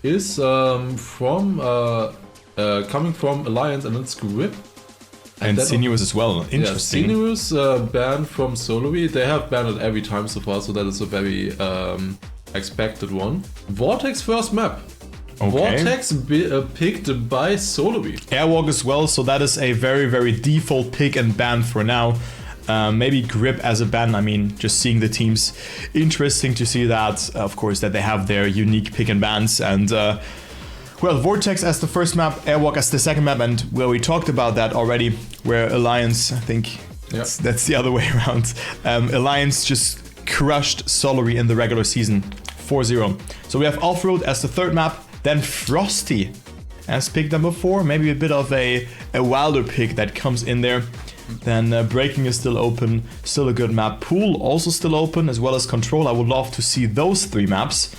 is coming from Alliance, and it's Grip. And Sinuous as well. Interesting. Yeah, Sinuous banned from SOLARY. They have banned it every time so far, so that is a very expected one. Vortex first map. Okay. Vortex picked by SOLARY. Airwalk as well, so that is a very, very default pick and ban for now. Maybe Grip as a ban. I mean, just seeing the teams. Interesting to see that, of course, that they have their unique pick and bans. And well, Vortex as the first map, Airwalk as the second map, and well, we talked about that already, where Alliance, I think that's the other way around. Alliance just crushed SOLARY in the regular season, 4-0. So we have Off-Road as the third map, then Frosty as pick number 4, maybe a bit of a wilder pick that comes in there. Then Braking is still open, still a good map. Pool also still open, as well as Control. I would love to see those 3 maps.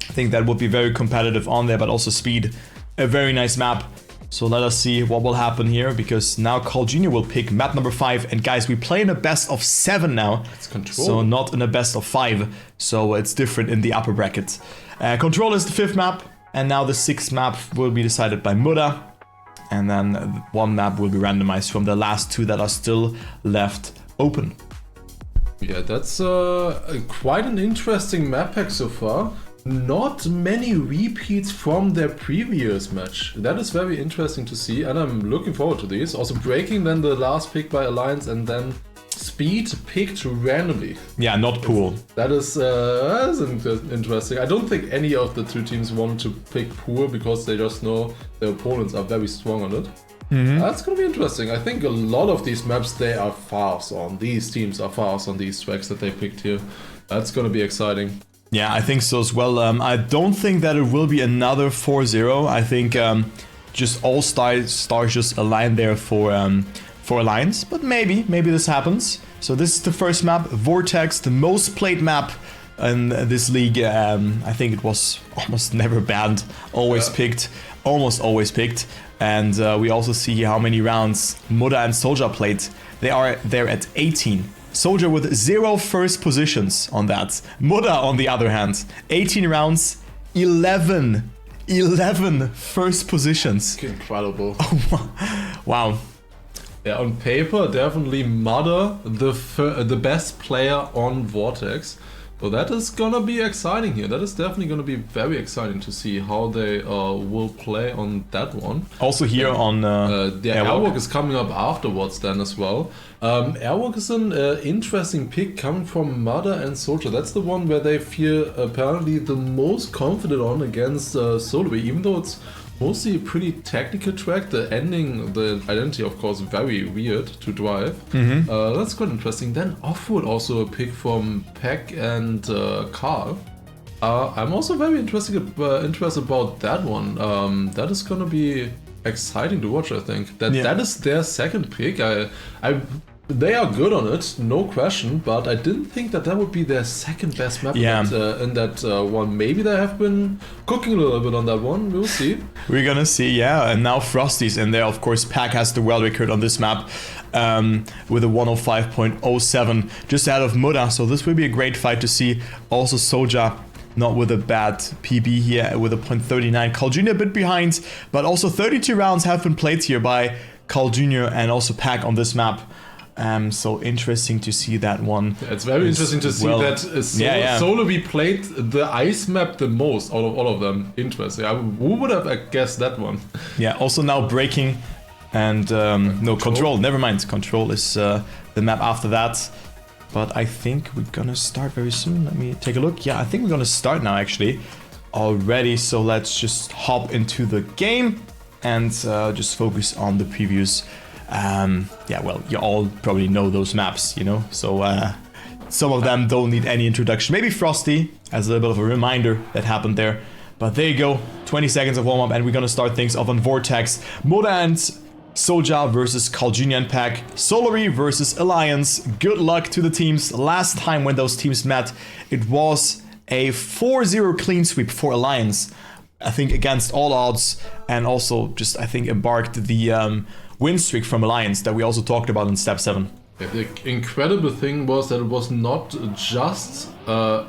I think that would be very competitive on there, but also Speed, a very nice map. So let us see what will happen here, because now Carl Jr. will pick map number 5. And guys, we play in a best of 7 now. It's Control. So not in a best of 5. So it's different in the upper bracket. Control is the 5th map. And now the 6th map will be decided by Muda. And then 1 map will be randomized from the last 2 that are still left open. Yeah, that's quite an interesting map pack so far. Not many repeats from their previous match. That is very interesting to see, and I'm looking forward to these. Also Braking, then the last pick by Alliance, and then Speed picked randomly. Yeah, not Pool. That is interesting. I don't think any of the 2 teams want to pick Pool because they just know their opponents are very strong on it. That's gonna be interesting. I think a lot of these maps, they are fast on. These teams are fast on these tracks that they picked here. That's gonna be exciting. Yeah, I think so as well. I don't think that it will be another 4-0. I think just all stars just align there for Alliance, but maybe this happens. So this is the first map, Vortex, the most played map in this league. I think it was almost never banned, picked, almost always picked. And we also see how many rounds Muda and Soldier played. They are there at 18. Soldier with 0 first positions on that. Muda, on the other hand, 18 rounds, 11 first positions. Incredible. Wow. Yeah, on paper, definitely Muda, the best player on Vortex. So that is gonna be exciting here. That is definitely gonna be very exciting to see how they will play on that one. Also here on the Airwalk is coming up afterwards then as well. Airwalk is an interesting pick coming from Muda and Soldier. That's the one where they feel apparently the most confident on against SOLARY, even though it's mostly a pretty technical track. The ending, the identity, of course, very weird to drive. That's quite interesting. Then Off-Road, also a pick from Peck and Carl. I'm also very interested about that one. That is gonna be exciting to watch. I think that is their second pick. They are good on it, no question, but I didn't think that would be their second best map in that one. Maybe they have been cooking a little bit on that one, we'll see. We're gonna see, yeah, and now Frosty's in there. Of course, Pack has the world record on this map with a 105.07, just ahead of Muda, so this will be a great fight to see. Also Soldier, not with a bad PB here, with a .39. Carl Jr. a bit behind, but also 32 rounds have been played here by Carl Jr. and also Pack on this map. So interesting to see that one. Yeah, it's very interesting to see that SOLARY played the ice map the most out of all of them. Interesting. Who would have guessed that one? Yeah, also now Braking and no, Control. Never mind. Control is the map after that. But I think we're gonna start very soon. Let me take a look. Yeah, I think we're gonna start now actually already. So let's just hop into the game and just focus on the previews. Yeah, well, you all probably know those maps, you know, so some of them don't need any introduction. Maybe Frosty as a little bit of a reminder that happened there. But there you go, 20 seconds of warm-up, and we're gonna start things off on Vortex. Muda and Soldier versus Carl Jr. and Pack. SOLARY versus Alliance. Good luck to the teams. Last time when those teams met, it was a 4-0 clean sweep for Alliance. I think against all odds, and also just, I think, embarked the win streak from Alliance that we also talked about in Step 7. Yeah, the incredible thing was that it was not just a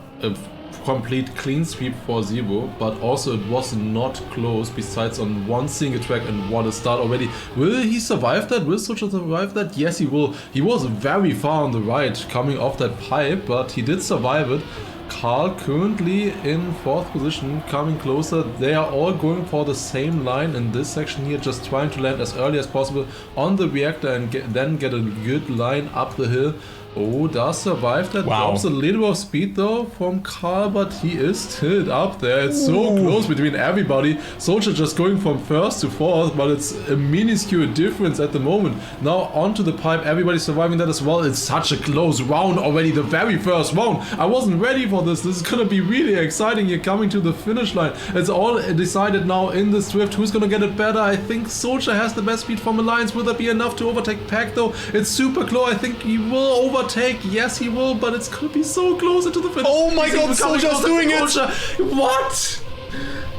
complete clean sweep for Zero, but also it was not close besides on one single track, and what a start already. Will he survive that? Will Soldier survive that? Yes, he will. He was very far on the right coming off that pipe, but he did survive it. Carl currently in 4th position, coming closer. They are all going for the same line in this section here, just trying to land as early as possible on the reactor and then get a good line up the hill. Oh, does survive that. Wow. Drops a little of speed though from Carl, but he is still up there. It's so close between everybody. Soldier just going from 1st to 4th, but it's a minuscule difference at the moment. Now onto the pipe, everybody surviving that as well. It's such a close round already, the very first round. I wasn't ready for this. This is gonna be really exciting here coming to the finish line. It's all decided now in this drift. Who's gonna get it better? I think Soldier has the best speed from Alliance. Will that be enough to overtake Pack though? It's super close. I think he will overtake. Yes, he will, but it's gonna be so close into the finish. Oh my god, Soldier's doing it! What?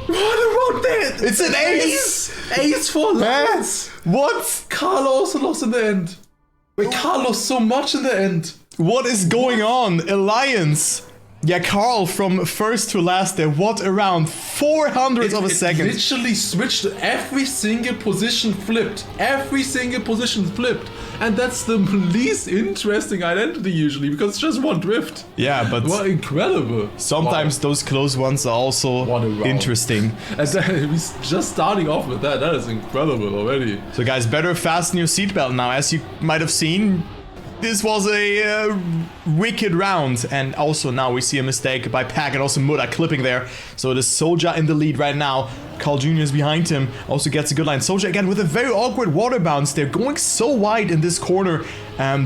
What about that? It's an ace! Ace for Lance! What? Carl also lost in the end. Wait, Carl lost so much in the end. What is going on? Alliance. Yeah, Carl from 1st to last there. What around 400th of a second? It literally switched. Every single position flipped. Every single position flipped. And that's the least interesting identity usually, because it's just one drift. Yeah, but what incredible. Sometimes those close ones are also interesting. And we're just starting off with that. That is incredible already. So guys, better fasten your seatbelt now. As you might have seen, this was a wicked round, and also now we see a mistake by Pack and also Muda clipping there. So it is Soldier in the lead right now. Carl Jr. is behind him, also gets a good line. Soldier again with a very awkward water bounce. They're going so wide in this corner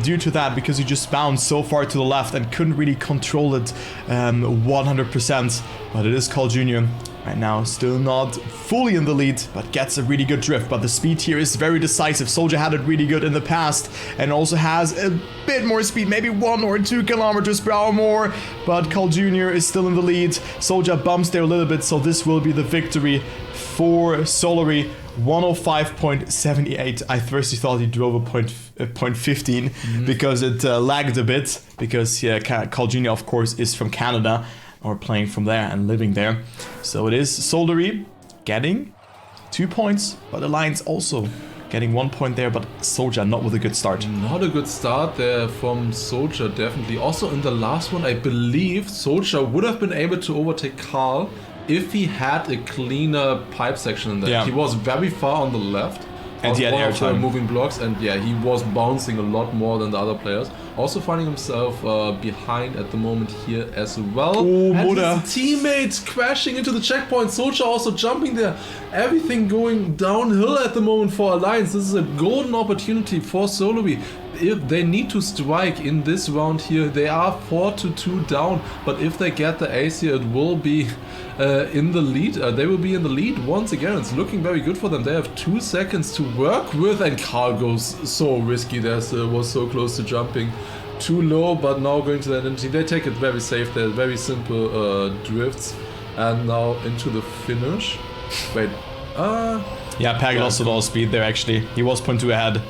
due to that, because he just bounced so far to the left and couldn't really control it 100%. But it is Carl Jr. right now, still not fully in the lead, but gets a really good drift. But the speed here is very decisive. Soldier had it really good in the past and also has a bit more speed, maybe 1 or 2 kilometers per hour more. But Carl Jr. is still in the lead. Soldier bumps there a little bit, so this will be the victory for Solary. 105.78. I first thought he drove a point 15 because it lagged a bit, because Carl Jr. of course is from Canada, or playing from there and living there. So it is Solary getting 2 points, but Alliance also getting 1 point there, but Soldier not with a good start. Not a good start there from Soldier, definitely. Also in the last one, I believe Soldier would have been able to overtake Carl if he had a cleaner pipe section in there. Yeah. He was very far on the left. And he had one of the airtime. moving blocks, and yeah, he was bouncing a lot more than the other players. Also finding himself behind at the moment here as well. Oh, and Muda. his teammates crashing into the checkpoint. Soldier also jumping there. Everything going downhill at the moment for Alliance. This is a golden opportunity for Solary. If they need to strike in this round here, they are 4-2 down. But if they get the ace here, it will be in the lead. They will be in the lead once again. It's looking very good for them. They have 2 seconds to work with, and Carl goes so risky there. Was so close to jumping too low, but now going to the identity. They take it very safe. They're very simple drifts, and now into the finish. Wait. Yeah, Pack lost a lot of speed there actually. He was 0.2 ahead.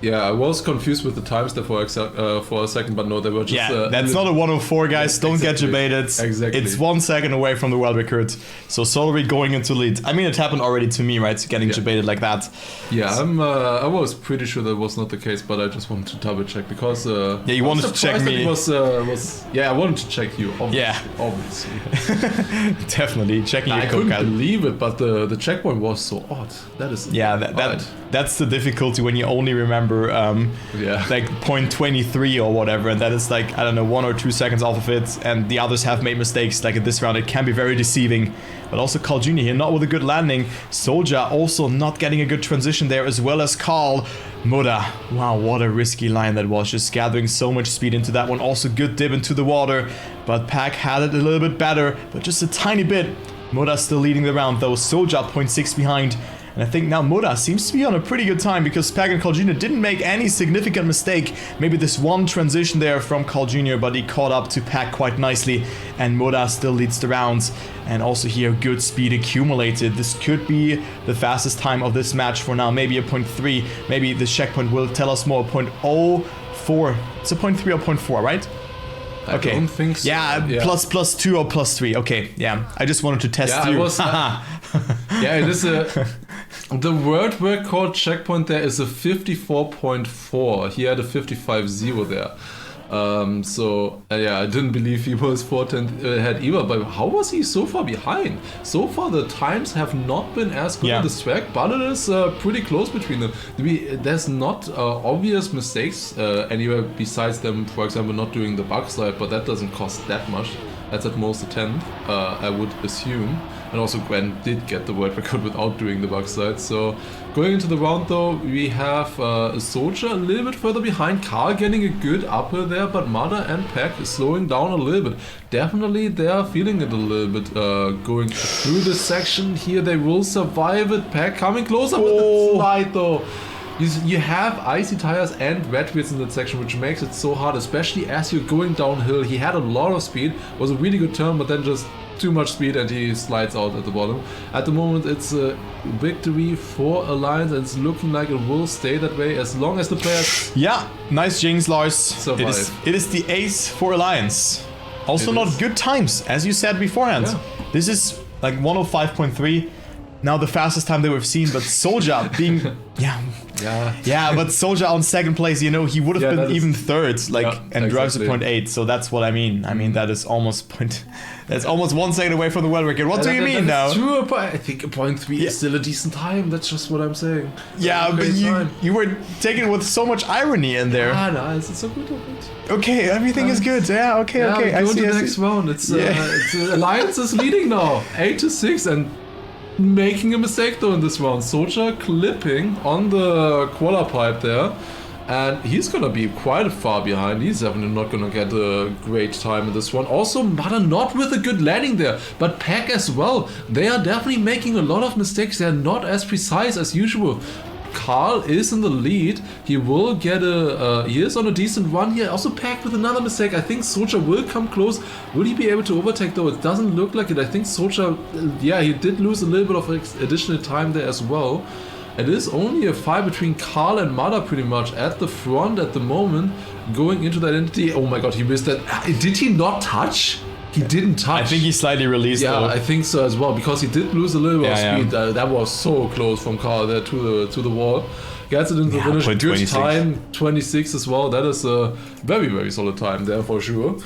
Yeah, I was confused with the times there for a second, but no, they were just... Yeah, that's not a 104, guys. Don't get debated. Exactly. It's 1 second away from the world record. So Solary going into lead. I mean, it happened already to me, right? Getting debated like that. Yeah, I was pretty sure that was not the case, but I just wanted to double check because... yeah, you wanted to check me. Yeah, I wanted to check you, obviously. Definitely, checking your I code. couldn't believe it, but the checkpoint was so odd. That is... Yeah, that's the difficulty when you only remember like 0.23 or whatever, and that is like, I don't know, 1 or 2 seconds off of it, and the others have made mistakes. Like in this round, it can be very deceiving. But also Carl Jr. here, not with a good landing. Soldier also not getting a good transition there, as well as Carl. Muda, wow, what a risky line that was, just gathering so much speed into that one. Also good dip into the water, but Pack had it a little bit better, but just a tiny bit. Muda still leading the round though. Soldier 0.6 behind. And I think now Muda seems to be on a pretty good time, because Pack and Carl Jr. didn't make any significant mistake. Maybe this one transition there from Carl Jr., but he caught up to Pack quite nicely. And Muda still leads the rounds. And also here, good speed accumulated. This could be the fastest time of this match for now. Maybe a 0.3. Maybe the checkpoint will tell us more. 0.04. It's a 0.3 or 0.4, right? Okay. I don't think so. Yeah, +2 or +3. Okay, yeah. I just wanted to test you. Yeah, it is the world record checkpoint there is a 54.4. He had a 55.0 there. Yeah, I didn't believe he was 4/10 ahead either, but how was he so far behind? So far the times have not been as good on this track, but it is pretty close between them. There's not obvious mistakes anywhere besides them, for example, not doing the bug slide, but that doesn't cost that much. That's at most a 10th, I would assume. And also Gwen did get the world record without doing the bug slide. So going into the round though, we have Soldier a little bit further behind, Carl getting a good upper there, but Mother and Pack is slowing down a little bit. Definitely they are feeling it a little bit going through this section here. They will survive it. Pack coming closer with the slide though. You have icy tires and wet wheels in that section, which makes it so hard, especially as you're going downhill. He had a lot of speed, was a really good turn, but then just too much speed and he slides out at the bottom. At the moment it's a victory for Alliance and it's looking like it will stay that way as long as the players... Yeah, nice jinx, Lars. Survive. It is the ace for Alliance. Also not good times, as you said beforehand. Yeah. This is like 105.3. Now the fastest time that we've seen, but Soldier being... Yeah, but Soldier on second place, you know, he would have been even third, and drives a 0.8. So that's what I mean. I mean, that is almost that's almost 1 second away from the world record. What do you mean now? True, but I think a 0.3 is still a decent time. That's just what I'm saying. Yeah, but you were taking it with so much irony in there. Ah, nice. It's a good bit. Okay, everything is good. Yeah, okay. I see. The next round. It's Alliance is leading now, 8-6, and making a mistake though in this round. Soldier clipping on the quarter pipe there, and he's gonna be quite far behind. He's definitely not gonna get a great time in this one. Also, Mother not with a good landing there, but Pack as well. They are definitely making a lot of mistakes. They're not as precise as usual. Carl is in the lead. He will get he is on a decent run here. Also Packed with another mistake. I think Soldier will come close. Will he be able to overtake though? It doesn't look like it. I think Soldier, he did lose a little bit of additional time there as well. It is only a fight between Carl and Mother pretty much at the front at the moment. Going into the identity. Oh my god, he missed that. Did he not touch? He didn't touch. I think he slightly released though. I think so as well, because he did lose a little bit of speed. That was so close from Carl there to the wall. Gets it into the finish. Good 26. time, 26 as well. That is a very, very solid time there for sure.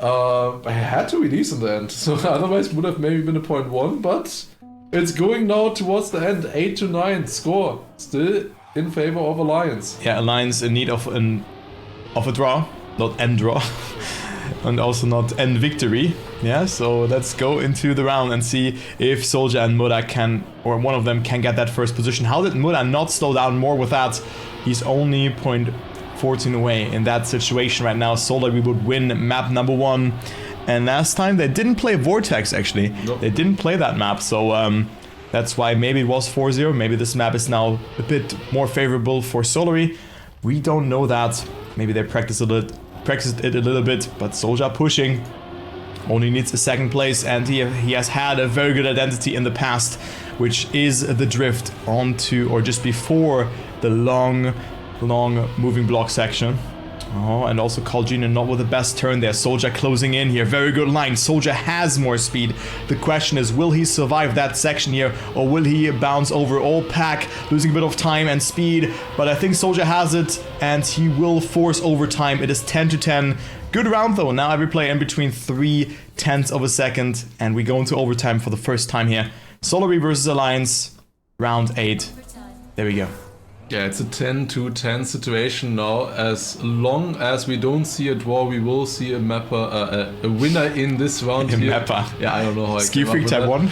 I had to release in the end, so otherwise would have maybe been a 0.1, but it's going now towards the end. 8-9 score. Still in favor of Alliance. Yeah, Alliance in need of a draw, not end draw. And also not end victory. Yeah, so let's go into the round and see if Soldier and Muda can, or one of them can get that first position. How did Muda not slow down more with that? He's only 0.14 away in that situation right now. SOLARY would win map number 1. And last time they didn't play Vortex actually. Nope. They didn't play that map, so that's why maybe it was 4-0. Maybe this map is now a bit more favorable for SOLARY. We don't know that. Maybe they practiced it a little bit, but Soldier pushing. Only needs a second place, and he has had a very good identity in the past, which is the drift onto or just before the long moving block section. Oh, and also Colgina not with the best turn there. Soldier closing in here. Very good line. Soldier has more speed. The question is, will he survive that section here, or will he bounce over all Pack, losing a bit of time and speed? But I think Soldier has it, and he will force overtime. It is 10-10. Good round though. Now every play in between 0.3 of a second, and we go into overtime for the first time here. SOLARY versus Alliance, round 8. There we go. Yeah, it's a 10-10 situation now. As long as we don't see a draw, we will see a winner in this round. Yeah, I don't know how I Ski Freak type 1.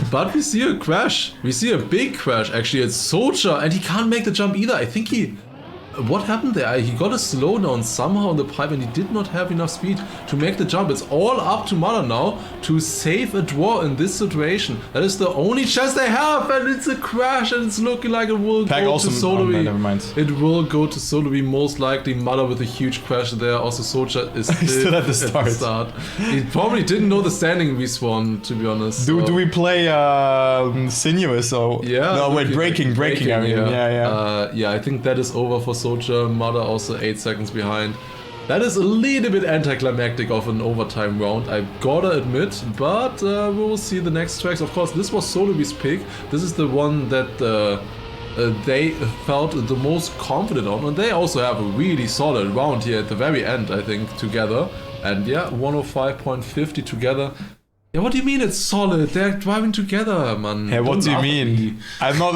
But we see a crash. We see a big crash. Actually, it's Soldier, and he can't make the jump either. I think what happened there? He got a slowdown somehow on the pipe, and he did not have enough speed to make the jump. It's all up to Mother now to save a draw in this situation. That is the only chance they have, and it's a crash, and it's looking like it will go to SOLARY. Never mind. It will go to SOLARY most likely. Mother with a huge crash there. Also, Soldier is still at the start. He probably didn't know the standing respawn, to be honest. Do we play sinuous or? Yeah. No, wait, breaking. I mean, yeah, I think that is over for Soldier. Mother also 8 seconds behind. That is a little bit anticlimactic of an overtime round, I gotta admit, but we will see the next tracks. Of course, this was SOLARY's pick. This is the one that they felt the most confident on, and they also have a really solid round here at the very end, I think, together. And yeah, 105.50 together. Yeah, what do you mean it's solid? They're driving together, man. Hey, what do you mean? I'm not...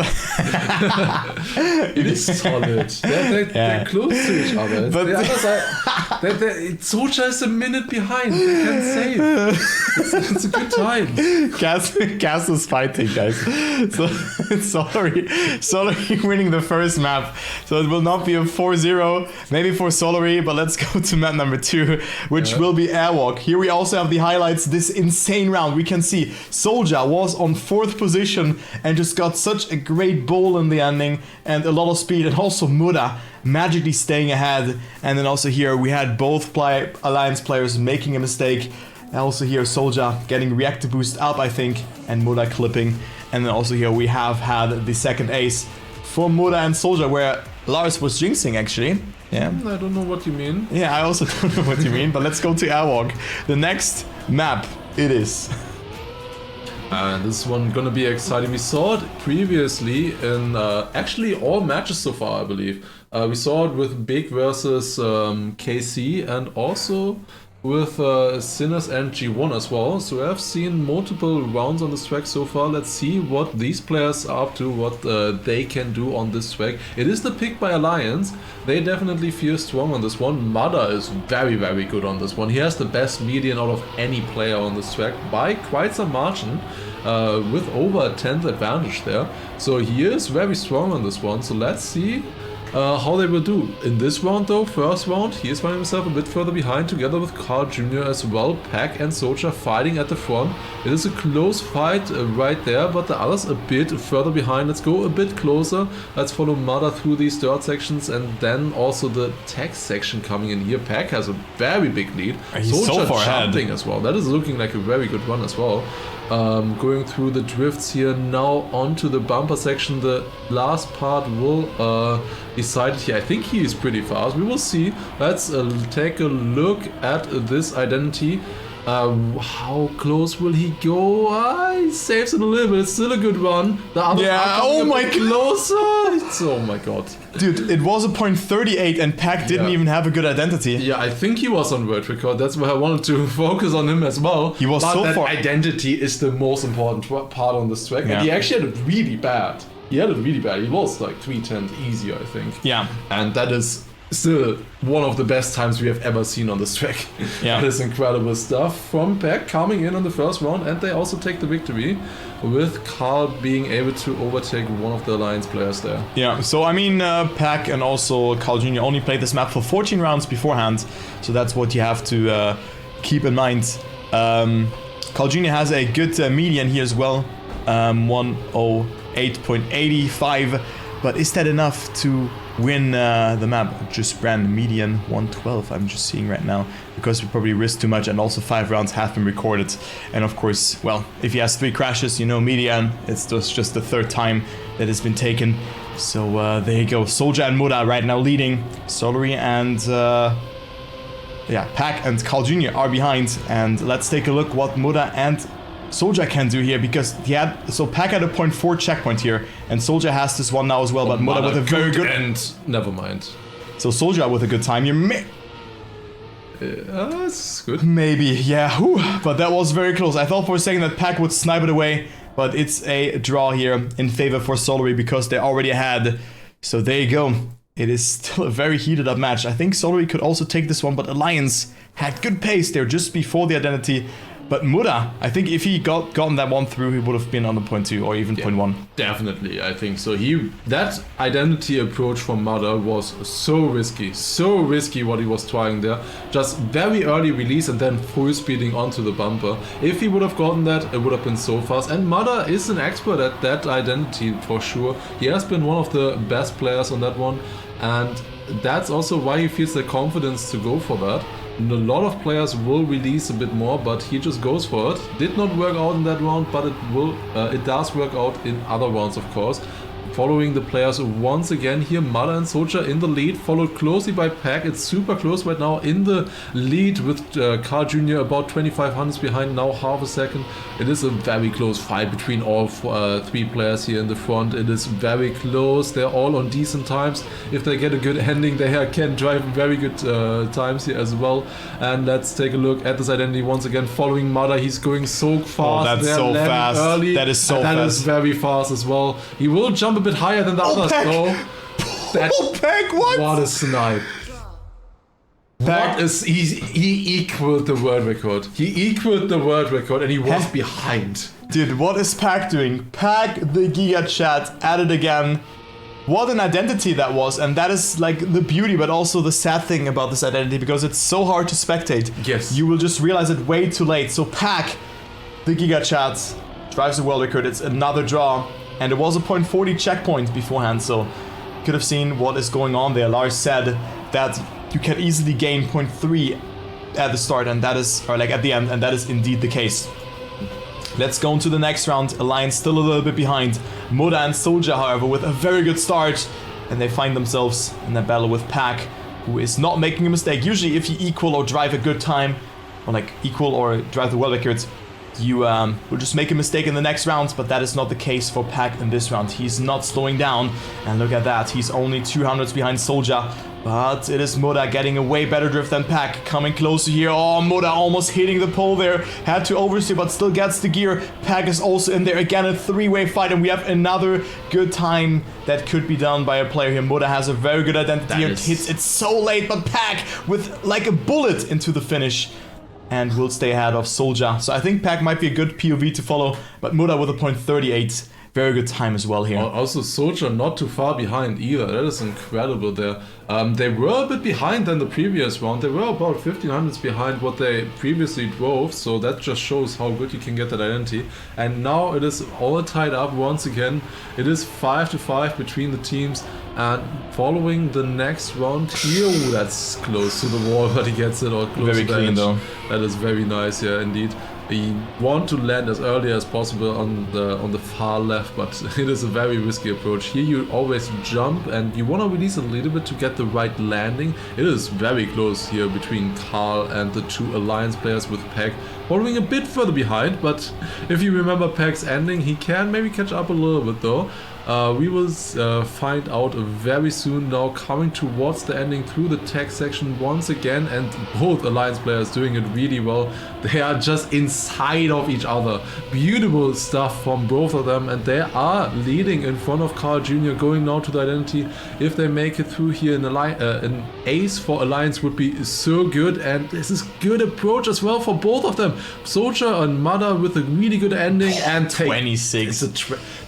It is solid. They're close to each other. But the other side, Socha is a minute behind. They can save. It's a good time. Gas is fighting, guys. So SOLARY winning the first map. So it will not be a 4-0, maybe for SOLARY, but let's go to map number 2, which will be Airwalk. Here we also have the highlights. This insane round. We can see Soldier was on 4th position and just got such a great ball in the ending and a lot of speed, and also Muda magically staying ahead. And then also here we had both Alliance players making a mistake. And also here Soldier getting reactor boost up, I think, and Muda clipping. And then also here we have had the second ace for Muda and Soldier, where Lars was jinxing actually. Yeah. I don't know what you mean. Yeah, I also don't know what you mean, but let's go to Airwalk. The next map it is. And this one gonna be exciting. We saw it previously in actually all matches so far, I believe. We saw it with Big versus KC, and also with Sinners and G1 as well. So I've seen multiple rounds on this track so far. Let's see what these players are up to, what they can do on this track. It is the pick by Alliance. They definitely feel strong on this one. Mother is very, very good on this one. He has the best median out of any player on this track by quite some margin, with over a 10th advantage there. So he is very strong on this one. So let's see how they will do. In this round though, first round, he is finding himself a bit further behind together with Carl Jr. as well. Pack and Soldier fighting at the front. It is a close fight right there, but the others a bit further behind. Let's go a bit closer. Let's follow Mother through these dirt sections, and then also the tech section coming in here. Pack has a very big lead. He's Soldier so far jumping ahead as well. That is looking like a very good run as well. Going through the drifts here now onto the bumper section. The last part will decide here. I think he is pretty fast. We will see. Let's take a look at this identity. How close will he go? He saves it a little bit. It's still a good run. The other oh my god. Closer. Oh my god. Dude, it was a .38 and Pack didn't even have a good identity. Yeah, I think he was on world record. That's why I wanted to focus on him as well. He was so far. Identity is the most important part on this track. Yeah. And he actually had it really bad. He lost like 3/10 easy, I think. Yeah. And that is still one of the best times we have ever seen on this track. Yeah. That is incredible stuff from Pack coming in on the first round, and they also take the victory with Carl being able to overtake one of the Alliance players there. Yeah, so I mean, Pack and also Carl Jr. only played this map for 14 rounds beforehand, so that's what you have to keep in mind. Carl Jr. has a good median here as well, 108.85, but is that enough to win the map? Just ran median 112, I'm just seeing right now, because we probably risked too much, and also 5 rounds have been recorded. And of course, well, if he has 3 crashes, you know, median, it's just the 3rd time that it's been taken. So there you go. Soldier and Muda right now leading. SOLARY and Pack and Carl Jr. are behind. And let's take a look what Muda and Soldier can do here, because Pack had a .4 checkpoint here, and Soldier has this one now as well, but Muda with a very good end. Never mind. So Soldier with a good time here. That's good. Maybe, yeah. Whew. But that was very close. I thought for a second that Pack would snipe it away, but it's a draw here in favor for SOLARY because they already had. So there you go. It is still a very heated up match. I think SOLARY could also take this one, but Alliance had good pace there just before the identity. But Muda, I think if he gotten that one through, he would have been on the .2 or even .1. Definitely, I think so. That identity approach from Muda was so risky what he was trying there. Just very early release and then full speeding onto the bumper. If he would have gotten that, it would have been so fast. And Muda is an expert at that identity for sure. He has been one of the best players on that one, and that's also why he feels the confidence to go for that. A lot of players will release a bit more, but he just goes for it. Did not work out in that round, but it does work out in other rounds, of course. following the players once again here. Mother and Soldier in the lead, followed closely by Pack. It's super close right now in the lead with Carl Jr. about 2500s behind now, half a second. It is a very close fight between all three players here in the front. It is very close. They're all on decent times. If they get a good ending, they can drive very good times here as well. And let's take a look at this identity once again. Following Mother, he's going so fast. Oh, that's so fast. Early, that is so fast. That is very fast as well. He will jump a bit higher than the others though. Pack, what? What a snipe. Pack. He equaled the world record. He equaled the world record and he was behind. Dude, what is Pack doing? Pack the Giga Chat at it again. What an identity that was, and that is like the beauty, but also the sad thing about this identity, because it's so hard to spectate. Yes. You will just realize it way too late. So Pack, the Giga Chat, drives the world record. It's another draw, and it was a .40 checkpoint beforehand, so you could have seen what is going on there. Lars said that you can easily gain .3 at the start, and that is, or like at the end, and that is indeed the case. Let's go into the next round. Alliance still a little bit behind. Moda and Soldier, however, with a very good start. And they find themselves in a battle with Pack, who is not making a mistake. Usually if you equal or drive a good time, or like equal or drive the world records, you will just make a mistake in the next round, but that is not the case for Pack in this round. He's not slowing down, and look at that. He's only 200s behind Soldier. But it is Moda getting a way better drift than Pack, coming closer here. Oh, Moda almost hitting the pole there. Had to oversteer, but still gets the gear. Pack is also in there. Again, a three-way fight, and we have another good time that could be done by a player here. Moda has a very good identity and hits it so late, but Pack with like a bullet into the finish and will stay ahead of Soldier. So I think Pack might be a good POV to follow, but Moda with a .38. Very good time as well here. Also, Soldier not too far behind either. That is incredible there. They were a bit behind than the previous round. They were about 1500s behind what they previously drove. So that just shows how good you can get that identity. And now it is all tied up once again. It is 5-5 between the teams. And following the next round here, ooh, that's close to the wall, but he gets it all close. Very clean though. That is very nice, yeah, indeed. You want to land as early as possible on the far left, but it is a very risky approach. Here you always jump and you want to release a little bit to get the right landing. It is very close here between Carl and the two Alliance players with Pack following a bit further behind, but if you remember Pack's ending, he can maybe catch up a little bit though. We will find out very soon now, coming towards the ending through the tech section once again, and both Alliance players doing it really well. They are just inside of each other. Beautiful stuff from both of them, and they are leading in front of Carl Jr. going now to the identity. If they make it through here, an ace for Alliance would be so good, and this is good approach as well for both of them. Soldier and Mother with a really good ending, and 26.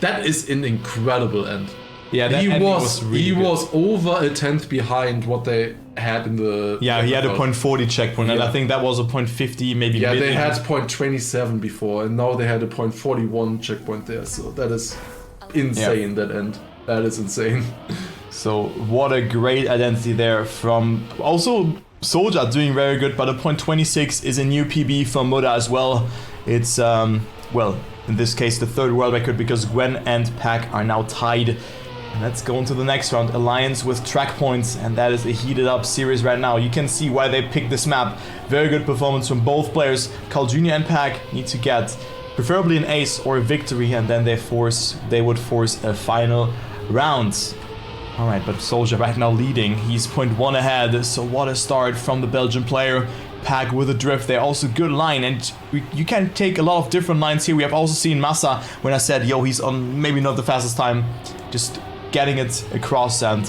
That is an incredible end. Yeah, that he really was over a tenth behind what they had in the. Yeah, he had a .40 checkpoint, and I think that was a .50, maybe. Yeah, they had .27 before, and now they had a .41 checkpoint there. So that is insane. That end. That is insane. So what a great identity there from also Soldier doing very good, but a .26 is a new PB from Moda as well. It's well, in this case the third world record, because Gwen and Pack are now tied. And let's go into the next round. Alliance with track points, and that is a heated up series right now. You can see why they picked this map. Very good performance from both players. Carl Jr. and Pack need to get preferably an ace or a victory, and then they would force a final round. Alright, but Soldier right now leading. He's .1 ahead, so what a start from the Belgian player. Pack with a drift there, also good line, and you can take a lot of different lines here. We have also seen Massa, when I said, yo, he's on maybe not the fastest time, just getting it across and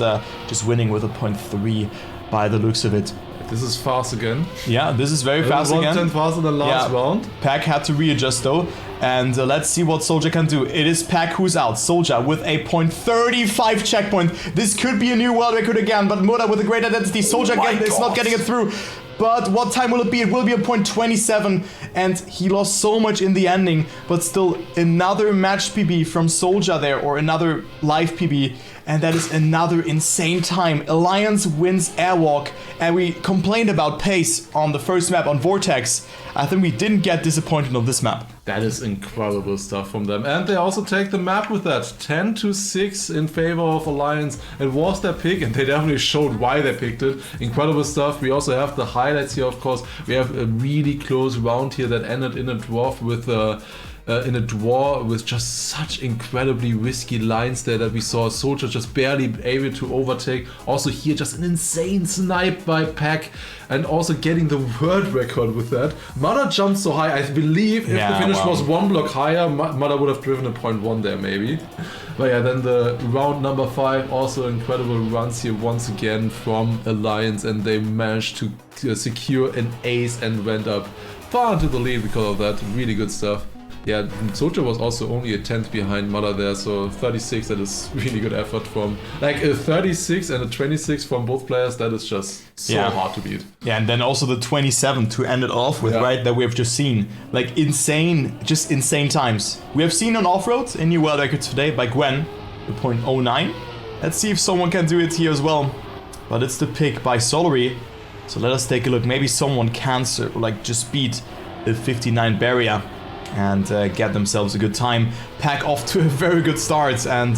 just winning with a .3 by the looks of it. This is fast again. Yeah, this is very fast again. 1/10 faster than last round. Pack had to readjust though, and let's see what Soldier can do. It is Pack who's out. Soldier with a .35 checkpoint. This could be a new world record again, but Moda with a great identity. Soldier is not getting it through. But what time will it be? It will be a 0.27, and he lost so much in the ending, but still another match PB from Soldier there, or another live PB, and that is another insane time. Alliance wins Airwalk, and we complained about pace on the first map on Vortex. I think we didn't get disappointed on this map. That is incredible stuff from them. And they also take the map with that. 10-6 in favor of Alliance. It was their pick, and they definitely showed why they picked it. Incredible stuff. We also have the highlights here, of course. We have a really close round here that ended in a draw with just such incredibly risky lines there that we saw. Soldier just barely able to overtake. Also here, just an insane snipe by Pack, and also getting the world record with that. Mother jumped so high, I believe if the finish was one block higher, Mother would have driven a 0.1 there maybe. But yeah, then the round number 5, also incredible runs here once again from Alliance, and they managed to secure an ace and went up far into the lead because of that. Really good stuff. Yeah, Soldier was also only a 10th behind Mother there, so 36, that is really good effort from, like a 36 and a 26 from both players, that is just so hard to beat. Yeah, and then also the 27 to end it off with, right, that we have just seen. Like insane, just insane times. We have seen an off-road in new world record today by Gwen, the 0.09. Let's see if someone can do it here as well. But it's the pick by SOLARY, so let us take a look. Maybe someone can just beat the 59 barrier and get themselves a good time. Pack off to a very good start, and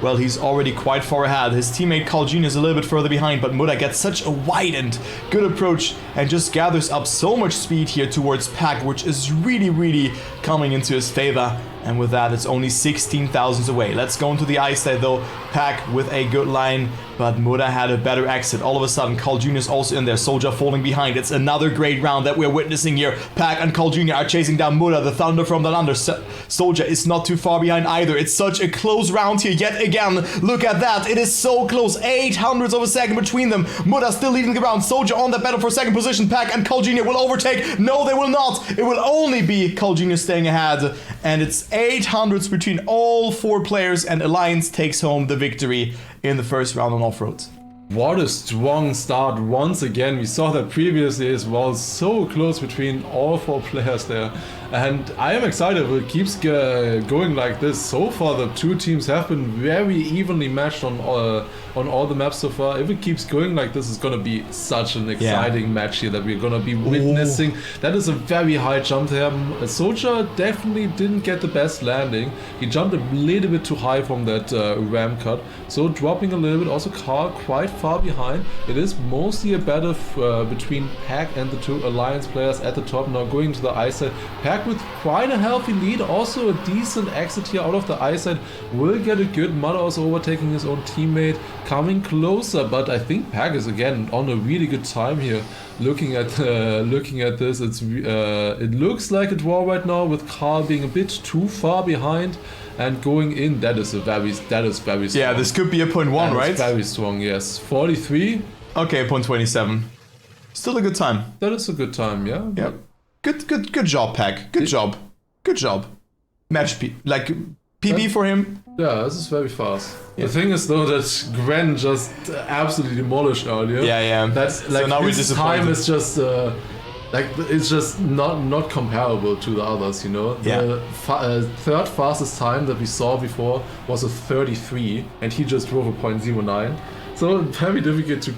well, he's already quite far ahead. His teammate Carl Jr. is a little bit further behind, but Muda gets such a wide and good approach and just gathers up so much speed here towards Pack, which is really, really coming into his favor. And with that, it's only 16,000 away. Let's go into the ice side though. Pack with a good line, but Muda had a better exit. All of a sudden, Carl Jr. is also in there. Soldier falling behind. It's another great round that we're witnessing here. Pack and Carl Jr. are chasing down Muda, the Thunder from the Thunder. Soldier is not too far behind either. It's such a close round here yet again. Look at that. It is so close. 800ths of a second between them. Muda still leading the round. Soldier on that battle for second position. Pack and Carl Jr. will overtake. No, they will not. It will only be Carl Jr. staying ahead. And it's 800ths between all 4 players, and Alliance takes home the victory in the first round on off-road. What a strong start once again. We saw that previously as well. So close between all 4 players there. And I am excited if it keeps going like this. So far the 2 teams have been very evenly matched on all the maps so far. If it keeps going like this, it's going to be such an exciting match here that we're going to be witnessing. That is a very high jump there. Soldier definitely didn't get the best landing. He jumped a little bit too high from that ram cut. So dropping a little bit. Also Carl quite far behind. It is mostly a battle between Pack and the 2 Alliance players at the top. Now going to the ice side. Pack with quite a healthy lead. Also a decent exit here out of the ice side. Will get a good Mother also overtaking his own teammate. Coming closer, but I think Pack is again on a really good time here. Looking at this, it looks like a draw right now with Carl being a bit too far behind. And going in, that is very strong. Yeah, this could be a 0.1, right? Very strong, yes. 43. Okay, 0.27. Still a good time. That is a good time, yeah. Yeah. Good job, Pack. Good job. Match PB for him. Yeah, this is very fast. Yeah. The thing is though that Gwen just absolutely demolished earlier. Yeah. That's like, so now his time is just it's just not comparable to the others, you know. The third fastest time that we saw before was a 33, and he just drove a 0.09. So very difficult to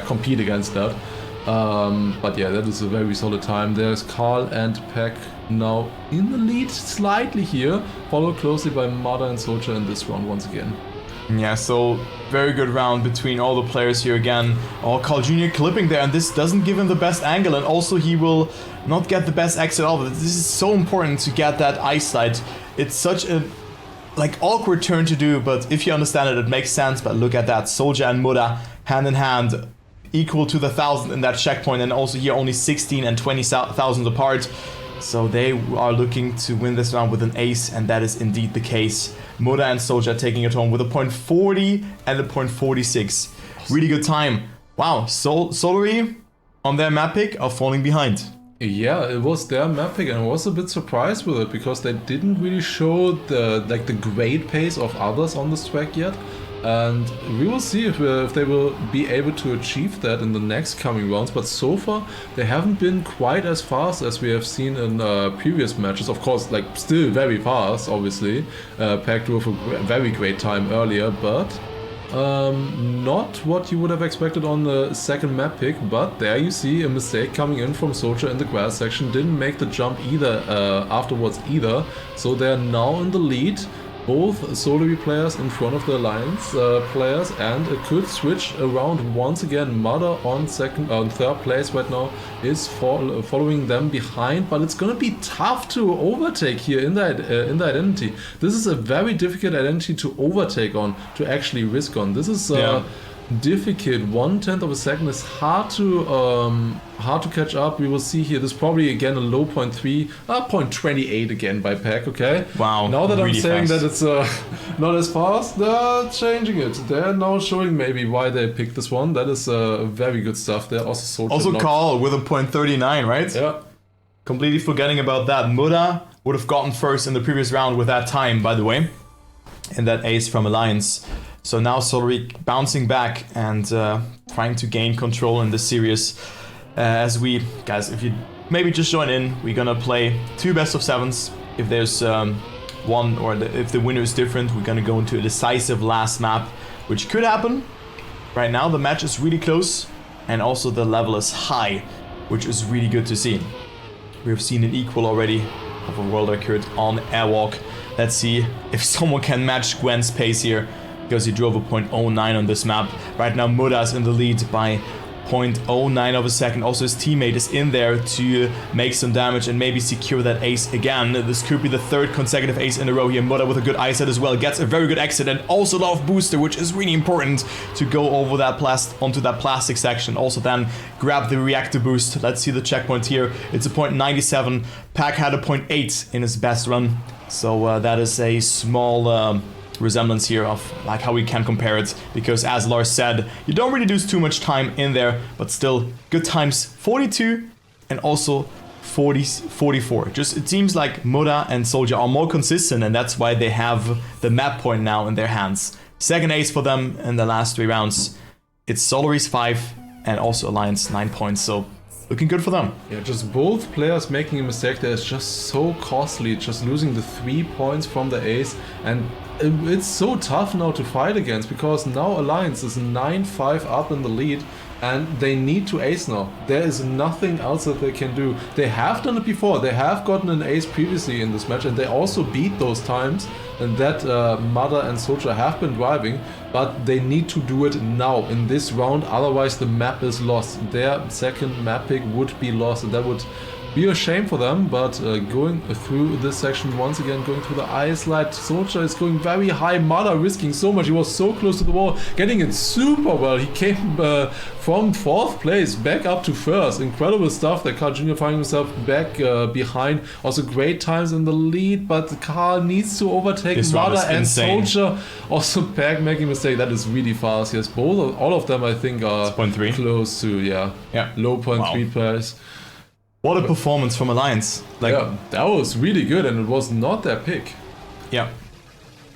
compete against that. But yeah, that is a very solid time. There's Carl and Pack now in the lead slightly here, followed closely by Mother and Soldier in this round once again. Yeah, so very good round between all the players here again. Oh, Carl Jr. clipping there, and this doesn't give him the best angle, and also he will not get the best exit out of it. This is so important to get that ice side. It's such a awkward turn to do, but if you understand it, it makes sense. But look at that, Soldier and Muda hand in hand, equal to the 1,000 in that checkpoint, and also here only 16 and 20,000 apart. So they are looking to win this round with an ace, and that is indeed the case. Muda and Soldier taking it home with a 0.40 and a 0.46. Really good time. Wow, SOLARY on their map pick are falling behind. Yeah, it was their map pick, and I was a bit surprised with it because they didn't really show the great pace of others on this track yet. And we will see if they will be able to achieve that in the next coming rounds. But so far, they haven't been quite as fast as we have seen in previous matches. Of course, like still very fast, obviously. Pack drove a very great time earlier, but not what you would have expected on the second map pick. But there you see a mistake coming in from Soldier in the grass section. Didn't make the jump either afterwards either. So they're now in the lead. Both SOLARY players in front of the Alliance players, and it could switch around once again. Mother on third place right now is following them behind, but it's gonna be tough to overtake here in the identity. This is a very difficult identity to overtake on, to actually risk on. This is difficult. 1/10 of a second is hard to catch up. We will see here. This is probably again a low 0.3, 0.28 again by Pack. Okay. Wow. Now that really I'm saying fast. that it's not as fast, they're changing it. They're now showing maybe why they picked this one. That is very good stuff. They're also Carl with a 0.39, right? Yeah. Completely forgetting about that. Muda would have gotten first in the previous round with that time, by the way, and that ace from Alliance. So now SOLARY bouncing back and trying to gain control in the series. As we, guys, if you maybe just join in, we're gonna play 2 best-of-7s. If there's one, or if the winner is different, we're gonna go into a decisive last map, which could happen. Right now the match is really close, and also the level is high, which is really good to see. We've seen an equal already of a world record on Airwalk. Let's see if someone can match Gwen's pace here, because he drove a 0.09 on this map. Right now Muda's in the lead by 0.09 of a second. Also his teammate is in there to make some damage and maybe secure that ace again. This could be the 3rd consecutive ace in a row here. Muda with a good eye set as well. Gets a very good exit and also a lot of booster, which is really important to go over that onto that plastic section. Also then grab the reactor boost. Let's see the checkpoint here. It's a 0.97. Pack had a 0.8 in his best run. So that is a small resemblance here of like how we can compare it, because as Lars said, you don't really lose too much time in there, but still good times. 42 and also 44. Just it seems like Muda and Soldier are more consistent, and that's why they have the map point now in their hands. Second ace for them in the last 3 rounds. It's SOLARY's 5 and also Alliance 9 points, so looking good for them. Yeah, just both players making a mistake there is just so costly. Just losing the 3 points from the ace, and it's so tough now to fight against, because now Alliance is 9-5 up in the lead and they need to ace now. There is nothing else that they can do. They have done it before. They have gotten an ace previously in this match and they also beat those times, and that Mother and Soldier have been driving, but they need to do it now in this round, otherwise the map is lost. Their second map pick would be lost, and that would be a shame for them. But going through this section once again, going through the ice light, Soldier is going very high. Mother risking so much. He was so close to the wall, getting it super well. He came from 4th place back up to 1st. Incredible stuff. That Carl Jr. finding himself back behind. Also great times in the lead, but Carl needs to overtake Mother and insane. Soldier. Also Pack making a mistake. That is really fast. Yes, all of them I think are 0.3. close to low 0.3 pairs. What a performance from Alliance. Like, yeah, that was really good, and it was not their pick. Yeah.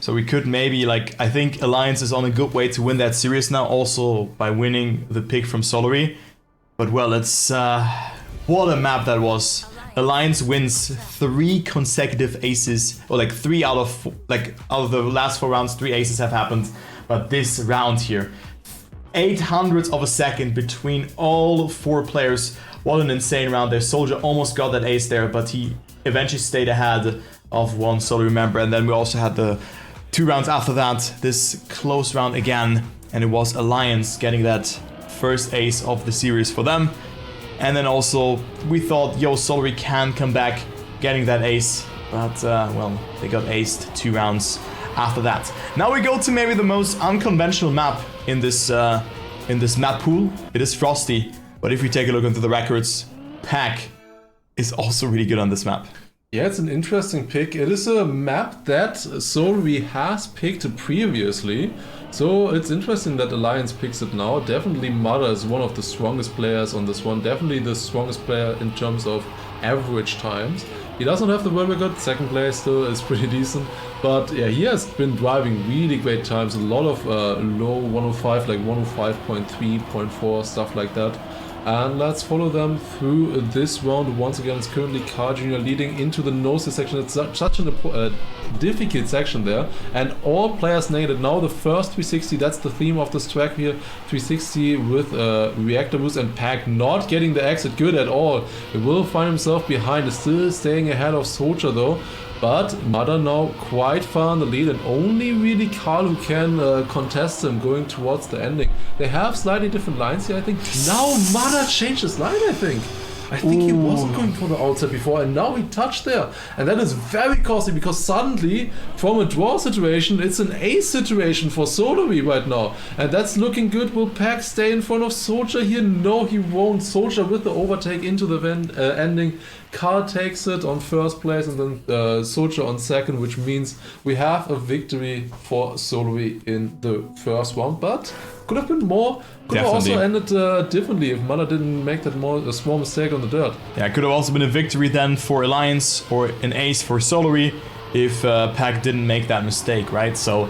So we could maybe, like, I think Alliance is on a good way to win that series now, also by winning the pick from SOLARY. But well, it's what a map that was. Alliance wins 3 consecutive aces, or like 3 out of the last 4 rounds, 3 aces have happened. But this round here, 0.08 of a second between all 4 players. What an insane round there. Soldier almost got that ace there, but he eventually stayed ahead of one SOLARY member. And then we also had the 2 rounds after that, this close round again, and it was Alliance getting that first ace of the series for them. And then also we thought, yo, SOLARY can come back getting that ace, but well, they got aced 2 rounds after that. Now we go to maybe the most unconventional map in this map pool. It is Frosty. But if we take a look into the records, Pack is also really good on this map. Yeah, it's an interesting pick. It is a map that SOLARY has picked previously. So it's interesting that Alliance picks it now. Definitely Mother is one of the strongest players on this one. Definitely the strongest player in terms of average times. He doesn't have the world record, second place still is pretty decent. But yeah, he has been driving really great times, a lot of low 105, like 105.3, 0.4, stuff like that. And let's follow them through this round. Once again, it's currently Carl Jr. leading into the noses section. It's such a difficult section there. And all players nailed it. Now the first 360, that's the theme of this track here. 360 with reactor boost, and Pack not getting the exit good at all. He will find himself behind, still staying ahead of Soldier though. But Mother now quite far in the lead, and only really Carl who can contest him going towards the ending. They have slightly different lines here, I think. Now Mother changed his line, I think. I think he wasn't going for the outside before, and now he touched there. And that is very costly, because suddenly, from a draw situation, it's an ace situation for SOLARY right now. And that's looking good. Will Pack stay in front of Soldier here? No, he won't. Soldier with the overtake into the ending. Carl takes it on first place, and then Soldier on second, which means we have a victory for SOLARY in the first round. But could have been more. Could have also ended differently if Mother didn't make that a small mistake on the dirt. Yeah, it could have also been a victory then for Alliance, or an ace for SOLARY, if Pack didn't make that mistake, right? So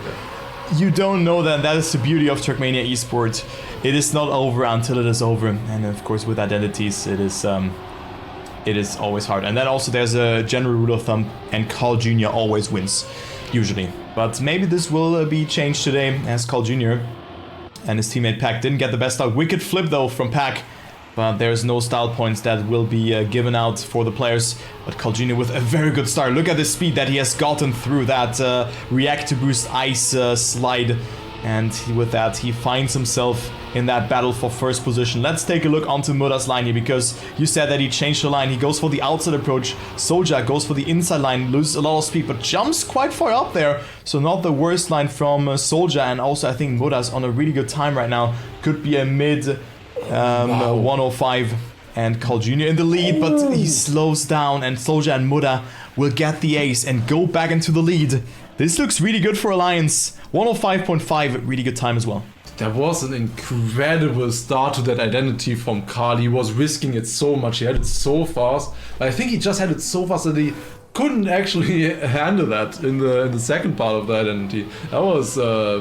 you don't know that. That is the beauty of Trackmania esports. It is not over until it is over, and of course with identities it is always hard. And then also there's a general rule of thumb, and Carl Jr. always wins, usually. But maybe this will be changed today, as Carl Jr. and his teammate Pack didn't get the best out. Wicked flip though from Pack, but there's no style points that will be given out for the players. But Carl Jr. with a very good start. Look at the speed that he has gotten through that reactor boost ice slide. And with that, he finds himself in that battle for first position. Let's take a look onto Mura's line here, because you said that he changed the line. He goes for the outside approach. Soldier goes for the inside line, loses a lot of speed, but jumps quite far up there. So not the worst line from Soldier. And also I think Mura's on a really good time right now. Could be a mid 105. And Carl Jr. in the lead, but he slows down, and Soldier and Mura will get the ace and go back into the lead. This looks really good for Alliance. 105.5, really good time as well. That was an incredible start to that identity from Carl. He was risking it so much. He had it so fast. I think he just had it so fast that he couldn't actually handle that in the second part of the identity. That was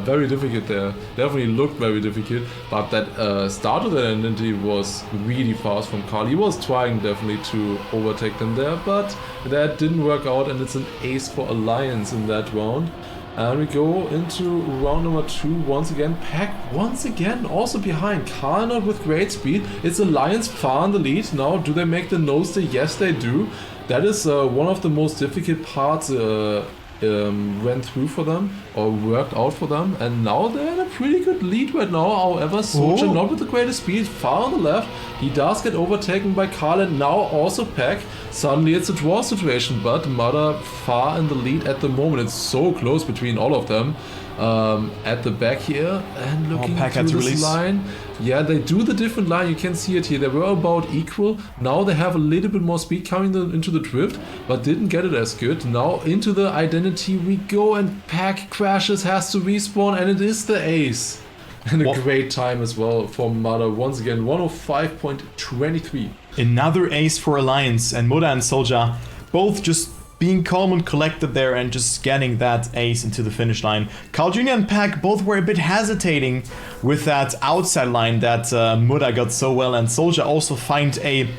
very difficult there. Definitely looked very difficult. But that start of the identity was really fast from Carl. He was trying definitely to overtake them there, but that didn't work out, and it's an ace for Alliance in that round. And we go into round number 2 once again. Pack once again also behind. Carl not with great speed. It's Alliance far in the lead. Now, do they make the nose day? Yes, they do. That is one of the most difficult parts went through for them, or worked out for them. And now they're in a pretty good lead right now. However, Soldier not with the greatest speed, far on the left. He does get overtaken by Carl, and now also Pack. Suddenly it's a draw situation, but Mother far in the lead at the moment. It's so close between all of them. At the back here, and looking through this line. Yeah, they do the different line. You can see it here. They were about equal. Now they have a little bit more speed coming into the drift, but didn't get it as good. Now into the identity we go, and Pack crashes, has to respawn, and it is the ace. And a great time as well for Mother. Once again, 105.23. Another ace for Alliance, and Mura and Soldier both just being calm and collected there and just getting that ace into the finish line. Carl Jr. and Pack both were a bit hesitating with that outside line that Mura got so well, and Soldier also find a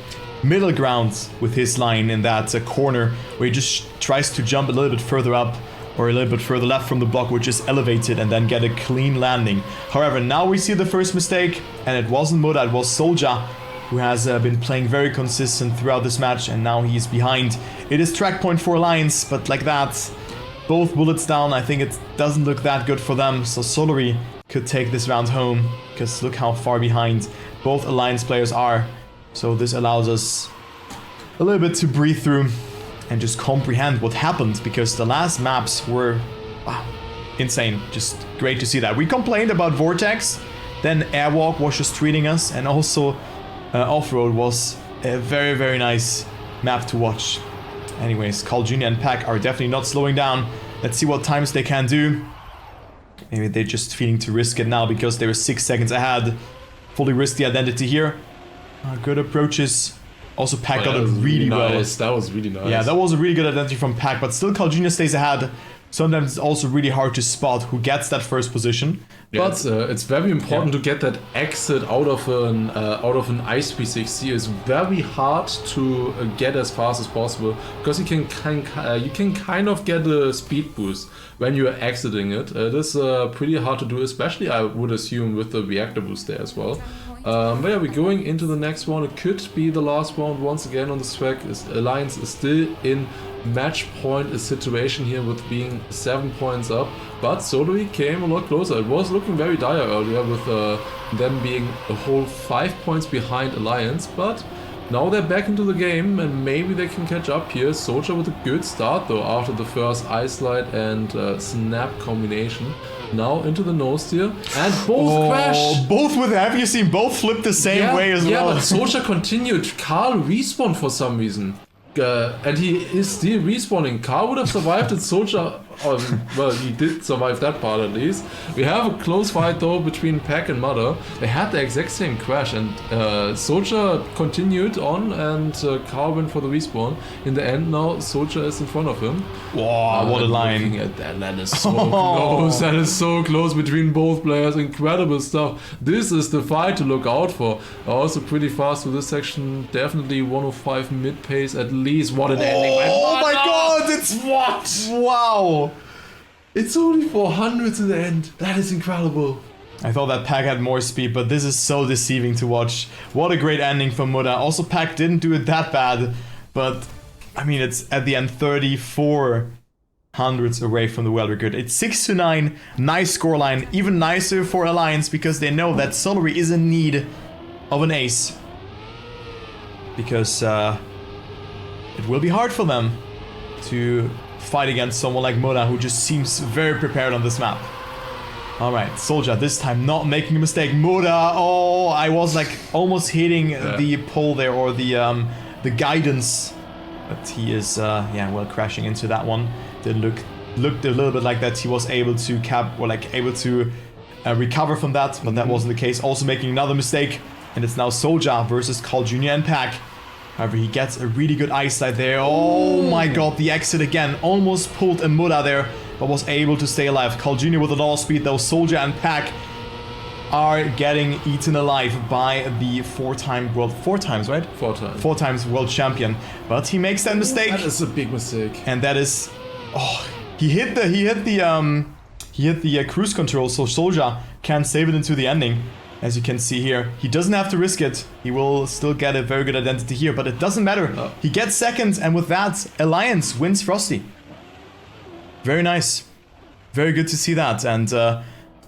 middle ground with his line in that corner where he just tries to jump a little bit further up or a little bit further left from the block, which is elevated, and then get a clean landing. However, now we see the first mistake, and it wasn't Mura, it was Soldier, who has been playing very consistent throughout this match, and now he's behind. It is track point for Alliance, but like that, both bullets down. I think it doesn't look that good for them, so SOLARY could take this round home, because look how far behind both Alliance players are. So this allows us a little bit to breathe through and just comprehend what happened, because the last maps were, wow, insane. Just great to see that. We complained about Vortex, then Airwalk was just treating us, and also Off-Road was a very, very nice map to watch. Anyways, Carl Jr. and Pack are definitely not slowing down. Let's see what times they can do. Maybe they're just feeling to risk it now because they're 6 seconds ahead. Fully risk the identity here. Good approaches Also, Pack Oh, got that it was really well. nice. That was really nice. Yeah, that was a really good identity from Pack, but still Carl Jr. stays ahead. Sometimes it's also really hard to spot who gets that first position. Yeah, But it's very important to get that exit out of an ice 360. Is very hard to get as fast as possible because you can kind of get a speed boost when you're exiting it. It is pretty hard to do, especially I would assume with the reactor boost there as well. But yeah, we're going into the next round. It could be the last round once again on this track. Alliance is still in match point situation here with being 7 points up, but SOLARY came a lot closer. It was looking very dire earlier with them being a whole 5 points behind Alliance, but now they're back into the game and maybe they can catch up here. Soldier with a good start though after the first ice slide and snap combination. Now into the nose steer and both crash. Both with, have you seen both flip the same way as well? Yeah, but Soldier continued. Carl respawned for some reason. And he is still respawning. Carl would have survived and Soldier, well, he did survive that part at least. We have a close fight though between Pack and Mother. They had the exact same crash and Soldier continued on and Carl went for the respawn. In the end now, Soldier is in front of him. Wow, what a line. Looking at that is so close. That is so close between both players. Incredible stuff. This is the fight to look out for. Also pretty fast through this section. Definitely 105 mid pace at least. What an ending. Oh my god, it's what? Wow. It's only 400 to the end. That is incredible. I thought that Pack had more speed, but this is so deceiving to watch. What a great ending for Muda. Also, Pack didn't do it that bad, but I mean, it's at the end 34 hundredths away from the world record. It's 6-9, nice scoreline, even nicer for Alliance because they know that SOLARY is in need of an ace. Because it will be hard for them to fight against someone like Muda who just seems very prepared on this map. Alright, Soldier this time not making a mistake. Muda, oh, I was like almost hitting the pole there or the guidance. But he is, well, crashing into that one. Looked a little bit like that he was able to recover from that, but that wasn't the case. Also making another mistake, and it's now Soldier versus Carl Jr. and Pack. However, he gets a really good ice slide there. Oh my god, the exit again. Almost pulled a Muda there, but was able to stay alive. Carl Jr. with a lot of speed though. Soldier and Pack are getting eaten alive by the four times world champion. But he makes that mistake. That is a big mistake. And that is, he hit the cruise control, so Soldier can save it into the ending. As you can see here, he doesn't have to risk it. He will still get a very good identity here, but it doesn't matter. He gets second, and with that, Alliance wins Frosty. Very nice. Very good to see that. And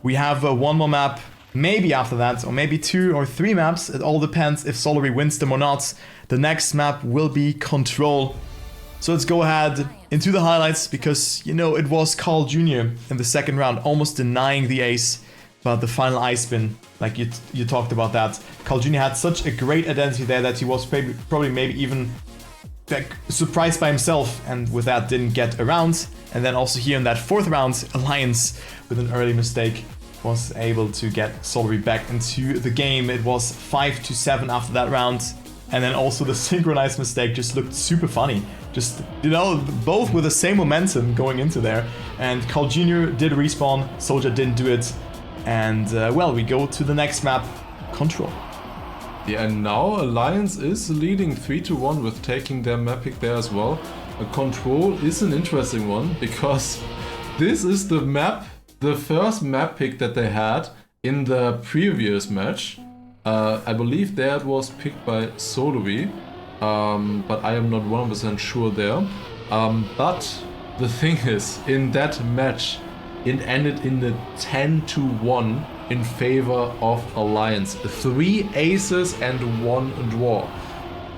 we have one more map, maybe after that, or maybe 2 or 3 maps. It all depends if SOLARY wins them or not. The next map will be Control. So let's go ahead into the highlights, because, you know, it was Carl Jr. in the second round, almost denying the ace. But the final ice spin, like you talked about that. Carl Jr. had such a great identity there that he was probably maybe even like surprised by himself, and with that didn't get around. And then also here in that 4th round, Alliance with an early mistake was able to get SOLARY back into the game. It was 5-7 after that round. And then also the synchronized mistake just looked super funny. Just, you know, both with the same momentum going into there. And Carl Jr. did respawn, Soldier didn't do it. And, well, we go to the next map, Control. Yeah, and now Alliance is leading 3-1 with taking their map pick there as well. Control is an interesting one, because this is the first map pick that they had in the previous match. I believe that was picked by SOLARY, but I am not 100% sure there. But the thing is, in that match, it ended in the 10-1 in favor of Alliance. 3 aces and 1 draw.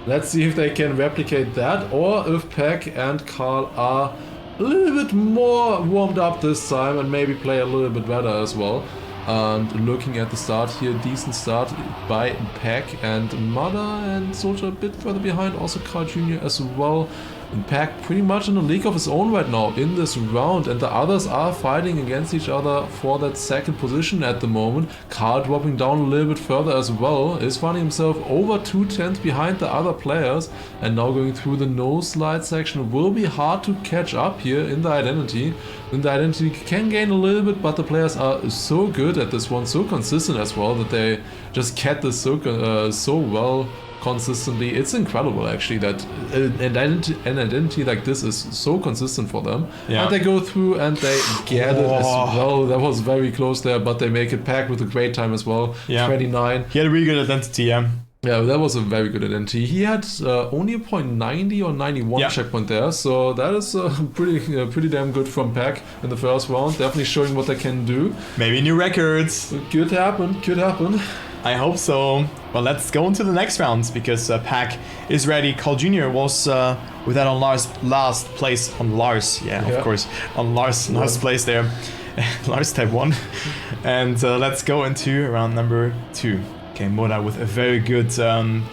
Let's see if they can replicate that, or if Pack and Carl are a little bit more warmed up this time and maybe play a little bit better as well. And looking at the start here, decent start by Pack and Mother, and Soldier a bit further behind, also Carl Jr. as well. And Pack pretty much in a league of his own right now in this round, and the others are fighting against each other for that second position at the moment. Karl dropping down a little bit further as well, is finding himself over 2/10 behind the other players, and now going through the no slide section will be hard to catch up here in the identity. In the identity can gain a little bit, but the players are so good at this one, so consistent as well, that they just get this so well consistently. It's incredible actually that an identity like this is so consistent for them. Yeah. And they go through and they get it as well. That was very close there, but they make it. Pack with a great time as well. Yeah. 29. He had a really good identity, yeah. Yeah, that was a very good identity. He had only a .90 or 91 checkpoint there, so that is pretty damn good from Pack in the first round. Definitely showing what they can do. Maybe new records. Could happen, could happen. I hope so. Well, let's go into the next round because Pack is ready. Carl Jr. was with that on last place on Lars. Yeah, of course, on last place there. Lars type 1. And let's go into round number 2. Okay, Moda with a very good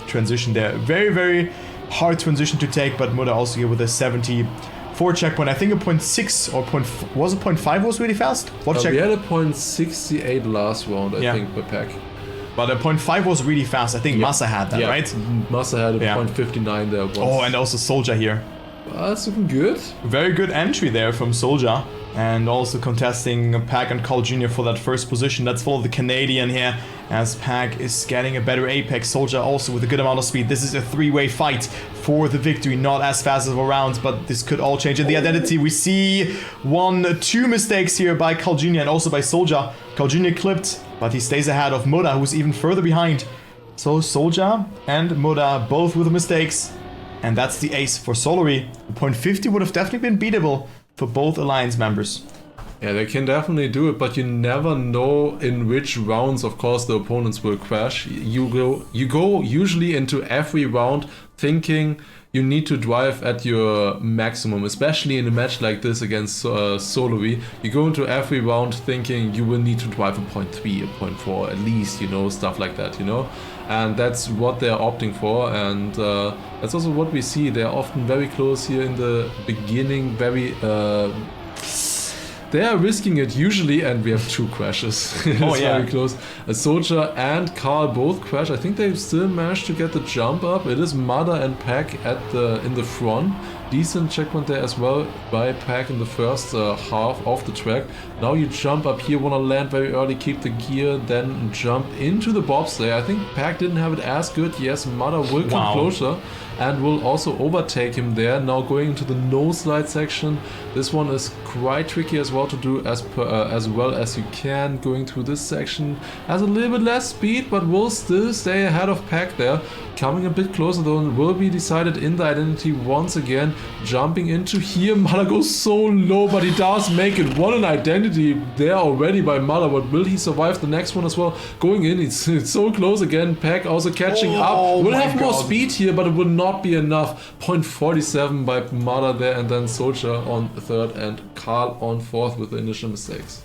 transition there. Very, very hard transition to take, but Moda also here with a 74 checkpoint. I think a 0.6 or was it 0.5 was really fast? We had a 0.68 last round, I think, per Pack. But a 0.5 was really fast. I think Massa had that, right? Massa had a 0.59 there once. Oh, and also Soldier here. That's looking good. Very good entry there from Soldier. And also contesting Pack and Carl Jr. for that first position. Let's follow the Canadian here as Pack is getting a better apex. Soldier also with a good amount of speed. This is a three-way fight for the victory. Not as fast as a round, but this could all change. In the identity, we see 2 mistakes here by Carl Jr. and also by Soldier. Carl Jr. clipped, but he stays ahead of Moda, who's even further behind. So Soldier and Moda both with mistakes. And that's the ace for SOLARY. 0.50 would have definitely been beatable for both Alliance members. Yeah, they can definitely do it, but you never know in which rounds, of course, the opponents will crash. You go usually into every round thinking you need to drive at your maximum, especially in a match like this against SOLARY. You go into every round thinking you will need to drive a 0.3, a 0.4 at least, you know, stuff like that, you know. And that's what they're opting for, and that's also what we see. They're often very close here in the beginning, they are risking it usually, and we have 2 crashes. It's very close. A Soldier and Karl both crash. I think they still managed to get the jump up. It is Mother and Pack in the front. Decent checkpoint there as well by Pack in the first half of the track. Now you jump up here, want to land very early, keep the gear, then jump into the bobsleigh. I think Pack didn't have it as good. Yes, Mother will come closer and will also overtake him there. Now going into the no slide section. This one is quite tricky as well to do as well as you can. Going through this section has a little bit less speed, but will still stay ahead of Pack there. Coming a bit closer though, and will be decided in the identity once again. Jumping into here, Mother goes so low, but he does make it. What an identity there already by Mother, but will he survive the next one as well? Going in, it's so close again. Pack also catching up. Will have more speed here, but it will not be enough. 0.47 by Mother there, and then Soldier on third and Karl on fourth with the initial mistakes.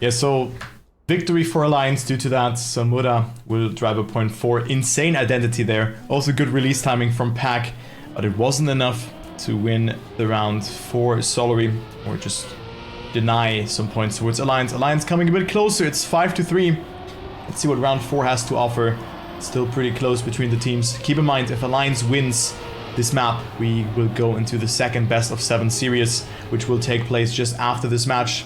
Yeah, so victory for Alliance due to that. Samuda will drive a 0.4. Insane identity there. Also good release timing from Pack, but it wasn't enough to win the round for SOLARY, or just deny some points towards Alliance. Alliance coming a bit closer. It's 5-3. Let's see what round 4 has to offer. Still pretty close between the teams. Keep in mind, if Alliance wins this map, we will go into the second best of 7 series, which will take place just after this match.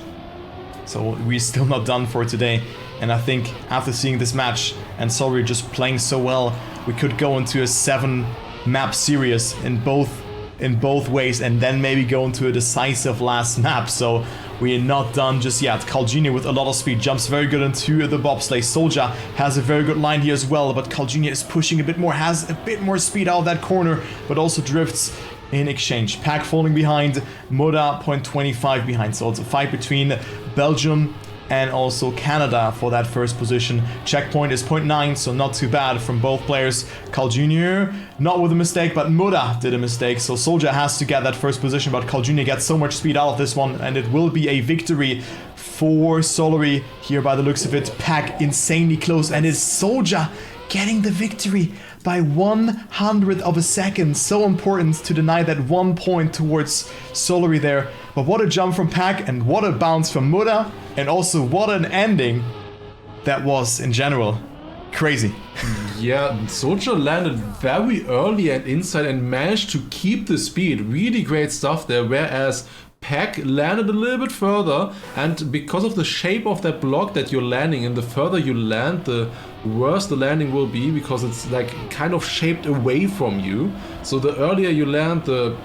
So we're still not done for today. And I think after seeing this match and SOLARY just playing so well, we could go into a 7 map series in both ways, and then maybe go into a decisive last map. So we are not done just yet. Carl Jr. with a lot of speed jumps very good into the bobsleigh. Soldier has a very good line here as well, but Carl Jr. is pushing a bit more, has a bit more speed out of that corner, but also drifts in exchange. Pack falling behind, Moda 0.25 behind. So it's a fight between Belgium and also Canada for that first position. Checkpoint is 0.9, so not too bad from both players. Carl Jr. not with a mistake, but Moda did a mistake, so Soldier has to get that first position, but Carl Jr. gets so much speed out of this one, and it will be a victory for SOLARY here by the looks of it. Pack insanely close, and it's Soldier getting the victory by 100th of a second. So important to deny that 1 point towards SOLARY there. But what a jump from Pack, and what a bounce from Muda, and also what an ending that was in general. Crazy. Yeah, Soldier landed very early and inside and managed to keep the speed. Really great stuff there, whereas Pack landed a little bit further, and because of the shape of that block that you're landing in, the further you land, the worse the landing will be, because it's like kind of shaped away from you. So the earlier you land, the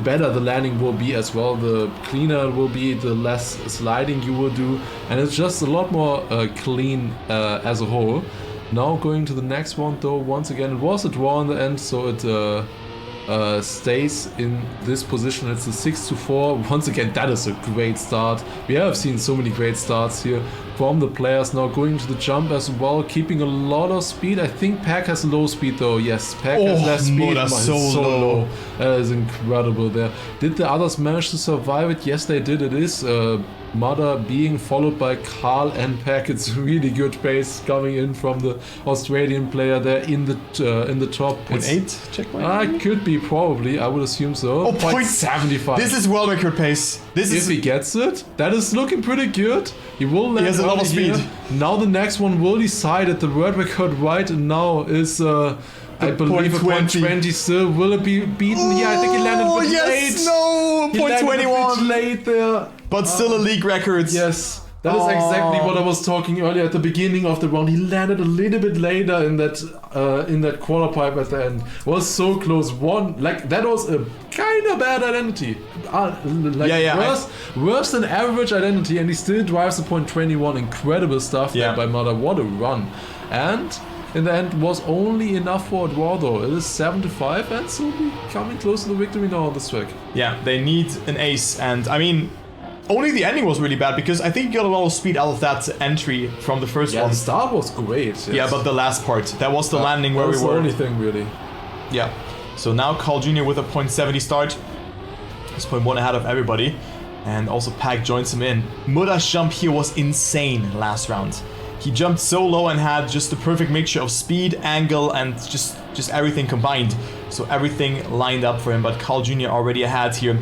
better the landing will be as well. The cleaner it will be, the less sliding you will do, and it's just a lot more clean as a whole. Now going to the next one though, once again it was a draw in the end, so it stays in this position. It's a 6-4. Once again, that is a great start. We have seen so many great starts here from the players. Now going to the jump as well, keeping a lot of speed. I think Pack has low speed though. Yes, Pack has less speed. So low. That is incredible there. Did the others manage to survive it? Yes, they did. It is Mother being followed by Carl and Pack. It's really good pace coming in from the Australian player there in the top. 0.8 checkpoint? Could be, probably. I would assume so. Oh, 0.75. This is world record pace. If he gets it, that is looking pretty good. He will land. He has a lot of speed. Now the next one will decide it. The world record right now is I believe a 0.20 still. Will it be beaten? Yeah, I think he landed a bit late. No, He landed a 0.21. bit late there. But still a league record. Yes. That is exactly what I was talking earlier at the beginning of the round. He landed a little bit later in that quarter pipe at the end. Was so close. That was a kind of bad identity. Worse than average identity, and he still drives a 0.21. Incredible stuff there by Mother. What a run. And in the end was only enough for a draw though. It is 7-5, and so we're coming close to the victory now on this track. Yeah, they need an ace, and I mean, only the ending was really bad, because I think you got a lot of speed out of that entry from the first one. Yeah, the start was great. Yes. Yeah, but the last part, that was the landing where we were. That was the only thing, really. Yeah. So now Carl Jr. with a 0.70 start. He's 0.1 ahead of everybody. And also Pack joins him in. Muda's jump here was insane last round. He jumped so low and had just the perfect mixture of speed, angle, and just everything combined. So everything lined up for him, but Carl Jr. already ahead here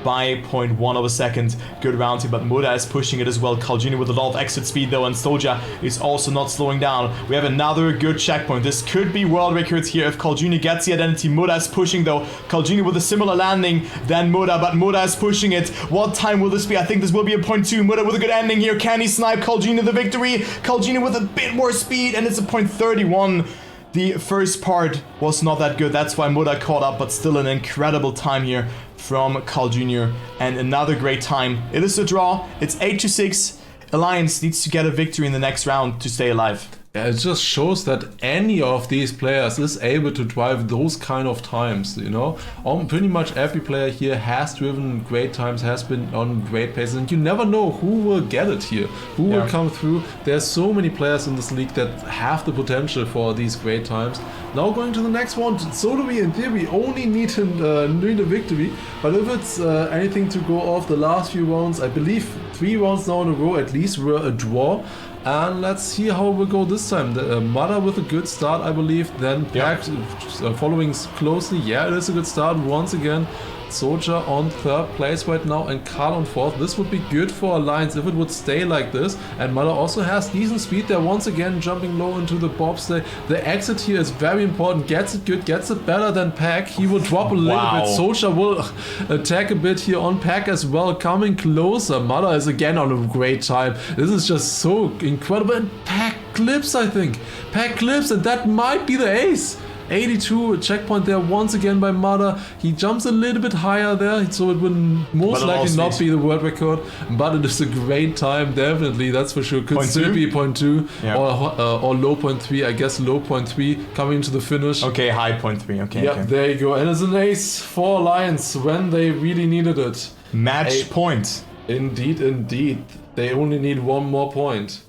by 0.1 of a second. Good round here, but Muda is pushing it as well. Carl Jr. with a lot of exit speed though, and Soldier is also not slowing down. We have another good checkpoint. This could be world records here if Carl Jr. gets the identity. Muda is pushing though. Carl Jr. with a similar landing than Muda, but Muda is pushing it. What time will this be? I think this will be a 0.2. Muda with a good ending here. Can he snipe Carl Jr. the victory? Carl Jr. with a bit more speed, and it's a 0.31. The first part was not that good. That's why Muda caught up, but still an incredible time here from Carl Jr. and another great time. It is a draw. It's 8-6. Alliance needs to get a victory in the next round to stay alive. Yeah, it just shows that any of these players is able to drive those kind of times, you know. Pretty much every player here has driven great times, has been on great paces, and you never know who will get it here, who will come through. There's so many players in this league that have the potential for these great times. Now going to the next one, so do we in theory only need a victory, but if it's anything to go off the last few rounds, I believe 3 rounds now in a row at least were a draw. And let's see how it will go this time. The Mother with a good start, I believe. Then Pack following closely. Yeah, it is a good start once again. Soldier on 3rd place right now and Carl on 4th. This would be good for Alliance if it would stay like this. And Mother also has decent speed there, once again jumping low into the bobsleigh. The exit here is very important. Gets it good, gets it better than Pack. He will drop a little bit. Soldier will attack a bit here on Pack as well, coming closer. Mother is again on a great time. This is just so incredible. And Pack clips, I think. Pack clips, and that might be the ace. 82 checkpoint there once again by Mother. He jumps a little bit higher there, so it would most likely not be the world record, but it is a great time, definitely, that's for sure. Could still be 0.2 or low 0.3, I guess low 0.3 coming into the finish. Okay, high 0.3, okay. Yeah, there you go. And it's an ace for Alliance when they really needed it. Match point. Indeed, indeed. They only need one more point.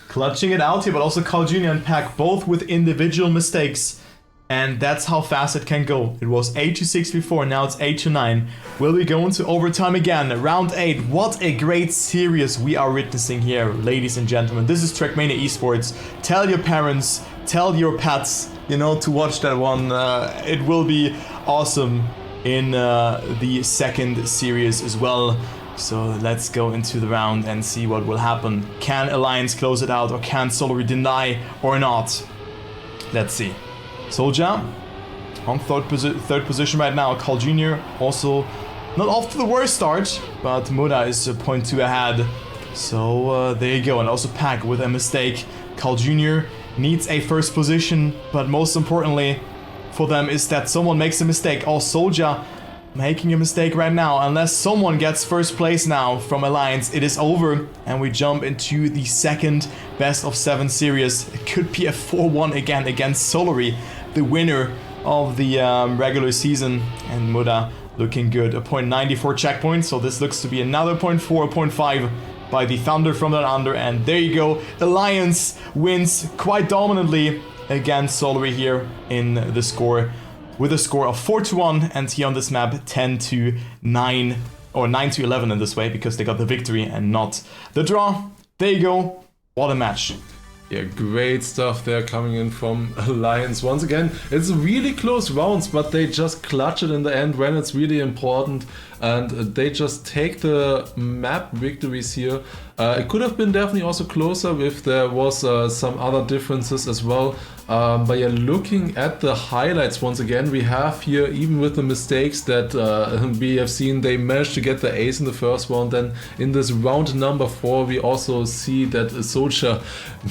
Clutching it out here, but also Carl Jr. and Pack both with individual mistakes. And that's how fast it can go. It was 8-6 before, now it's 8-9. Will we go into overtime again? Round 8. What a great series we are witnessing here, ladies and gentlemen. This is Trackmania Esports. Tell your parents, tell your pets, you know, to watch that one. It will be awesome in the second series as well. So let's go into the round and see what will happen. Can Alliance close it out, or can SOLARY deny or not? Let's see. Soldier on third position right now. Carl Jr. also not off to the worst start, but Muda is 0.2 ahead. So there you go. And also Pack with a mistake. Carl Jr. needs a first position, but most importantly for them is that someone makes a mistake. Oh, Soldier making a mistake right now. Unless someone gets first place now from Alliance, it is over, and we jump into the second best of 7 series. It could be a 4-1 again against SOLARY, the winner of the regular season, and Muda looking good. A 0.94 checkpoint, so this looks to be another 0.4, 0.5 by the Thunder from down under, and there you go. Alliance wins quite dominantly against SOLARY here in the score, with a score of 4-1, and here on this map 10-9, or 9-11 in this way, because they got the victory and not the draw. There you go. What a match. Yeah, great stuff there coming in from Alliance. Once again, it's really close rounds, but they just clutch it in the end when it's really important, and they just take the map victories here. It could have been definitely also closer if there was some other differences as well. But yeah, looking at the highlights once again, we have here, even with the mistakes that we have seen, they managed to get the ace in the first round. Then in this round number 4, we also see that Soldier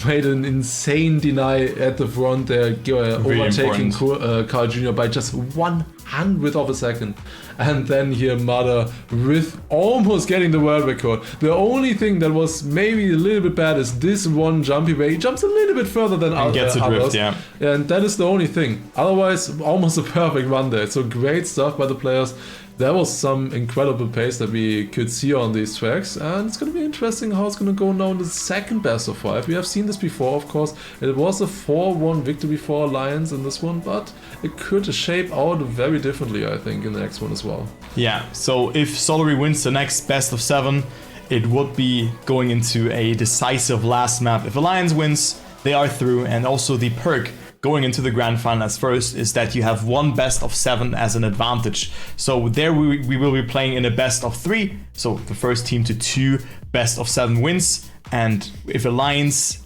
made an insane deny at the front there, overtaking Carl Jr. by just 1/100th of a second. And then here Mother with almost getting the world record. The only thing that was maybe a little bit bad is this one jumpy way. He jumps a little bit further than others. Gets a drift, yeah. And that is the only thing. Otherwise, almost a perfect run there. So great stuff by the players. There was some incredible pace that we could see on these tracks, and it's going to be interesting how it's going to go now in the second best of 5. We have seen this before, of course. It was a 4-1 victory for Alliance in this one, but it could shape out very differently, I think, in the next one as well. Yeah, so if SOLARY wins the next best of 7, it would be going into a decisive last map. If Alliance wins, they are through, and also the perk going into the grand final as first is that you have 1 best of 7 as an advantage. So there we will be playing in a best of 3, so the first team to 2 best of 7 wins, and if Alliance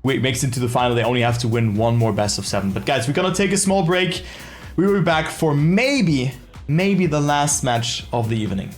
makes it to the final, they only have to win 1 more best of 7. But guys, we're gonna take a small break. We will be back for maybe the last match of the evening.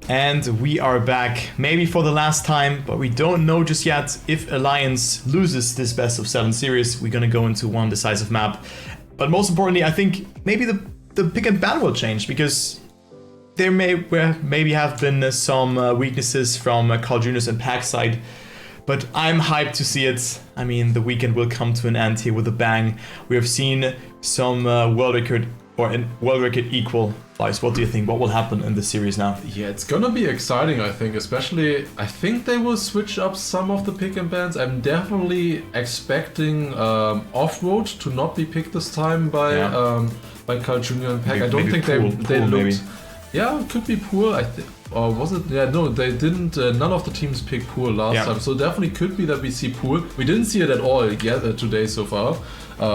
And we are back, maybe for the last time, but we don't know just yet. If Alliance loses this best of 7 series, we're gonna go into one decisive map. But most importantly, I think maybe the pick and ban will change, because there maybe have been some weaknesses from Carl Jr.'s and Pack's side. But I'm hyped to see it. I mean, the weekend will come to an end here with a bang. We have seen some world record equal fights. What do you think? What will happen in the series now? Yeah, it's gonna be exciting, I think. Especially, I think they will switch up some of the pick and bans. I'm definitely expecting Off-Road to not be picked this time by Carl Jr. and Pack. I don't think they looked... Maybe. Yeah, it could be Pool, I think. Or was it? Yeah, no, they didn't. None of the teams picked Pool last time, so definitely could be that we see Pool. We didn't see it at all yet today so far,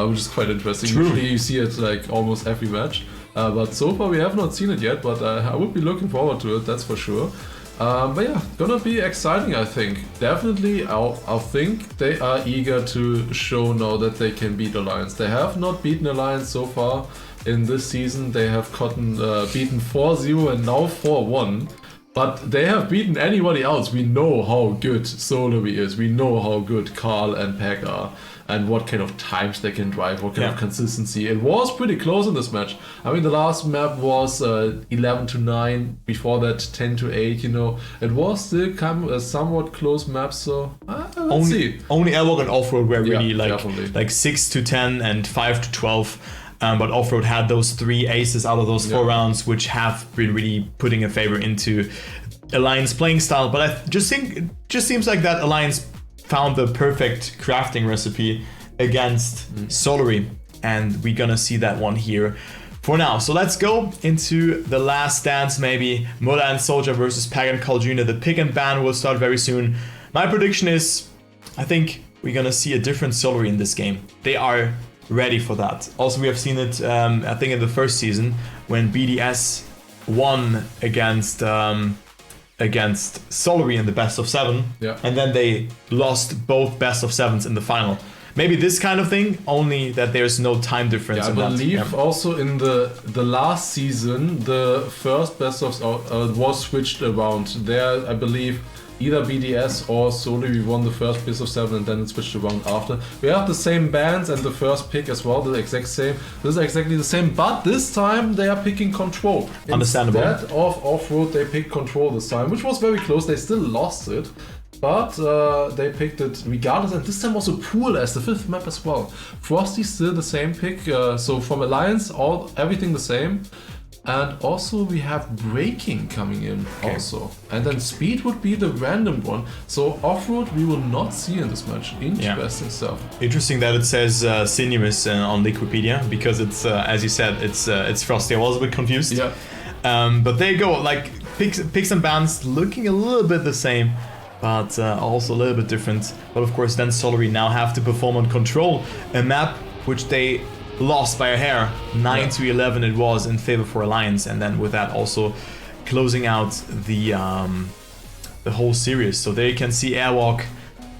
which is quite interesting. True. Usually you see it like almost every match, but so far we have not seen it yet. But I would be looking forward to it, that's for sure. But yeah, gonna be exciting, I think. Definitely, I think they are eager to show now that they can beat Alliance. They have not beaten Alliance so far in this season. They have beaten 4-0 and now 4-1. But they have beaten anybody else. We know how good SOLARY is. We know how good Carl and Pack are. And what kind of times they can drive, what kind of consistency. It was pretty close in this match. I mean, the last map was 11-9. Before that, 10-8. You know, it was still a somewhat close map. So let's see. Only Airwalk and Off-Road were really definitely. like 6-10 and 5-12. But Off-Road had those 3 aces out of those 4 rounds, which have been really putting a favor into Alliance playing style. But I just think it just seems like that Alliance found the perfect crafting recipe against SOLARY, and we're gonna see that one here for now. So let's go into the last dance, maybe Mola and Soldier versus Pack and Carl Jr. The pick and ban will start very soon. My prediction is, I think we're gonna see a different SOLARY in this game. They are ready for that. Also, we have seen it, I think, in the first season when BDS won against SOLARY in the best of 7, and then they lost both best of 7s in the final. Maybe this kind of thing, only that there's no time difference. I believe also in the last season, the first best of was switched around. There, I believe, either BDS or SOLARY won the first best of 7 and then it switched around after. We have the same bands and the first pick as well, the exact same. This is exactly the same, but this time they are picking Control. Understandable. Instead of Off-Road, they picked Control this time, which was very close. They still lost it, but they picked it regardless. And this time also Pool as the 5th map as well. Frosty still the same pick. So from Alliance, everything the same. And also we have braking coming in also. And then speed would be the random one. So Off-Road we will not see in this match. Interesting stuff. Interesting that it says Cinemus on Wikipedia, because it's, as you said, it's Frosty. I was a bit confused. Yeah. But there you go, like picks and bans looking a little bit the same, but also a little bit different. But of course then SOLARY now have to perform on Control, a map which they lost by a hair, 9-11 it was in favor for Alliance, and then with that also closing out the whole series. So there you can see Airwalk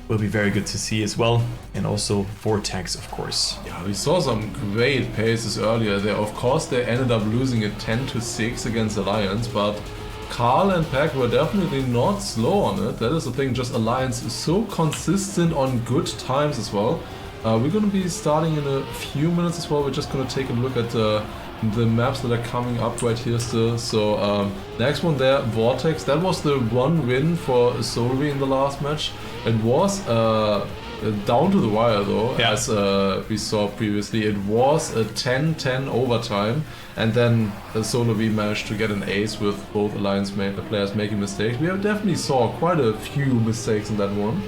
will be very good to see as well, and also Vortex, of course. Yeah, we saw some great paces earlier there. Of course they ended up losing it 10-6 against Alliance, but Carl and Pack were definitely not slow on it. That is the thing, just Alliance is so consistent on good times as well. We're going to be starting in a few minutes as well. We're just going to take a look at the maps that are coming up right here still. So next one there, Vortex. That was the one win for SOLARY in the last match. It was down to the wire though, as we saw previously. It was a 10-10 overtime, and then SOLARY managed to get an ace with both Alliance players making mistakes. We definitely saw quite a few mistakes in that one.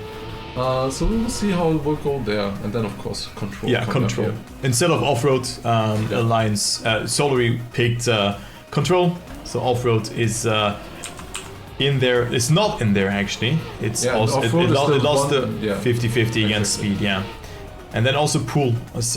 So we will see how it will go there, and then of course Control. Yeah, Control. Instead of Off-Road, Alliance, SOLARY picked Control. So Off-Road is in there. It's not in there actually. It's also it lost the 50-50 against Speed. Yeah, and then also Pool is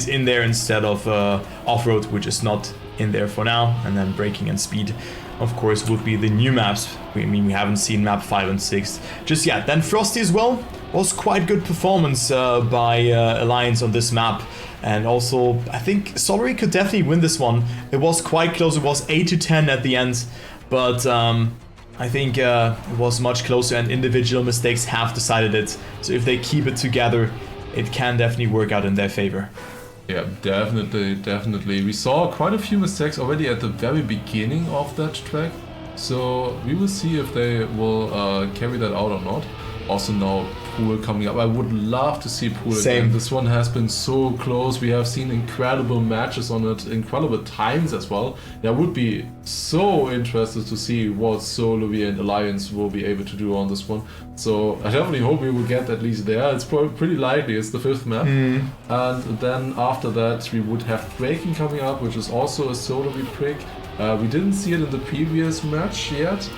in there instead of Off-Road, which is not in there for now. And then Braking and Speed, of course, would be the new maps. I mean, we haven't seen map 5 and 6 just yet. Then Frosty as well was quite good performance by Alliance on this map. And also, I think SOLARY could definitely win this one. It was quite close. It was 8-10 at the end. but I think it was much closer, and individual mistakes have decided it. So if they keep it together, it can definitely work out in their favor. Yeah, definitely. We saw quite a few mistakes already at the very beginning of that track. So we will see if they will carry that out or not. Also now Pool coming up. I would love to see Pool again. This one has been so close. We have seen incredible matches on it, incredible times as well. I would be so interested to see what SOLARY and Alliance will be able to do on this one. So I definitely hope we will get at least there. It's pretty likely. It's the 5th map. And then after that we would have Breaking coming up, which is also a SOLARY pick. We didn't see it in the previous match yet.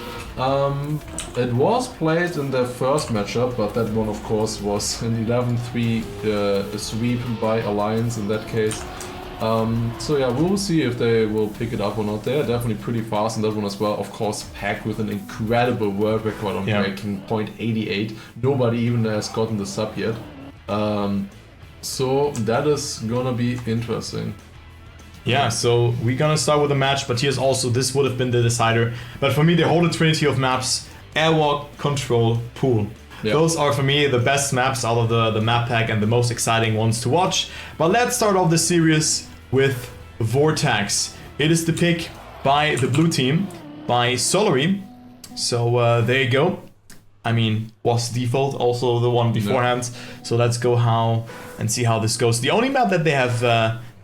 It was played in their first matchup, but that one of course was an 11-3 sweep by Alliance in that case. So yeah, we'll see if they will pick it up or not. They're definitely pretty fast in that one as well. Of course, Pack with an incredible world record on breaking, 0.88. Nobody even has gotten the sub yet. So that is gonna be interesting. Yeah, so we're gonna start with a match, but here's also, this would have been the decider. But for me, they hold a trinity of maps: Airwalk, Control, Pool. Yep. Those are for me the best maps out of the map pack and the most exciting ones to watch. But let's start off the series with Vortex. It is the pick by the blue team, by SOLARY. So there you go. I mean, was default also the one beforehand. So let's go and see how this goes. The only map that they have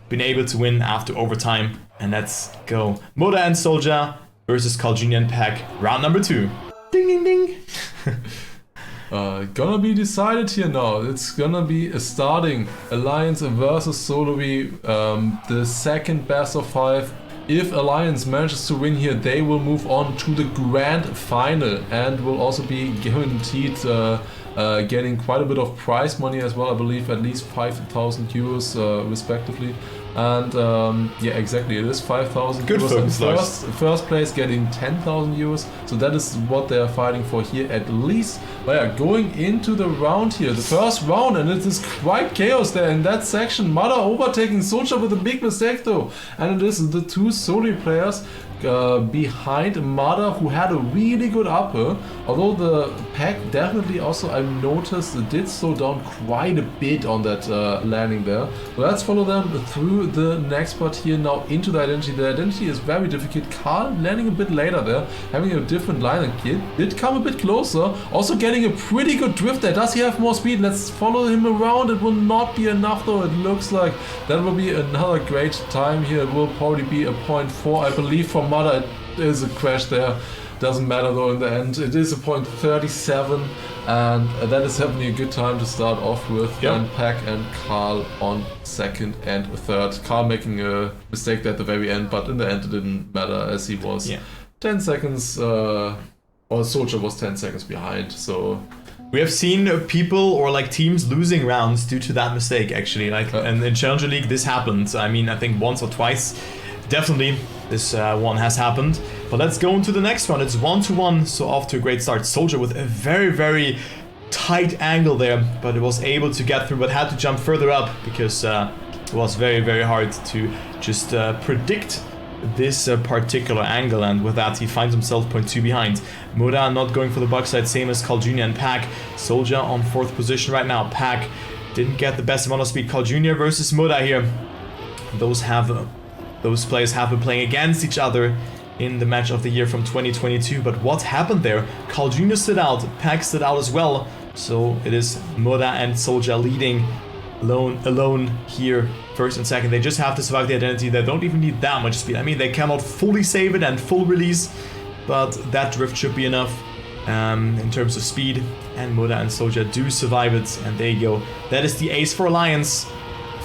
been able to win after overtime, and let's go. Moda and Soldier versus Calgenia and Pack, round number 2. Ding ding ding. Gonna be decided here now. It's gonna be a starting Alliance versus SOLARY, the second best of 5. If Alliance manages to win here, they will move on to the grand final and will also be guaranteed getting quite a bit of prize money as well. I believe at least 5,000 euros respectively. And yeah, exactly, it is 5,000 euros. First place getting 10,000 euros. So that is what they are fighting for here at least. But yeah, going into the round here, the first round, and it is quite chaos there in that section. Mother overtaking Soldier with a big mistake though. And it is the two SOLARY players behind Mother, who had a really good upper, although the Pack definitely also, I noticed, did slow down quite a bit on that landing there. But let's follow them through the next part here now into the identity. The identity is very difficult. Carl landing a bit later there, having a different line, and Kid did come a bit closer, also getting a pretty good drift there. Does he have more speed? Let's follow him around. It will not be enough though. It looks like that will be another great time here. It will probably be a 0.4, I believe, for Mother. It is a crash there. Doesn't matter though in the end. It is a 0.37, and that is definitely a good time to start off with. Yep. And Pack and Carl on second and third. Carl making a mistake there at the very end, but in the end it didn't matter as he was 10 seconds, or Soldier was 10 seconds behind. So we have seen people or like teams losing rounds due to that mistake actually. Like, and in Challenger League this happened. I mean, I think once or twice. Definitely, this one has happened. But let's go into the next one. It's 1-1, so off to a great start. Soldier with a very, very tight angle there, but it was able to get through, but had to jump further up because it was very, very hard to just predict this particular angle, and with that he finds himself 0.2 behind. Moda not going for the backside, same as Calgenia and Pack. Soldier on 4th position right now. Pack didn't get the best amount of speed. Calgenia versus Moda here. Those players have been playing against each other in the match of the year from 2022, but what happened there? Calgenia stood out, Pack stood out as well, so it is Moda and Soldier leading alone here, first and second. They just have to survive the identity. They don't even need that much speed. I mean, they cannot fully save it and full release, but that drift should be enough in terms of speed, and Moda and Soldier do survive it, and there you go. That is the ace for Alliance.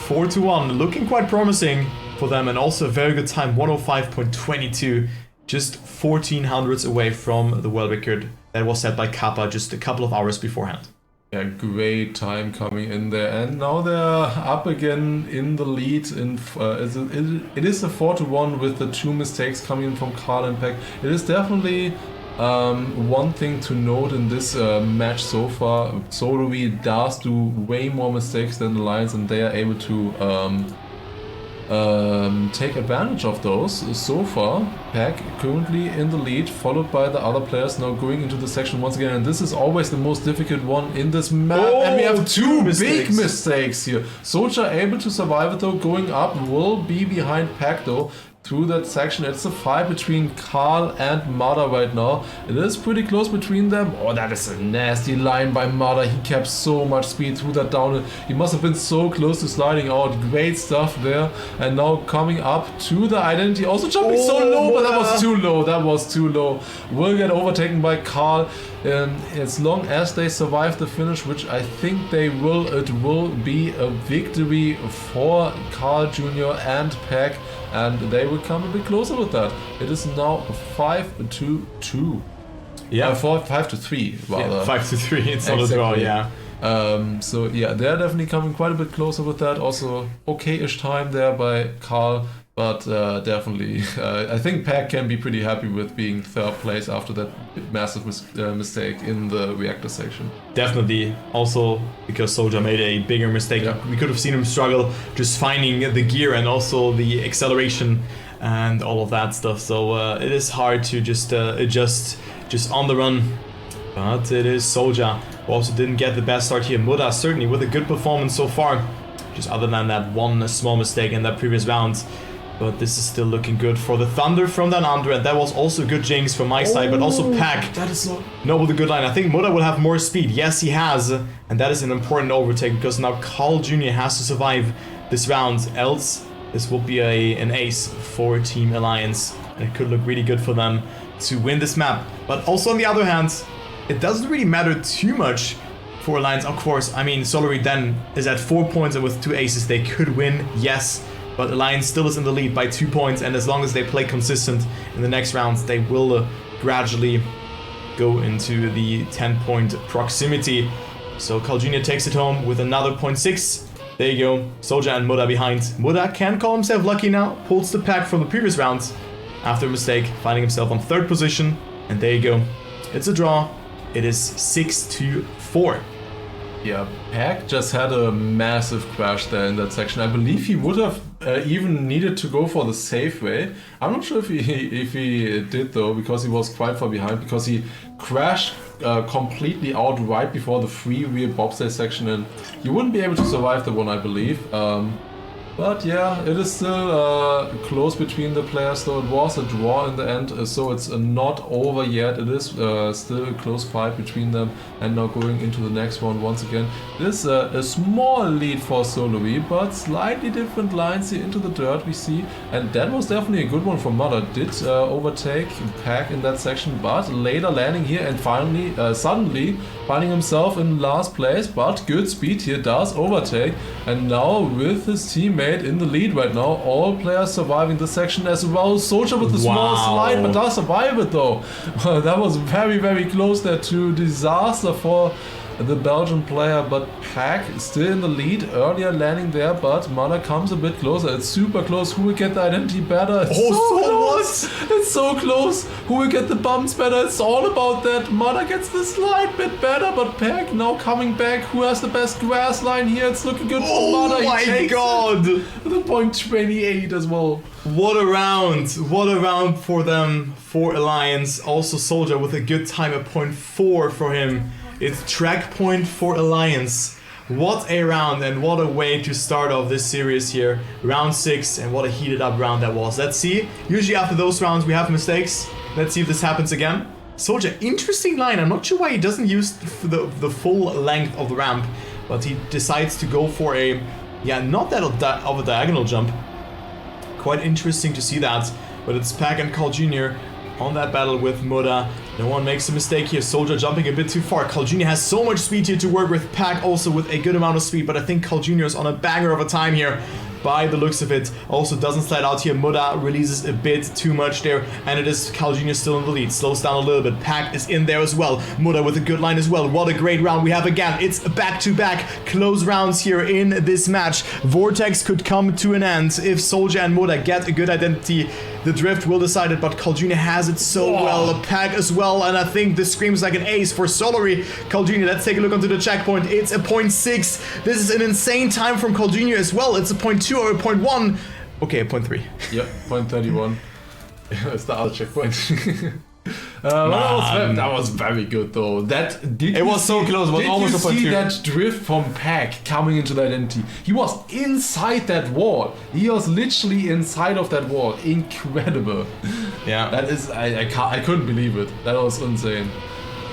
4-1, looking quite promising for them, and also a very good time, 105.22, just 1400s away from the world record that was set by Kappa just a couple of hours beforehand. Yeah, great time coming in there, and now they're up again in the lead. It is a 4-1 with the 2 mistakes coming in from Carl and Pack. It is definitely one thing to note in this match so far. SOLARY does do way more mistakes than Alliance, and they are able to take advantage of those. So far, Pack currently in the lead, followed by the other players now going into the section once again. And this is always the most difficult one in this map. And we have two big mistakes here. Soldier able to survive it though, going up, will be behind Pack though. Through that section, it's a fight between Karl and Mada right now. It is pretty close between them. Oh, that is a nasty line by Mada. He kept so much speed through that downhill. He must have been so close to sliding out. Great stuff there. And now coming up to the identity. Also jumping so low, but that was too low. That was too low. Will get overtaken by Karl. As long as they survive the finish, which I think they will, it will be a victory for Karl Jr. and Pack. And they will come a bit closer with that. It is now 5-2. Yeah, 5-3 rather. Yeah, 5-3. It's not a draw. Yeah. So yeah, they're definitely coming quite a bit closer with that. Also, okay-ish time there by Karl, but definitely, I think Pack can be pretty happy with being third place after that massive mistake in the reactor section. Definitely. Also, because Soldier made a bigger mistake, we could have seen him struggle just finding the gear and also the acceleration and all of that stuff. So it is hard to just adjust just on the run. But it is Soldier who also didn't get the best start here. Muda certainly with a good performance so far, just other than that one small mistake in that previous round. But this is still looking good for the Thunder from down under, and that was also good jinx from my side, but also Pack. That is so... No, with a good line. I think Muda will have more speed. Yes, he has, and that is an important overtake because now Karl Jr. has to survive this round, else this will be an ace for Team Alliance, and it could look really good for them to win this map. But also on the other hand, it doesn't really matter too much for Alliance. Of course, I mean, SOLARY then is at 4 points, and with 2 aces they could win, yes. But Alliance still is in the lead by 2 points, and as long as they play consistent in the next rounds, they will gradually go into the 10-point proximity. So Karl Jr. takes it home with another 0.6. There you go, Soldier and Muda behind. Muda can call himself lucky now, pulls the Pack from the previous rounds after a mistake, finding himself on 3rd position. And there you go, it's a draw. It is 6-4. Yeah, Pack just had a massive crash there in that section. I believe he would have even needed to go for the safe way. I'm not sure if he did though, because he was quite far behind, because he crashed completely out right before the free rear bobsleigh section, and you wouldn't be able to survive the one, I believe. But yeah, it is still close between the players, though it was a draw in the end, so it's not over yet. It is still a close fight between them, and now going into the next one once again. It is a small lead for SOLARY, but slightly different lines here into the dirt we see, and that was definitely a good one from Mada. Did overtake Pack in that section, but later landing here and finally, suddenly finding himself in last place, but good speed here, does overtake, and now with his teammate in the lead right now, all players surviving this section as well. Soldier with the small slide, but does survive it though. That was very, very close there to disaster for the Belgian player, but Pack still in the lead, earlier landing there, but Mada comes a bit closer. It's super close. Who will get the identity better? It's so close. It's so close. Who will get the bumps better? It's all about that. Mada gets the slide bit better, but Pack now coming back. Who has the best grass line here? It's looking good for Mada. Oh my god! The 0.28 as well. What a round! What a round for them, for Alliance. Also Soldier with a good time at 0.4 for him. It's track point for Alliance. What a round, and what a way to start off this series here. Round 6, and what a heated up round that was. Let's see. Usually after those rounds we have mistakes. Let's see if this happens again. Soldier, interesting line. I'm not sure why he doesn't use the full length of the ramp, but he decides to go for a, not that of a diagonal jump. Quite interesting to see that. But it's Pack and Karl Jr. on that battle with Muda. No one makes a mistake here. Soldier jumping a bit too far. Karl Jr. has so much speed here to work with. Pack also with a good amount of speed, but I think Karl Jr. is on a banger of a time here by the looks of it. Also doesn't slide out here. Muda releases a bit too much there, and it is Karl Jr. still in the lead. Slows down a little bit. Pack is in there as well. Muda with a good line as well. What a great round we have again. It's back-to-back close rounds here in this match. Vortex could come to an end if Soldier and Muda get a good identity. The drift will decide it, but Karl Jr. has it so well. Pack as well, and I think this screams like an ace for SOLARY. Karl Jr., let's take a look onto the checkpoint. It's a 0.6. This is an insane time from Karl Jr. as well. It's a 0.2 or a 0.1. Okay, 0.3. Yep, 0.31. It's the other checkpoint. That was very good though. It was so close. It was almost a point. Did you see that drift from Pack coming into that entity? He was inside that wall. He was literally inside of that wall. Incredible. Yeah. That is, I couldn't believe it. That was insane.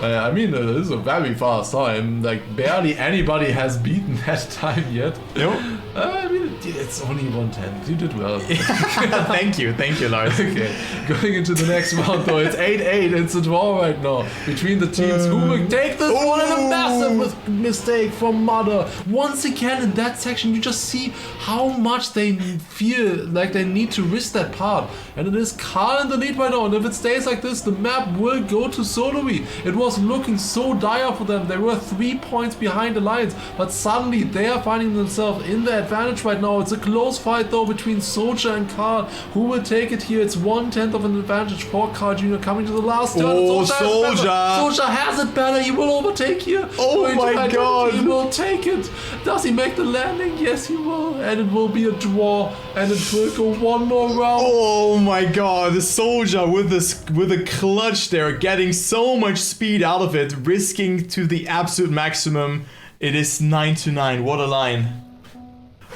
I mean, it is a very fast time. Like, barely anybody has beaten that time yet. Nope. I mean, it's only 110. You did well. Thank you, Lars. Okay, going into the next round though, it's 8-8. It's a draw right now between the teams. Who will take this one? And a massive mistake from Mother. Once again, in that section, you just see how much they feel like they need to risk that part. And it is Karl in the lead right now. And if it stays like this, the map will go to SOLARY. It was looking so dire for them. They were 3 points behind Alliance, but suddenly they are finding themselves in the advantage right now. It's a close fight though between Soldier and Karl. Who will take it here? It's 1/10 of an advantage for Karl Jr. coming to the last turn. Oh, Soldier! Soldier has it better. He will overtake here. Oh my god! He will take it. Does he make the landing? Yes, he will. And it will be a draw. And it will go one more round. Oh my god! The Soldier with a clutch there, getting so much speed out of it, risking to the absolute maximum. It is 9-9. What a line!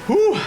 Whew.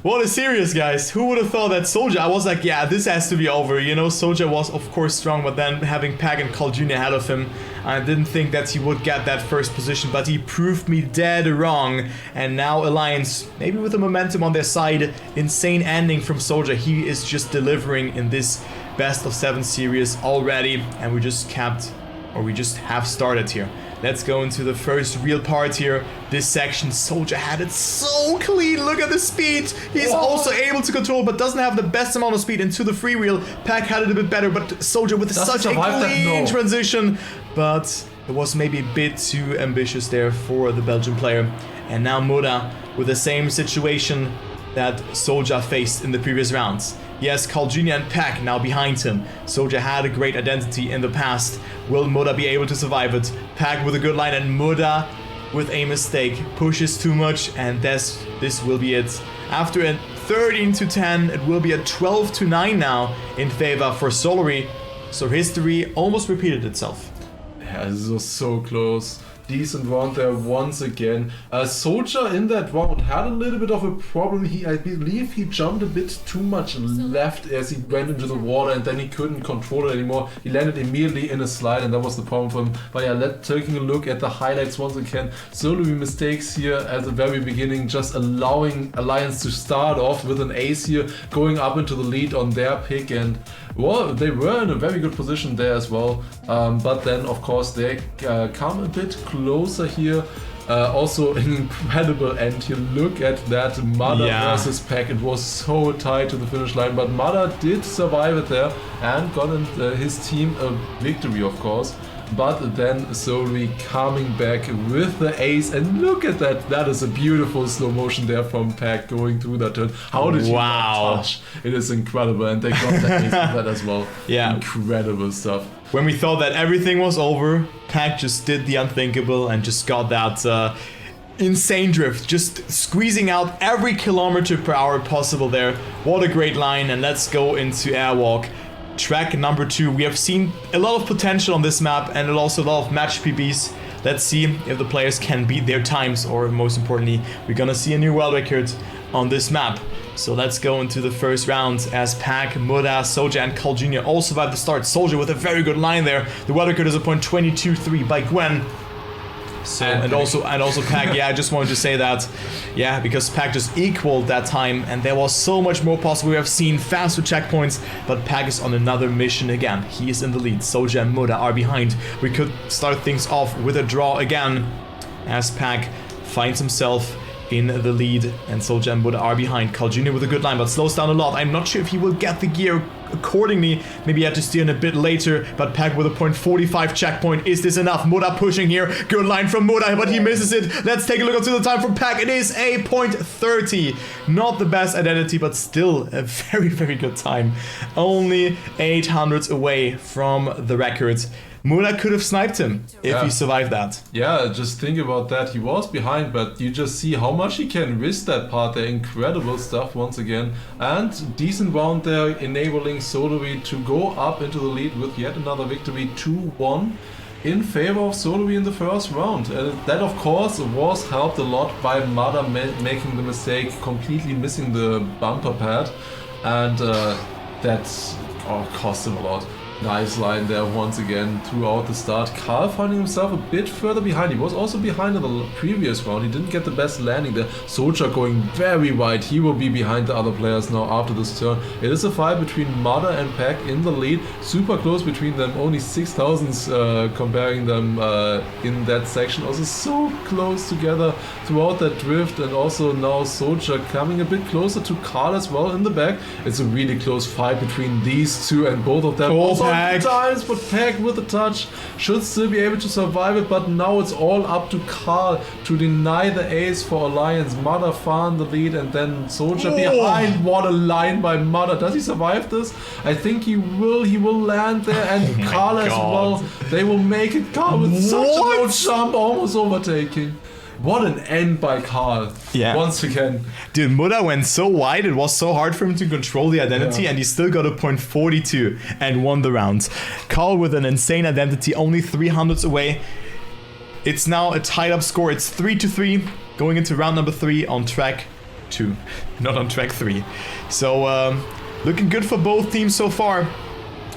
What a series, guys. Who would have thought that Soldier, I was like, yeah, this has to be over. You know, Soldier was of course strong, but then having Pack and Karl Jr. ahead of him, I didn't think that he would get that first position, but he proved me dead wrong. And now Alliance, maybe with the momentum on their side, insane ending from Soldier. He is just delivering in this best of 7 series already, and we just have started here. Let's go into the first real part here. This section, Soldier had it so clean. Look at the speed. He's also able to control, but doesn't have the best amount of speed into the freewheel. Pack had it a bit better, but Soldier with such a clean transition. But it was maybe a bit too ambitious there for the Belgian player. And now Moda with the same situation that Soldier faced in the previous rounds. Yes, Karl Jr. and Pack now behind him. Soldier had a great identity in the past. Will Moda be able to survive it? Pack with a good line, and Moda with a mistake. Pushes too much, and this will be it. After a 13-10, it will be a 12-9 now in favor for SOLARY. So history almost repeated itself. Yeah, this was so close. Decent round there once again. Soldier in that round had a little bit of a problem. I believe he jumped a bit too much left as he went into the water, and then he couldn't control it anymore. He landed immediately in a slide, and that was the problem for him. But yeah, taking a look at the highlights once again. SOLARY mistakes here at the very beginning, just allowing Alliance to start off with an ace here, going up into the lead on their pick, and well, they were in a very good position there as well. But then, of course, they come a bit closer here. Also an incredible end here. Look at that Mother versus Pack. It was so tight to the finish line, but Mother did survive it there and got his team a victory, of course. But then SOLARY coming back with the ace, and look at that. That is a beautiful slow motion there from Pack going through that turn. How did he not touch? It is incredible, and they got that ace with that as well. Yeah, incredible stuff. When we thought that everything was over, Pack just did the unthinkable and just got that insane drift, just squeezing out every kilometer per hour possible there. What a great line, and let's go into Airwalk. Track number 2. We have seen a lot of potential on this map, and also a lot of match PBs. Let's see if the players can beat their times, or most importantly, we're gonna see a new world record on this map. So let's go into the first round as Pack, Moda, Soldier, and Karl Jr. all survived the start. Soldier with a very good line there. The world record is a point 22.3 by Gwen. So, and also Pack, yeah, I just wanted to say that, yeah, because Pack just equaled that time, and there was so much more possible. We have seen faster checkpoints, but Pack is on another mission again. He is in the lead. Soldier and Moda are behind. We could start things off with a draw again, as Pack finds himself in the lead, and Soldier and Moda are behind. Karl Jr. with a good line, but slows down a lot. I'm not sure if he will get the gear accordingly. Maybe he had to steer in a bit later, but Pack with a .45 checkpoint. Is this enough? Moda pushing here. Good line from Moda, but he misses it. Let's take a look into the time from Pack. It is a .30. Not the best identity, but still a very, very good time. Only 800 away from the record. Muda could have sniped him if he survived that. Yeah, just think about that. He was behind, but you just see how much he can risk that part there. Incredible stuff once again. And decent round there, enabling SOLARY to go up into the lead with yet another victory, 2-1. In favor of SOLARY in the first round. That of course was helped a lot by Mada making the mistake, completely missing the bumper pad, and that cost him a lot. Nice line there once again throughout the start. Karl finding himself a bit further behind. He was also behind in the previous round. He didn't get the best landing there. Soldier going very wide. He will be behind the other players now after this turn. It is a fight between Mada and Pack in the lead. Super close between them. Only 6,000s comparing them in that section. Also so close together throughout that drift. And also now Soldier coming a bit closer to Karl as well in the back. It's a really close fight between these two, and both of them also times, but Pack with a touch should still be able to survive it, but now it's all up to Karl to deny the ace for Alliance. Mada far in the lead, and then Soldier behind. What a line by Mada. Does he survive this? I think he will. He will land there, and Karl as well. They will make it. Karl with such a low jump, almost overtaking. What an end by Karl. Yeah. Once again. Dude, Muda went so wide, it was so hard for him to control the identity, and he still got a point 42 and won the round. Karl with an insane identity, only 300s away. It's now a tied up score. It's 3-3 going into round number 3 on track 2, not on track 3. So looking good for both teams so far.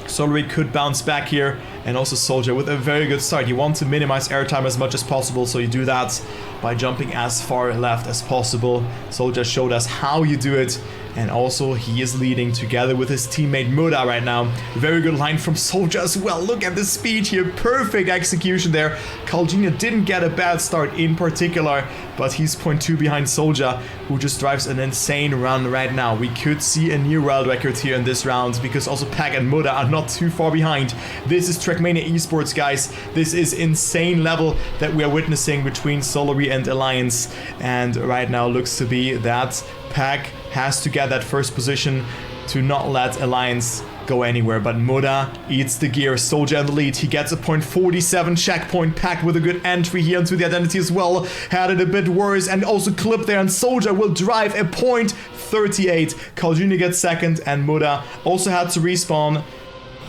SOLARY could bounce back here, and also Soldier with a very good start. You want to minimize airtime as much as possible, so you do that by jumping as far left as possible. Soldier showed us how you do it, and also he is leading together with his teammate Muda right now. Very good line from Soldier as well. Look at the speed here, perfect execution there. Carl Jr. didn't get a bad start in particular, but he's 0.2 behind Soldier, who just drives an insane run right now. We could see a new world record here in this round, because also Pack and Muda are not too far behind. This is Trackmania Esports, guys. This is insane level that we are witnessing between SOLARY and Alliance, and right now looks to be that Pack has to get that first position to not let Alliance go anywhere, but Muda eats the gear. Soldier in the lead. He gets a point 47 checkpoint. Pack with a good entry here into the identity as well. Had it a bit worse and also clipped there, and Soldier will drive a point 38. Carl Jr. gets second, and Muda also had to respawn,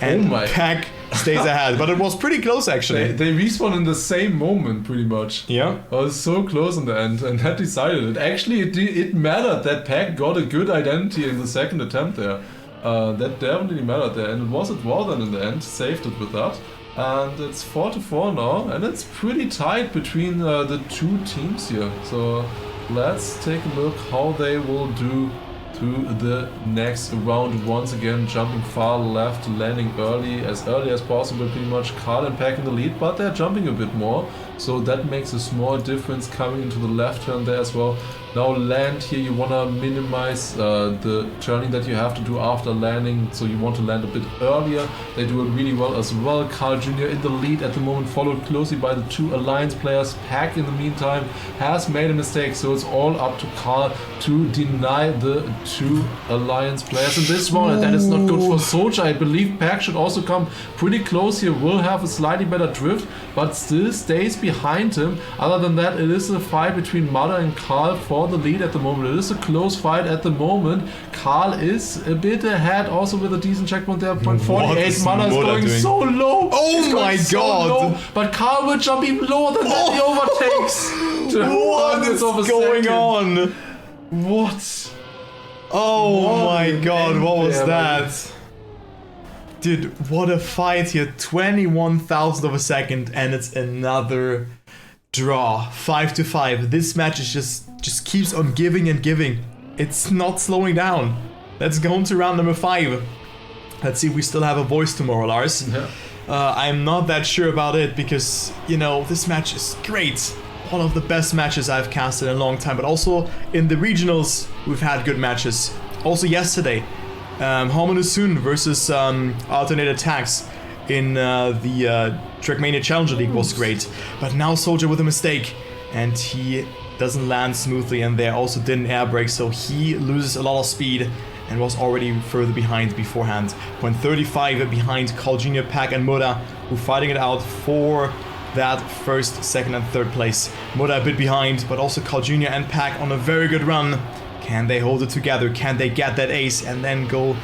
and Pack stays ahead, but it was pretty close actually. They respawn in the same moment pretty much. Yeah. It was so close in the end, and that decided it. Actually, it mattered that Pack got a good identity in the second attempt there. That definitely mattered there, and it was a draw then in the end, saved it with that. And it's 4-4 now, and it's pretty tight between the two teams here. So let's take a look how they will do to the next round. Once again, jumping far left, landing early as possible, pretty much. Karl and Pack in the lead, but they're jumping a bit more, so that makes a small difference coming into the left turn there as well. Now land here, you want to minimize the turning that you have to do after landing, so you want to land a bit earlier. They do it really well as well. Karl Jr. in the lead at the moment, followed closely by the two Alliance players. Pack in the meantime has made a mistake, so it's all up to Karl to deny the two Alliance players in this round, and that is not good for Soldier. I believe Pack should also come pretty close here, will have a slightly better drift, but still stays behind him. Other than that, it is a fight between Mada and Karl for the lead at the moment. It is a close fight at the moment. Karl is a bit ahead, also with a decent checkpoint there. 0.48. Mada is going so low. Oh my god! Low, but Karl will jump even lower than that. He overtakes. What is going on? What? Oh my god, what was that? Dude, what a fight here. 21,000 of a second, and it's another draw. 5-5. This match is just keeps on giving and giving. It's not slowing down. Let's go on to round number 5. Let's see if we still have a voice tomorrow, Lars. Yeah. I'm not that sure about it, because, you know, this match is great. One of the best matches I've casted in a long time, but also in the regionals we've had good matches. Also yesterday, Homonusun versus Alternate Attacks in the Trackmania Challenger League was great. But now Soldier with a mistake, and he doesn't land smoothly, and there also didn't air brake, so he loses a lot of speed and was already further behind beforehand. 0.35 behind Carl Jr., Pack and Muda who are fighting it out for that first, second, and third place. Muda a bit behind, but also Carl Jr. and Pack on a very good run. Can they hold it together? Can they get that ace and then go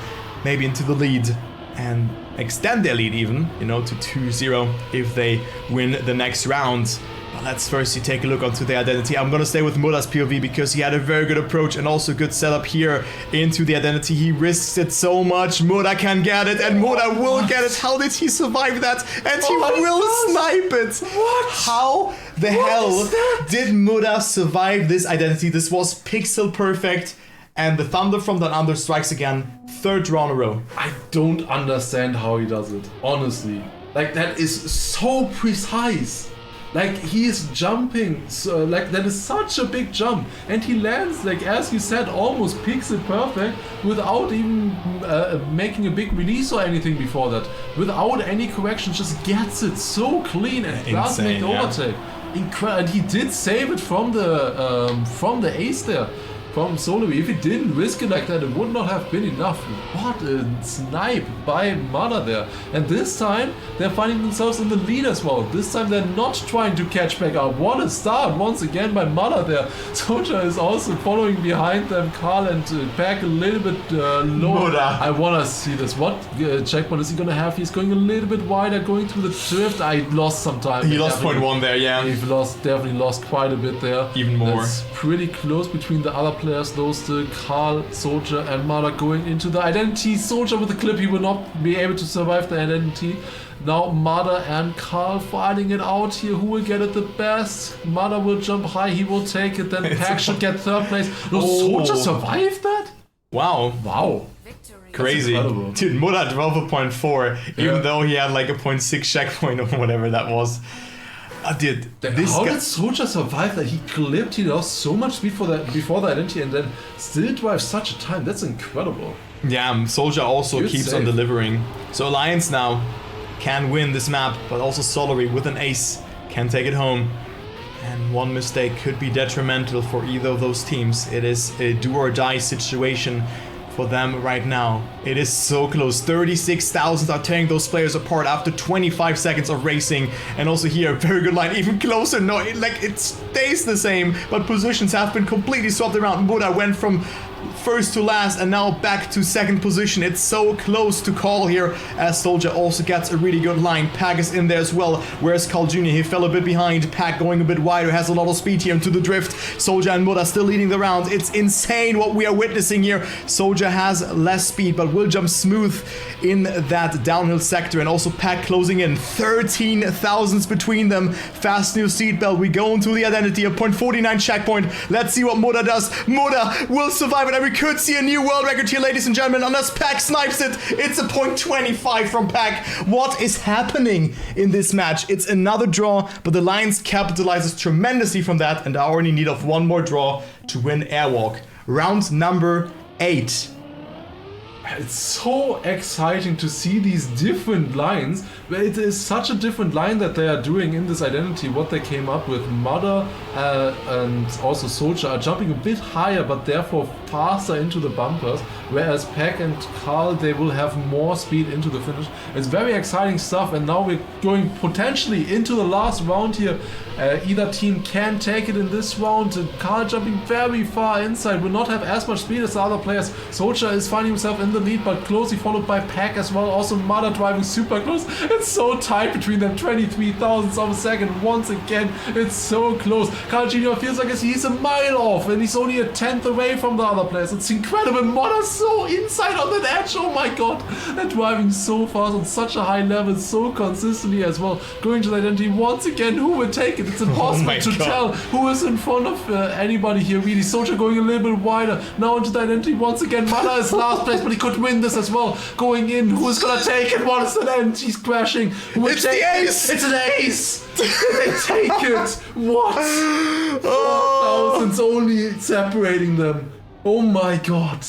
maybe into the lead and extend their lead even, you know, to 2-0 if they win the next round? But let's firstly take a look onto the identity. I'm gonna stay with Muda's POV because he had a very good approach and also good setup here into the identity. He risks it so much. Muda can get it and Muda will get it. How did he survive that? And he will snipe it. What? How the hell did Muda survive this identity? This was pixel perfect. And the Thunder from Down Under strikes again. Third draw in a row. I don't understand how he does it, honestly. Like, that is so precise. Like, he is jumping, so, like, that is such a big jump. And he lands, like, as you said, almost pixel perfect without even making a big release or anything before that. Without any correction, just gets it so clean and does make the overtake. Incredible. And he did save it from the ace there. From SOLARY. If he didn't risk it like that, it would not have been enough. What a snipe by Mother there. And this time, they're finding themselves in the lead as well. This time, they're not trying to catch back up. What a start once again by Mother there. Soja is also following behind them. Carl and Pack a little bit lower. I want to see this. What checkpoint is he going to have? He's going a little bit wider, going through the drift. I lost some time. He lost 0.1 there, yeah. He definitely lost quite a bit there. Even more. That's pretty close between the other players, those still Carl, Soja, and Mada going into the identity. Soja with the clip, he will not be able to survive the identity. Now Mada and Carl fighting it out here. Who will get it the best? Mada will jump high, he will take it. Then Pack should get third place. No, Soja survived that? Wow. Wow. Crazy. Dude, Muda 12.4, even though he had like a 0.6 checkpoint or whatever that was. How did Soja survive that? He clipped, he lost so much speed before the identity and then still drive such a time. That's incredible. Yeah, Soja also keeps on delivering. So Alliance now can win this map, but also SOLARY with an ace can take it home. And one mistake could be detrimental for either of those teams. It is a do or die situation for them right now. It is so close. 36,000 are tearing those players apart after 25 seconds of racing. And also here, very good line, even closer. No, it stays the same, but positions have been completely swapped around. Muda went from first to last and now back to second position. It's so close to call here as Soja also gets a really good line. Pack is in there as well. Where's Carl Jr.? He fell a bit behind. Pack going a bit wider, has a lot of speed here into the drift. Soja and Muda still leading the round. It's insane what we are witnessing here. Soja has less speed but will jump smooth in that downhill sector, and also Pack closing in. 13 thousandths between them. Fast new seatbelt. We go into the identity, a 0.49 checkpoint. Let's see what Muda does. Muda will survive it, and we could see a new world record here, ladies and gentlemen, unless Pack snipes it. It's a 0.25 from Pack. What is happening in this match? It's another draw, but the Lions capitalizes tremendously from that and are only in need of one more draw to win Airwalk. Round number 8. It's so exciting to see these different lines. It is such a different line that they are doing in this identity. What they came up with, Mother and also Soja are jumping a bit higher, but therefore faster into the bumpers. Whereas Pack and Carl, they will have more speed into the finish. It's very exciting stuff, and now we're going potentially into the last round here. Either team can take it in this round. Carl jumping very far inside, will not have as much speed as the other players. Soja is finding himself in the lead, but closely followed by Pack as well. Also Mother driving super close. It's so tight between them, 23 thousandths of a second. Once again, it's so close. Carl Jr. feels like he's a mile off, and he's only a 10th away from the other players. It's incredible. Mother's so inside on that edge. Oh my god. They're driving so fast on such a high level, so consistently as well. Going to the identity once again. Who will take it? It's impossible to tell who is in front of anybody here, really. Soja going a little bit wider. Now into the identity once again. Mother is last place, but he could win this as well. Going in. Who's gonna take it? What is the end? He's crashing. It's the ace! It's an ace! They take it! What? 4,000's only separating them. Oh my god.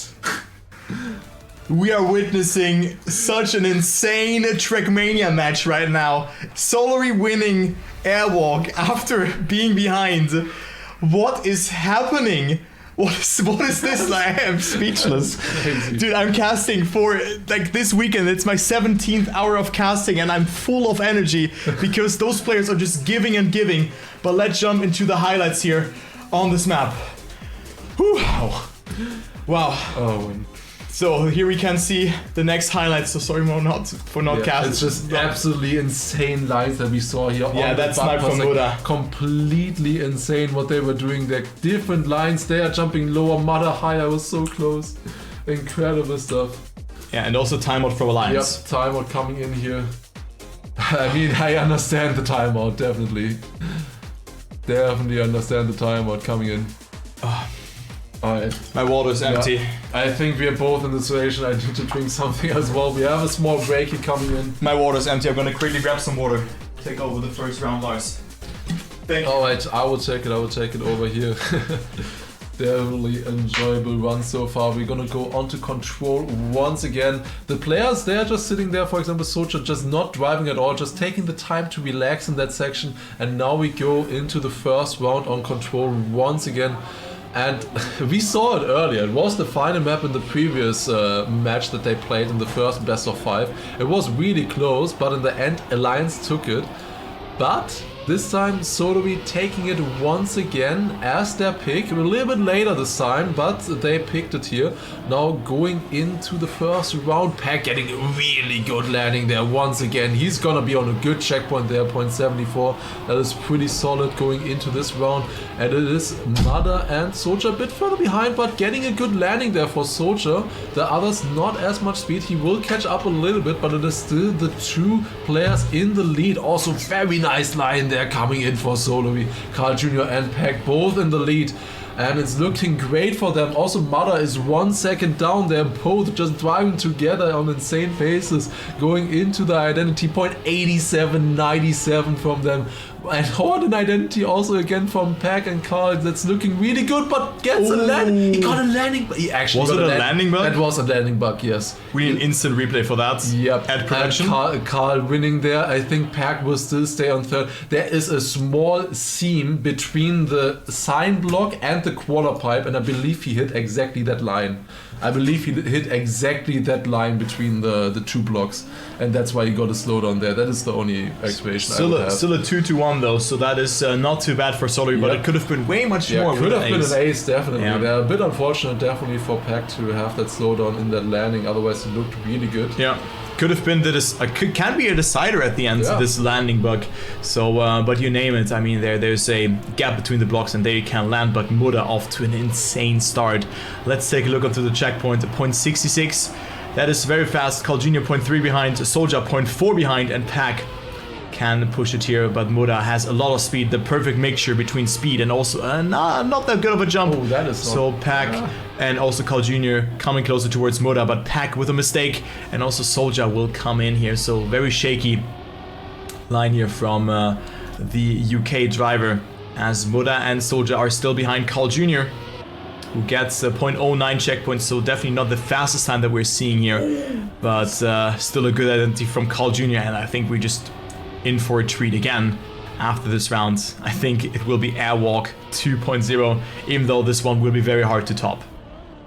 We are witnessing such an insane Trackmania match right now. SOLARY winning Airwalk after being behind. What is happening? What is this? I am speechless. Dude, I'm casting for, like, this weekend. It's my 17th hour of casting, and I'm full of energy because those players are just giving and giving. But let's jump into the highlights here on this map. Whew. Wow. Oh. So here we can see the next highlights. So sorry for not casting. It's just absolutely insane lines that we saw here. Yeah, that's snipe from Muda. Completely insane what they were doing. They're different lines. They are jumping lower, Muda higher. I was so close. Incredible stuff. Yeah, and also timeout from Alliance. Yep, timeout coming in here. I mean, I understand the timeout, definitely. Definitely understand the timeout coming in. Alright. My water's empty. Yeah. I think we are both in the situation. I need to drink something as well. We have a small break here coming in. My water's empty. I'm gonna quickly grab some water. Take over the first round, Lars. Thank you. Alright, I will take it over here. Definitely enjoyable run so far. We're gonna go on to control once again. The players, they are just sitting there, for example, Socha just not driving at all, just taking the time to relax in that section. And now we go into the first round on control once again. And we saw it earlier. It was the final map in the previous match that they played in the first best of 5. It was really close, but in the end Alliance took it. But this time SOLARY taking it once again as their pick. A little bit later this time, but they picked it here. Now going into the first round. Pack getting a really good landing there once again. He's gonna be on a good checkpoint there, 0.74. That is pretty solid going into this round. And it is Mother and Socha a bit further behind, but getting a good landing there for Socha. The others not as much speed. He will catch up a little bit, but it is still the 2 players in the lead. Also very nice line there coming in for SOLARY. Carl Jr. and Pack both in the lead. And it's looking great for them. Also, Mother is 1 second down. They're both just driving together on insane paces. Going into the identity point, 87, 97 from them. And Horde and identity also again from Pack and Carl. That's looking really good, but gets a landing. He got a landing bug. He actually was it a landing bug? That was a landing bug, yes. We need an instant replay for that. Yep. At production. And Carl winning there. I think Pack will still stay on third. There is a small seam between the sign block and the quarter pipe, and I believe he hit exactly that line. I believe he hit exactly that line between the 2 blocks, and that's why he got a slowdown there. That is the only explanation I would have. Still a 2-1 though, so that is not too bad for SOLARY, but it could have been way much more. Could have been an ace, definitely. Yeah. They're a bit unfortunate, definitely, for Pack to have that slowdown in that landing. Otherwise, it looked really good. Yeah. Could have been can be a decider at the end, this landing bug. So, but you name it. I mean, there's a gap between the blocks, and there you can land. But Muda off to an insane start. Let's take a look onto the checkpoint. 0.66. That is very fast. Carl Jr. 0.3 behind. Soulja 0.4 behind, and Pack can push it here. But Muda has a lot of speed. The perfect mixture between speed and also not that good of a jump. Oh, that is so Pack. And also Carl Jr. coming closer towards Muda, but Pack with a mistake. And also Soulja will come in here. So very shaky line here from the UK driver, as Muda and Soulja are still behind Carl Jr., who gets a 0.09 checkpoint. So definitely not the fastest time that we're seeing here, but still a good identity from Carl Jr. And I think we're just in for a treat again after this round. I think it will be Airwalk 2.0, even though this one will be very hard to top.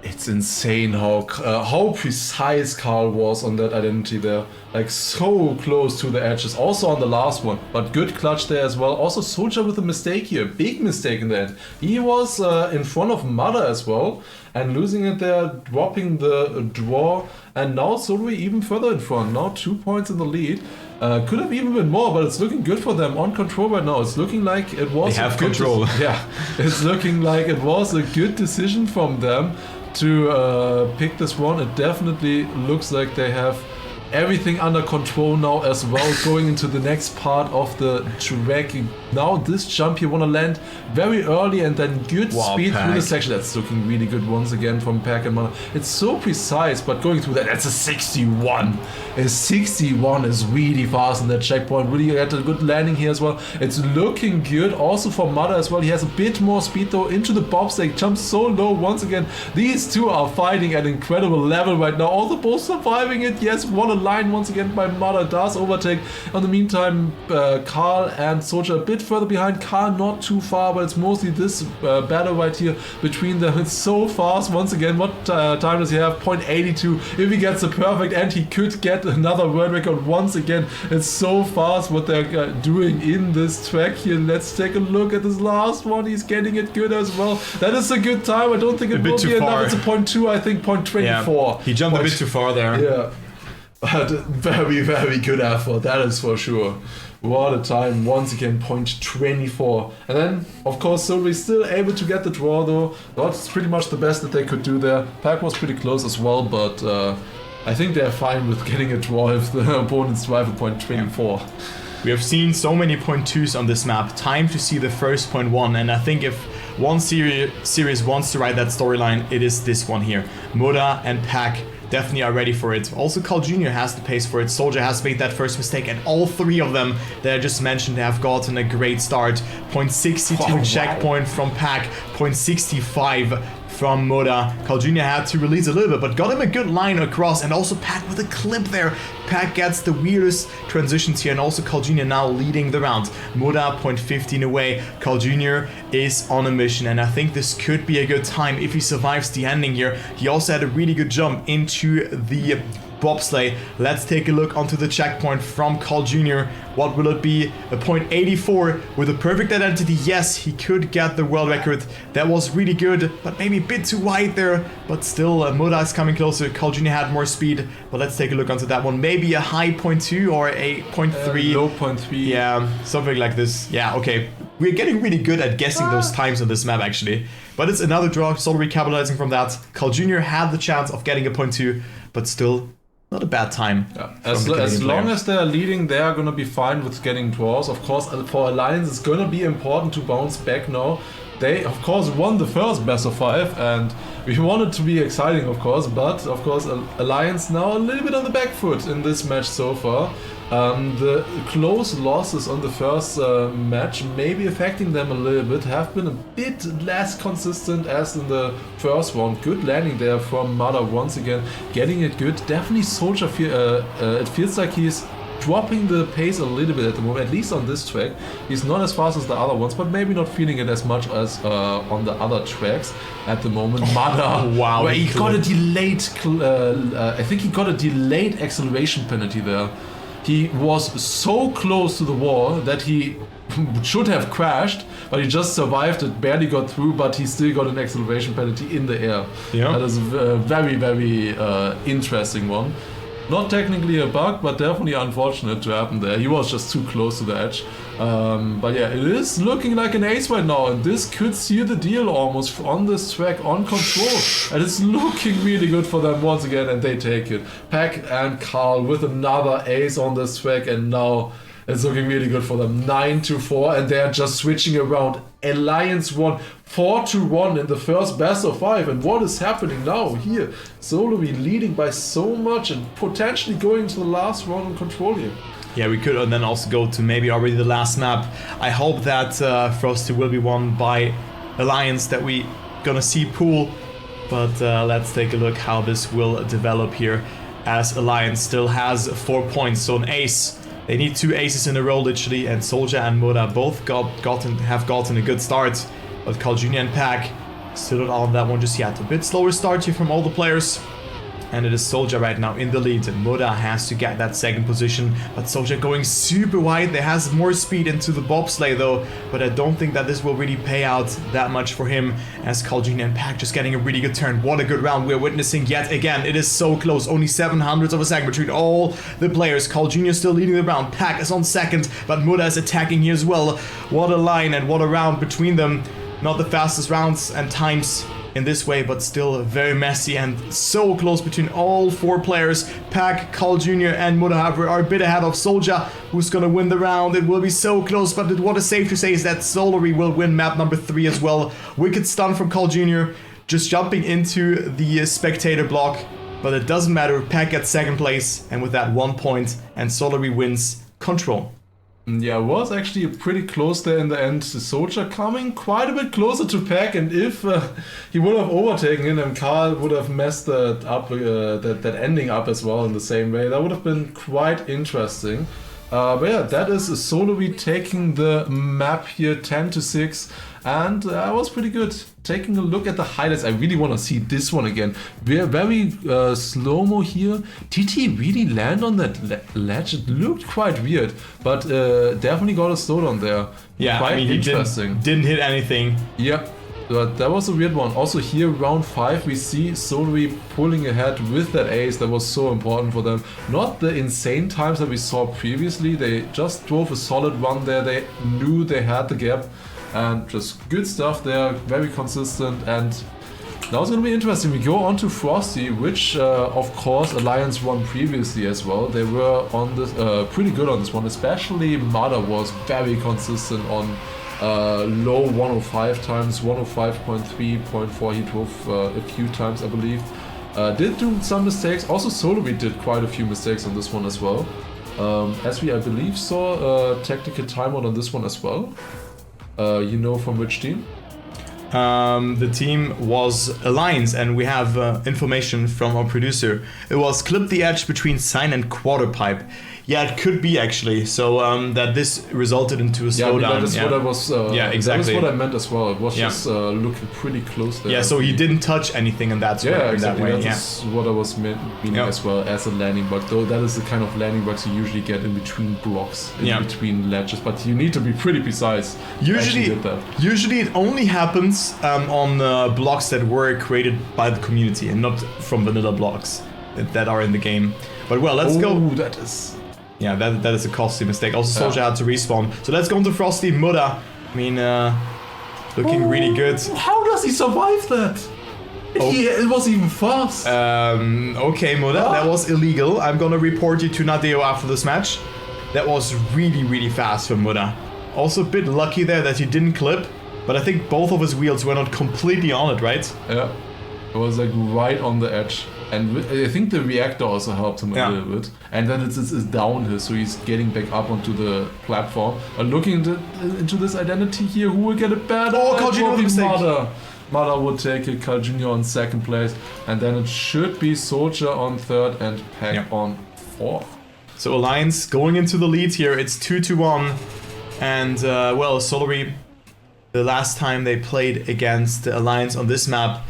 It's insane how precise Carl was on that identity there. Like, so close to the edges. Also on the last one, but good clutch there as well. Also Soulja with a mistake here. Big mistake in the end. He was in front of Mother as well, and losing it there, dropping the draw. And now SOLARY even further in front. Now 2 points in the lead. Could have even been more, but it's looking good for them on control right now. It's looking like it was they have control. Yeah, it's looking like it was a good decision from them to pick this one. It definitely looks like they have everything under control now as well, going into the next part of the track. Now this jump you want to land very early and then good speed through the section. That's looking really good once again from Pack and Mother. It's so precise, but going through that's a 61. A 61 is really fast in that checkpoint. Really got a good landing here as well. It's looking good also for Mother as well. He has a bit more speed though into the bobsleigh. Jumps so low once again. These two are fighting at an incredible level right now. Also both surviving it. Yes, one line once again by Mother, does overtake. In the meantime, Karl and Soldier a bit further behind. Karl not too far, but it's mostly this battle right here between them. It's so fast once again. What time does he have? 0.82. If he gets the perfect end, he could get another world record once again. It's so fast what they're doing in this track here. Let's take a look at this last one. He's getting it good as well. That is a good time. I don't think it will be enough. It's a 0.2, I think 0.24. Yeah, he jumped a bit too far there. Yeah, but very, very good effort. That is for sure. What a time. Once again, 0.24. And then, of course, SOLARY still able to get the draw though. That's pretty much the best that they could do there. Pack was pretty close as well, but I think they're fine with getting a draw if the opponents drive a 0.24. Yeah. We have seen so many 0.2s on this map. Time to see the first 0.1, and I think if one series wants to ride that storyline, it is this one here. Moda and Pack definitely are ready for it. Also, Carl Jr. has the pace for it. Soldier has made that first mistake, and all three of them that I just mentioned have gotten a great start. 0.62 checkpoint from Pack, 0.65 from Moda. Carl Jr. had to release a little bit, but got him a good line across, and also Pack with a clip there. Pack gets the weirdest transitions here, and also Carl Jr. now leading the round. Moda 0.15 away. Carl Jr. is on a mission, and I think this could be a good time if he survives the ending here. He also had a really good jump into the bobsleigh. Let's take a look onto the checkpoint from Carl Jr. What will it be? A 0.84 with a perfect identity. Yes, he could get the world record. That was really good, but maybe a bit too wide there. But still, Moda is coming closer. Carl Jr. had more speed, but let's take a look onto that one. Maybe a high 0.2 or a 0.3. Low 0.3. Yeah, something like this. Yeah, okay. We're getting really good at guessing those times on this map, actually. But it's another draw, SOLARY capitalizing from that. Carl Jr. had the chance of getting a 0.2, but still not a bad time. Yeah. As long as they're leading, they are going to be fine with getting draws. Of course, for Alliance, it's going to be important to bounce back now. They, of course, won the first best of 5, and we want it to be exciting, of course, but, of course, Alliance now a little bit on the back foot in this match so far. The close losses on the first match may be affecting them a little bit, have been a bit less consistent as in the first one. Good landing there from Mother once again, getting it good. Definitely Soldier, it feels like he's dropping the pace a little bit at the moment, at least on this track. He's not as fast as the other ones, but maybe not feeling it as much as on the other tracks at the moment. Mother, wow, where he got a delayed, I think he got a delayed acceleration penalty there. He was so close to the wall that he should have crashed, but he just survived it, barely got through, but he still got an acceleration penalty in the air. Yeah. That is a very, very interesting one. Not technically a bug, but definitely unfortunate to happen there. He was just too close to the edge. But yeah, it is looking like an ace right now, and this could seal the deal almost on this track on control. And it's looking really good for them once again, and they take it. Pack and Karl with another ace on this track, and now it's looking really good for them. 9-4, and they're just switching around. Alliance won 4-1 in the first best of 5, and what is happening now here? SOLARY leading by so much and potentially going to the last round on control here. Yeah, we could then also go to maybe already the last map. I hope that Frosty will be won by Alliance, that we gonna see pool. But let's take a look how this will develop here, as Alliance still has 4 points, so an ace. They need 2 aces in a row, literally, and Soldier and Moda both have gotten a good start. But Carl Jr. and Pack still not on that one just yet. A bit slower start here from all the players. And it is Soldier right now in the lead, and Moda has to get that second position. But Soldier going super wide. They has more speed into the bobsleigh though, but I don't think that this will really pay out that much for him, as Carl Jr. and Pack just getting a really good turn. What a good round we're witnessing yet again. It is so close. Only 0.07 of a second between all the players. Carl Jr. still leading the round. Pack is on second, but Moda is attacking here as well. What a line and what a round between them. Not the fastest rounds and times in this way, but still very messy and so close between all 4 players. Pack, Carl Jr. and Moda, however, are a bit ahead of Soldier, who's gonna win the round. It will be so close, but what is safe to say is that SOLARY will win map number 3 as well. Wicked stun from Carl Jr., just jumping into the spectator block, but it doesn't matter. Pack gets second place, and with that 1 point, and SOLARY wins control. Yeah, it was actually pretty close there in the end. The Soldier coming quite a bit closer to Pack, and if he would have overtaken him and Carl would have messed that up, that ending up as well in the same way, that would have been quite interesting. But yeah, that is SOLARY taking the map here 10-6, and that was pretty good. Taking a look at the highlights, I really want to see this one again. We're very slow-mo here. Did he really land on that ledge? It looked quite weird, but definitely got a slowdown there. Yeah, quite I mean, he interesting. Didn't hit anything. Yep. But that was a weird one. Also here, round 5, we see SOLARY pulling ahead with that ace. That was so important for them. Not the insane times that we saw previously. They just drove a solid run there. They knew they had the gap. And just good stuff there. Very consistent. And now it's going to be interesting. We go on to Frosty, which of course Alliance won previously as well. They were on this pretty good on this one. Especially Mother was very consistent on low 105 times, 105.3, 0.4 he drove a few times I believe. Did do some mistakes, also SOLARY did quite a few mistakes on this one as well. As we I believe saw a technical timeout on this one as well. You know from which team? The team was Alliance, and we have information from our producer. It was clip the edge between sign and quarter pipe. Yeah, it could be actually. So that this resulted into a slowdown. Yeah, that is what I was. Yeah, exactly. That was what I meant as well. It was just looking pretty close there. Yeah, so he didn't touch anything in that. Yeah, in exactly. That way. That's what I was meaning as well as a landing bug. Though that is the kind of landing bugs you usually get in between blocks, in between ledges. But you need to be pretty precise. Usually it only happens on blocks that were created by the community and not from vanilla blocks that are in the game. But well, let's go. That is. Yeah, that is a costly mistake. Also, Soldier had to respawn. So let's go into Frosty Muda. I mean, looking really good. How does he survive that? It was even fast. Okay, Muda, that was illegal. I'm gonna report you to Nadeo after this match. That was really, really fast for Muda. Also a bit lucky there that he didn't clip, but I think both of his wheels were not completely on it, right? Yeah, it was like right on the edge. And I think the reactor also helped him a little bit. And then it's downhill, so he's getting back up onto the platform. Looking into this identity here, who will get it better? Oh, Carl Jr. mistake. Mother would take it, Carl Jr. on second place. And then it should be Soldier on third and Pack on fourth. So Alliance going into the lead here. It's 2-1. And, well, SOLARY, the last time they played against the Alliance on this map,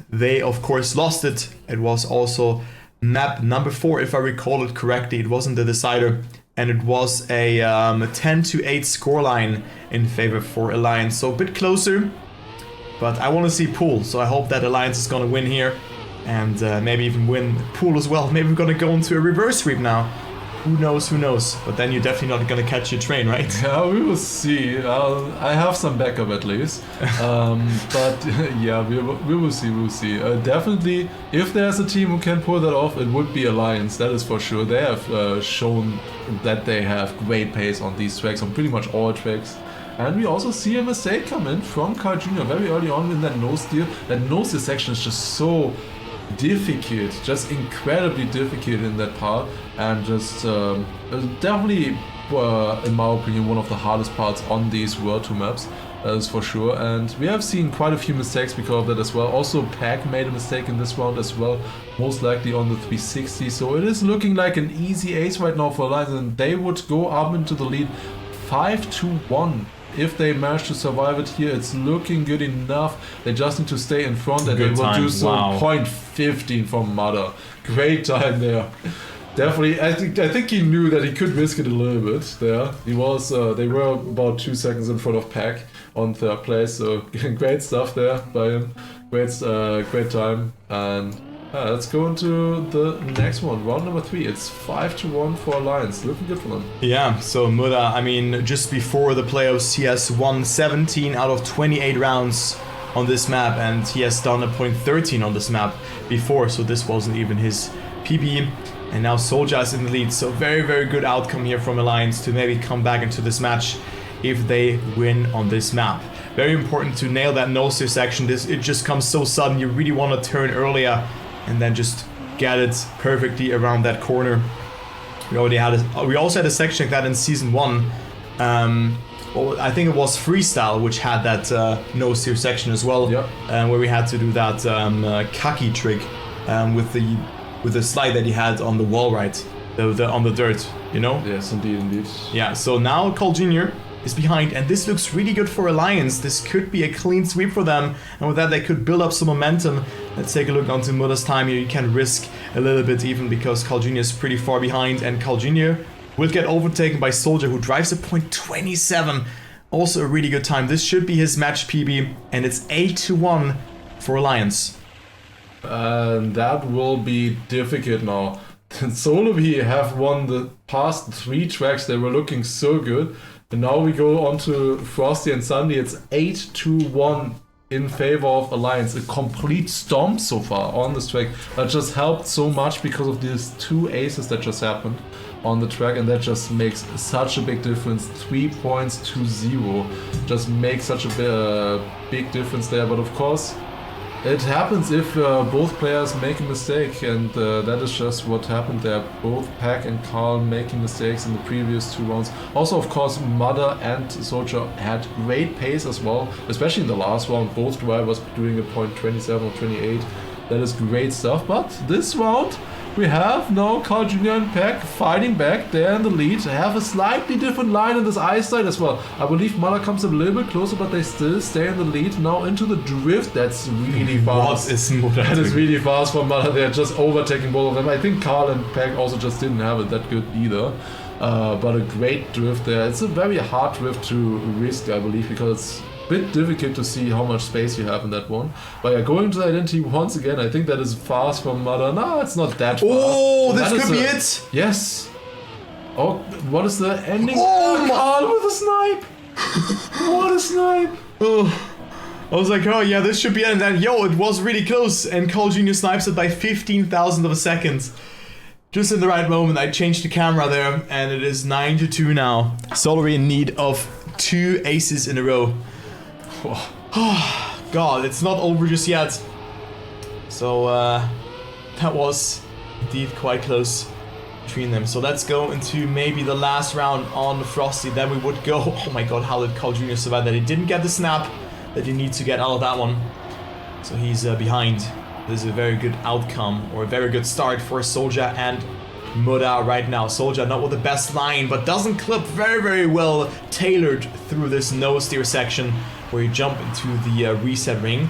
they of course lost it. It was also map number 4 if I recall it correctly. It wasn't the decider, and it was a 10-8 scoreline in favor for Alliance. So a bit closer, but I want to see pool, so I hope that Alliance is gonna win here and maybe even win pool as well. Maybe we're gonna go into a reverse sweep now. Who knows? But then you're definitely not gonna catch your train, right? Yeah, we will see. I have some backup at least. But yeah, we will see. We'll see. Definitely, if there's a team who can pull that off, it would be Alliance. That is for sure. They have shown that they have great pace on these tracks, on pretty much all tracks. And we also see a mistake come in from Carl Jr. very early on in that nose steer. That nose steer section is just so difficult, just incredibly difficult in that part, and just definitely in my opinion one of the hardest parts on these World Tour maps, that is for sure. And we have seen quite a few mistakes because of that as well. Also Pack made a mistake in this round as well, most likely on the 360, so it is looking like an easy ace right now for Alliance, and they would go up into the lead 5-1. If they manage to survive it here, it's looking good enough. They just need to stay in front, and they will do so. 0.15 from Mother. Great time there. Definitely, I think he knew that he could risk it a little bit there. He was. They were about 2 seconds in front of Pack on third place. So great stuff there by him. Great time. And let's go into the next one, round number 3. It's 5-1 for Alliance. Looking good for them. Yeah, so Muda, I mean, just before the playoffs, he has won 17 out of 28 rounds on this map, and he has done a .13 on this map before, so this wasn't even his PB. And now Soldier is in the lead, so very, very good outcome here from Alliance to maybe come back into this match if they win on this map. Very important to nail that nose steer section. It just comes so sudden. You really want to turn earlier and then just get it perfectly around that corner. We also had a section like that in season 1. Well, I think it was freestyle, which had that no steer section as well, where we had to do that kaki trick with the slide that he had on the wall, right? On the dirt, you know? Yes, indeed. Yeah. So now Carl Jr. is behind, and this looks really good for Alliance. This could be a clean sweep for them, and with that they could build up some momentum. Let's take a look onto Mudda's time here. You can risk a little bit even because Carl Jr. is pretty far behind, and Carl Jr. will get overtaken by Soldier, who drives a .27. Also a really good time. This should be his match PB, and it's 8-1 for Alliance. That will be difficult now. SOLARY have won the past 3 tracks. They were looking so good. And now we go on to Frosty and Sunday. It's 8-1 in favor of Alliance. A complete stomp so far on this track. That just helped so much because of these 2 aces that just happened on the track, and that just makes such a big difference. 3 points to 0 just makes such a big difference there. But of course, it happens if both players make a mistake, and that is just what happened there. Both Pack and Carl making mistakes in the previous 2 rounds. Also, of course, Mudda and Soldier had great pace as well, especially in the last round. Both drivers doing a .27 or 28. That is great stuff. But this round, we have now Carl Jr. and Pack fighting back there in the lead. They have a slightly different line in this ice side as well. I believe Mudda comes a little bit closer, but they still stay in the lead. Now into the drift. That's really fast. What is Mudda? That is really fast for Mudda. They're just overtaking both of them. I think Carl and Pack also just didn't have it that good either. But a great drift there. It's a very hard drift to risk, I believe, because it's bit difficult to see how much space you have in that one. But yeah, going to the identity once again, I think that is fast from Mudda. No, it's not that fast. Oh, this could be it! Yes! Oh, what is the ending? Oh, Carl with a snipe! What a snipe! Oh, I was like, oh yeah, this should be it. And then, yo, it was really close. And Carl Jr. snipes it by 15,000 of a second. Just in the right moment, I changed the camera there, and it is 9-2 now. SOLARY in need of 2 aces in a row. Oh, God, it's not over just yet. So, that was indeed quite close between them. So let's go into maybe the last round on Frosty. Then we would go... Oh my God, how did Carl Jr. survive that? He didn't get the snap that you need to get out of that one. So he's behind. This is a very good outcome, or a very good start for Soldier and Mudda right now. Soldier not with the best line, but doesn't clip very, very well tailored through this no steer section where you jump into the reset ring.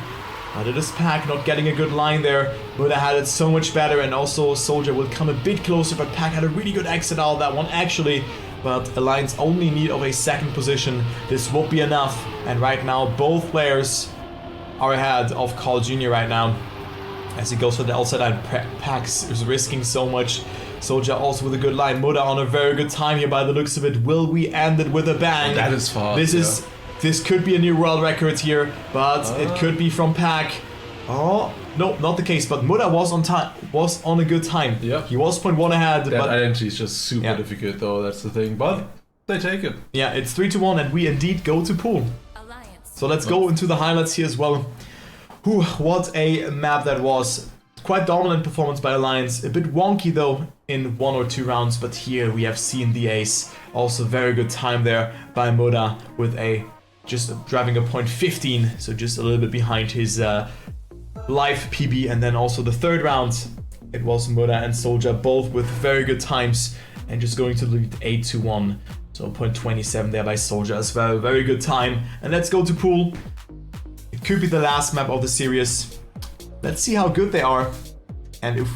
But it is Pack not getting a good line there. Mudda had it so much better, and also Soldier will come a bit closer, but Pack had a really good exit out of that one actually. But Alliance only need of a 2nd position. This won't be enough, and right now both players are ahead of Carl Jr. right now. As he goes for the outside line, Pack is risking so much. Soldier also with a good line. Mudda on a very good time here by the looks of it. Will we end it with a bang? That is fast. This could be a new world record here, but it could be from Pack. Oh, no, not the case. But Mudda was on time, was on a good time. Yeah. He was 0.1 ahead. That but identity is just super difficult though, that's the thing. But they take it. Yeah, it's 3-1, and we indeed go to pool. So let's go into the highlights here as well. Whew, what a map that was. Quite dominant performance by Alliance. A bit wonky though in 1 or 2 rounds, but here we have seen the ace. Also very good time there by Mudda with a just driving a .15, so just a little bit behind his live PB. And then also the 3rd round, it was Mudda and Soldier both with very good times and just going to lead 8-1. So .27 there by Soldier as well. Very good time. And let's go to pool. It could be the last map of the series. Let's see how good they are, and if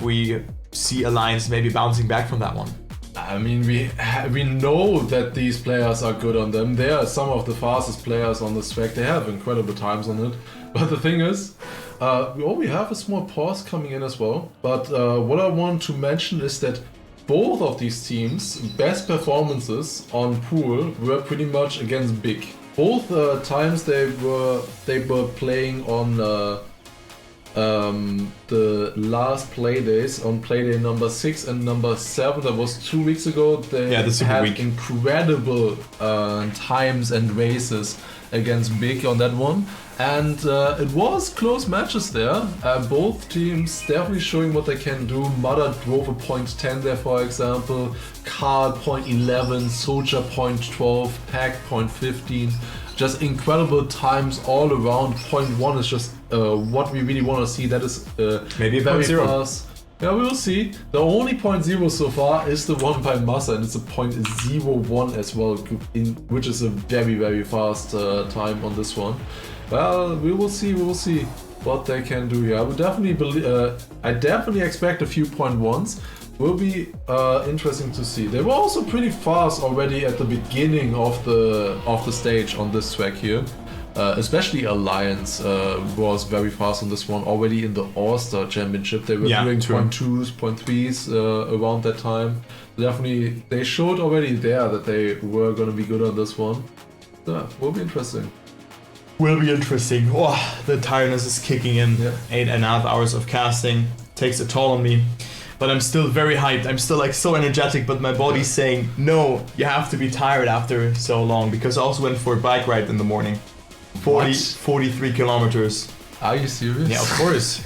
we see Alliance maybe bouncing back from that one. I mean, we know that these players are good on them. They are some of the fastest players on this track. They have incredible times on it. But the thing is, we have a small pause coming in as well. But what I want to mention is that both of these teams' best performances on pool were pretty much against big. Both times they were playing on the last play days, on play day number 6 and number 7. That was 2 weeks ago. They had incredible times and races. against Big on that one. And it was close matches there. Both teams definitely showing what they can do. Mother drove a .10 there, for example. Carl .11, Soldier .12, Pack .15. Just incredible times all around. .1 is just what we really want to see. That is maybe very .0. fast. Yeah, we will see. The only .0 so far is the one by Massa, and it's a .01 as well, which is a very, very fast time on this one. Well, we will see what they can do here. I would definitely I definitely expect a few .1s. Will be interesting to see. They were also pretty fast already at the beginning of the stage on this track here. Especially Alliance was very fast on this one already in the All-Star Championship. They were doing .2s, .3s around that time. Definitely, they showed already there that they were going to be good on this one. Yeah, will be interesting. Will be interesting. Oh, the tiredness is kicking in. Yeah. 8.5 hours of casting takes a toll on me. But I'm still very hyped. I'm still like so energetic, but my body's saying, no, you have to be tired after so long. Because I also went for a bike ride in the morning. 43 kilometers. Are you serious? Yeah, of course.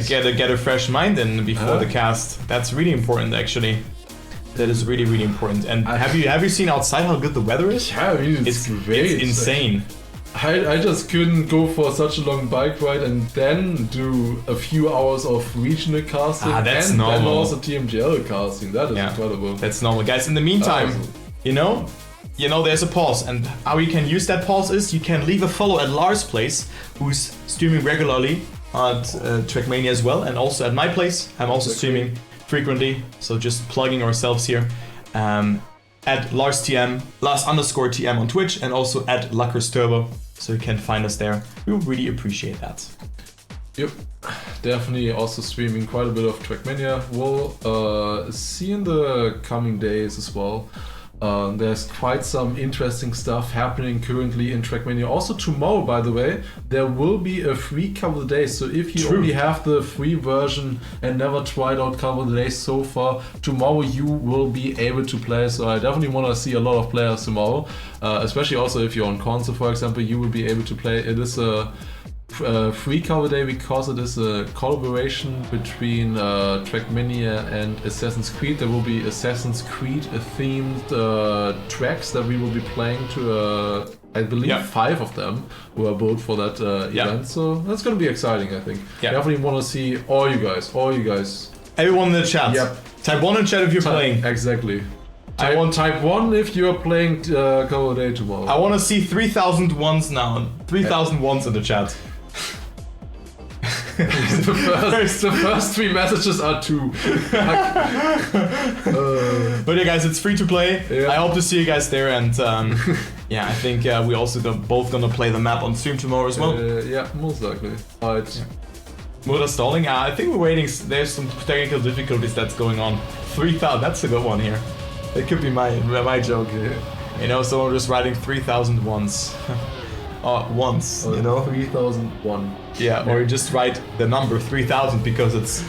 Get a fresh mind in before the cast. That's really important, actually. That is really, really important. And have you seen outside how good the weather is? Yeah, I mean, it's insane. I just couldn't go for such a long bike ride and then do a few hours of regional casting that's and normal. Then also TMGL casting. That is incredible. That's normal, guys. In the meantime, you know, there's a pause, and how you can use that pause is you can leave a follow at Lars' place, who's streaming regularly at Trackmania as well, and also at my place. I'm also streaming frequently, so just plugging ourselves here. At LarsTM, Lars_TM on Twitch, and also at LuckersTurbo, so you can find us there. We would really appreciate that. Yep, definitely also streaming quite a bit of Trackmania. We'll see in the coming days as well. There's quite some interesting stuff happening currently in Trackmania. Also tomorrow, by the way, there will be a free cover of the day. So if you only have the free version and never tried out cover of the day so far, tomorrow you will be able to play. So I definitely want to see a lot of players tomorrow. Especially also if you're on console, for example, you will be able to play. It is a free cover day because it is a collaboration between Trackmania and Assassin's Creed. There will be Assassin's Creed themed tracks that we will be playing to I believe 5 of them were both for that event. So that's gonna be exciting, I think. Definitely want to see all you guys. Everyone in the chat. Type 1 in chat if you're playing. Exactly. Type 1 if you're playing cover day tomorrow. I want to see 3,000 ones now. 3,000 ones in the chat. the first 3 messages are 2. But yeah, guys, it's free to play. I hope to see you guys there, and I think we also both gonna play the map on stream tomorrow as well. Yeah, most likely. Alright. Motor stalling? I think we're waiting. There's some technical difficulties that's going on. 3,000. That's a good one here. That could be my joke. You know, someone just writing 3,000 once. Once, you know? 3001. Yeah, or you just write the number 3,000 because it's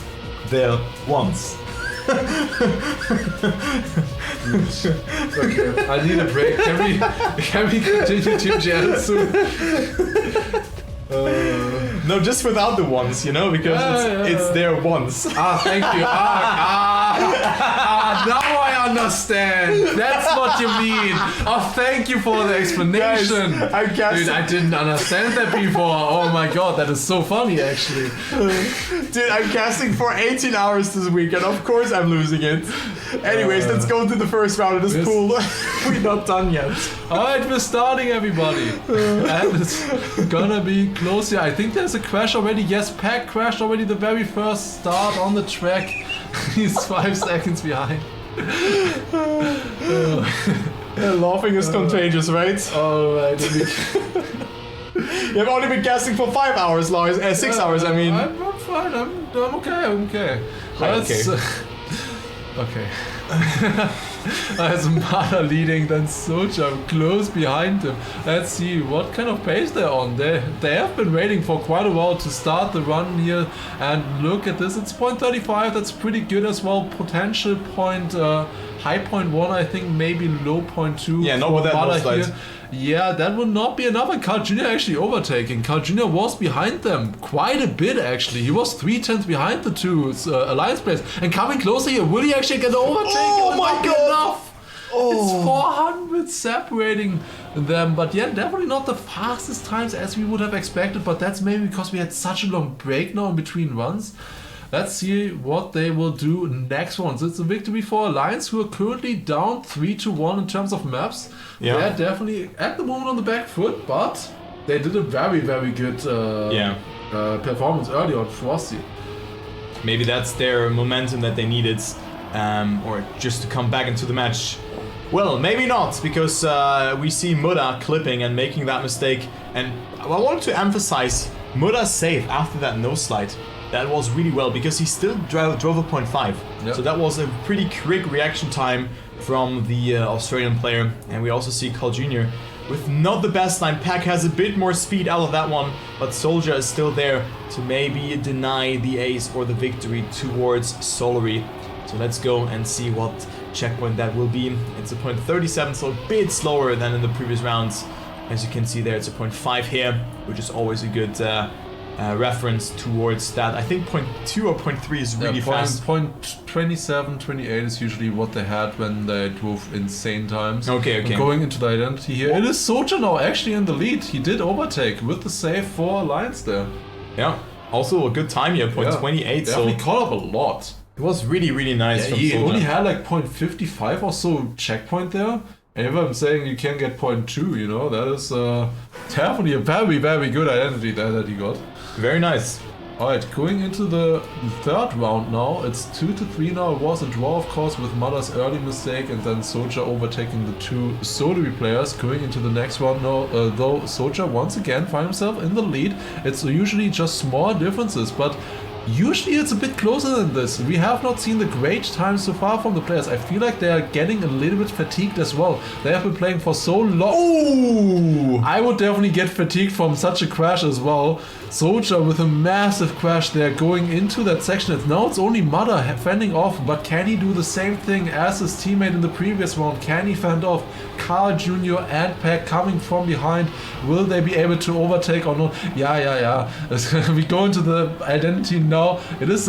there once. Okay, I need a break. Can we continue TMGL soon? No, just without the ones, you know, because it's there once. Thank you. Now I understand. That's what you mean. Thank you for the explanation. Guys, dude, I didn't understand that before. Oh my god, that is so funny, actually. Dude, I'm casting for 18 hours this week, and of course I'm losing it. Anyways, let's go to the first round of this pool. We're not done yet. Alright, we're starting, everybody. And it's gonna be close here. I think there's a crash already. Yes, Pack crashed already the very first start on the track. He's 5 seconds behind. Laughing is contagious, right? Alright. You've only been casting for 5 hours, Lars. 6 hours, I mean. I'm fine. I'm okay. Okay. As Mada leading, then Soldier close behind him. Let's see what kind of pace they're on. They have been waiting for quite a while to start the run here, and look at this, it's .35, that's pretty good as well. Potential high 0.1, I think maybe low 0.2. Yeah, not with that Mada low slide. here. Yeah, that would not be enough. And Carl Jr. actually overtaking. Carl Jr. was behind them quite a bit, actually. He was 3/10 behind the two Alliance players. And coming closer here, will he actually get the overtake? Oh my God. Enough. It's 400 separating them, but yeah, definitely not the fastest times as we would have expected, but that's maybe because we had such a long break now in between runs. Let's see what they will do next ones. It's a victory for Alliance, who are currently down 3-1 in terms of maps. Yeah. They're definitely at the moment on the back foot, but they did a very, very good performance early on Frosty. Maybe that's their momentum that they needed, or just to come back into the match. Well, maybe not, because we see Muda clipping and making that mistake. And I wanted to emphasize Muda's save after that nose slide. That was really well, because he still drove a 0.5. Yep. So that was a pretty quick reaction time from the Australian player. And we also see Carl Jr. with not the best line. Pack has a bit more speed out of that one, but Soldier is still there to maybe deny the ace or the victory towards SOLARY. So let's go and see what checkpoint that will be. It's a 0.37, so a bit slower than in the previous rounds. As you can see there, it's a 0.5 here, which is always a good reference towards that. I think 0.2 or 0.3 is really fast. 0.27, 28 is usually what they had when they drove insane times. Okay. And going into the identity here, it is Soldier now actually in the lead. He did overtake with the save for Alliance there. Yeah, also a good time here, 0.28. So definitely caught up a lot. it was really, really nice from He Soldier. only had like 0.55 or so checkpoint there. And if I'm saying you can get 0.2, you know, that is definitely a very, very good identity there that he got. Very nice. Alright, going into the third round now, it's 2-3 now. It was a draw, of course, with Mother's early mistake and then Soldier overtaking the two SOLARY players. Going into the next round now, though, Soldier once again finds himself in the lead. It's usually just small differences, but usually it's a bit closer than this. We have not seen the great times so far from the players. I feel like they are getting a little bit fatigued as well. They have been playing for so long. Ooh! I would definitely get fatigued from such a crash as well. Soldier with a massive crash there going into that section. Now it's only Mother fending off, but can he do the same thing as his teammate in the previous round? Can he fend off Carl Jr. and Pack coming from behind? Will they be able to overtake or not? Yeah. We go into the identity now. It is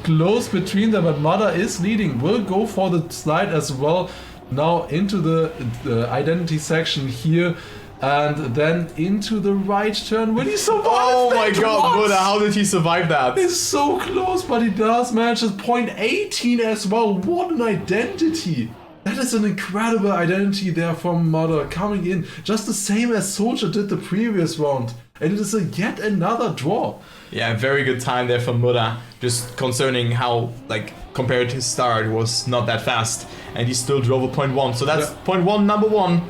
close between them, but Mother is leading. Will go for the slide as well. Now into the identity section here. And then into the right turn. Will he survive? Oh my that? god, What? Buddha, how did he survive that? It's so close, but he does manage at 0.18 as well. What an identity! That is an incredible identity there from Mother coming in. Just the same as Soldier did the previous round. And it is yet another draw. Yeah, very good time there from Muda. Just concerning how, like, compared to his start, it was not that fast. And he still drove a 0.1. So that's 0.1, number one.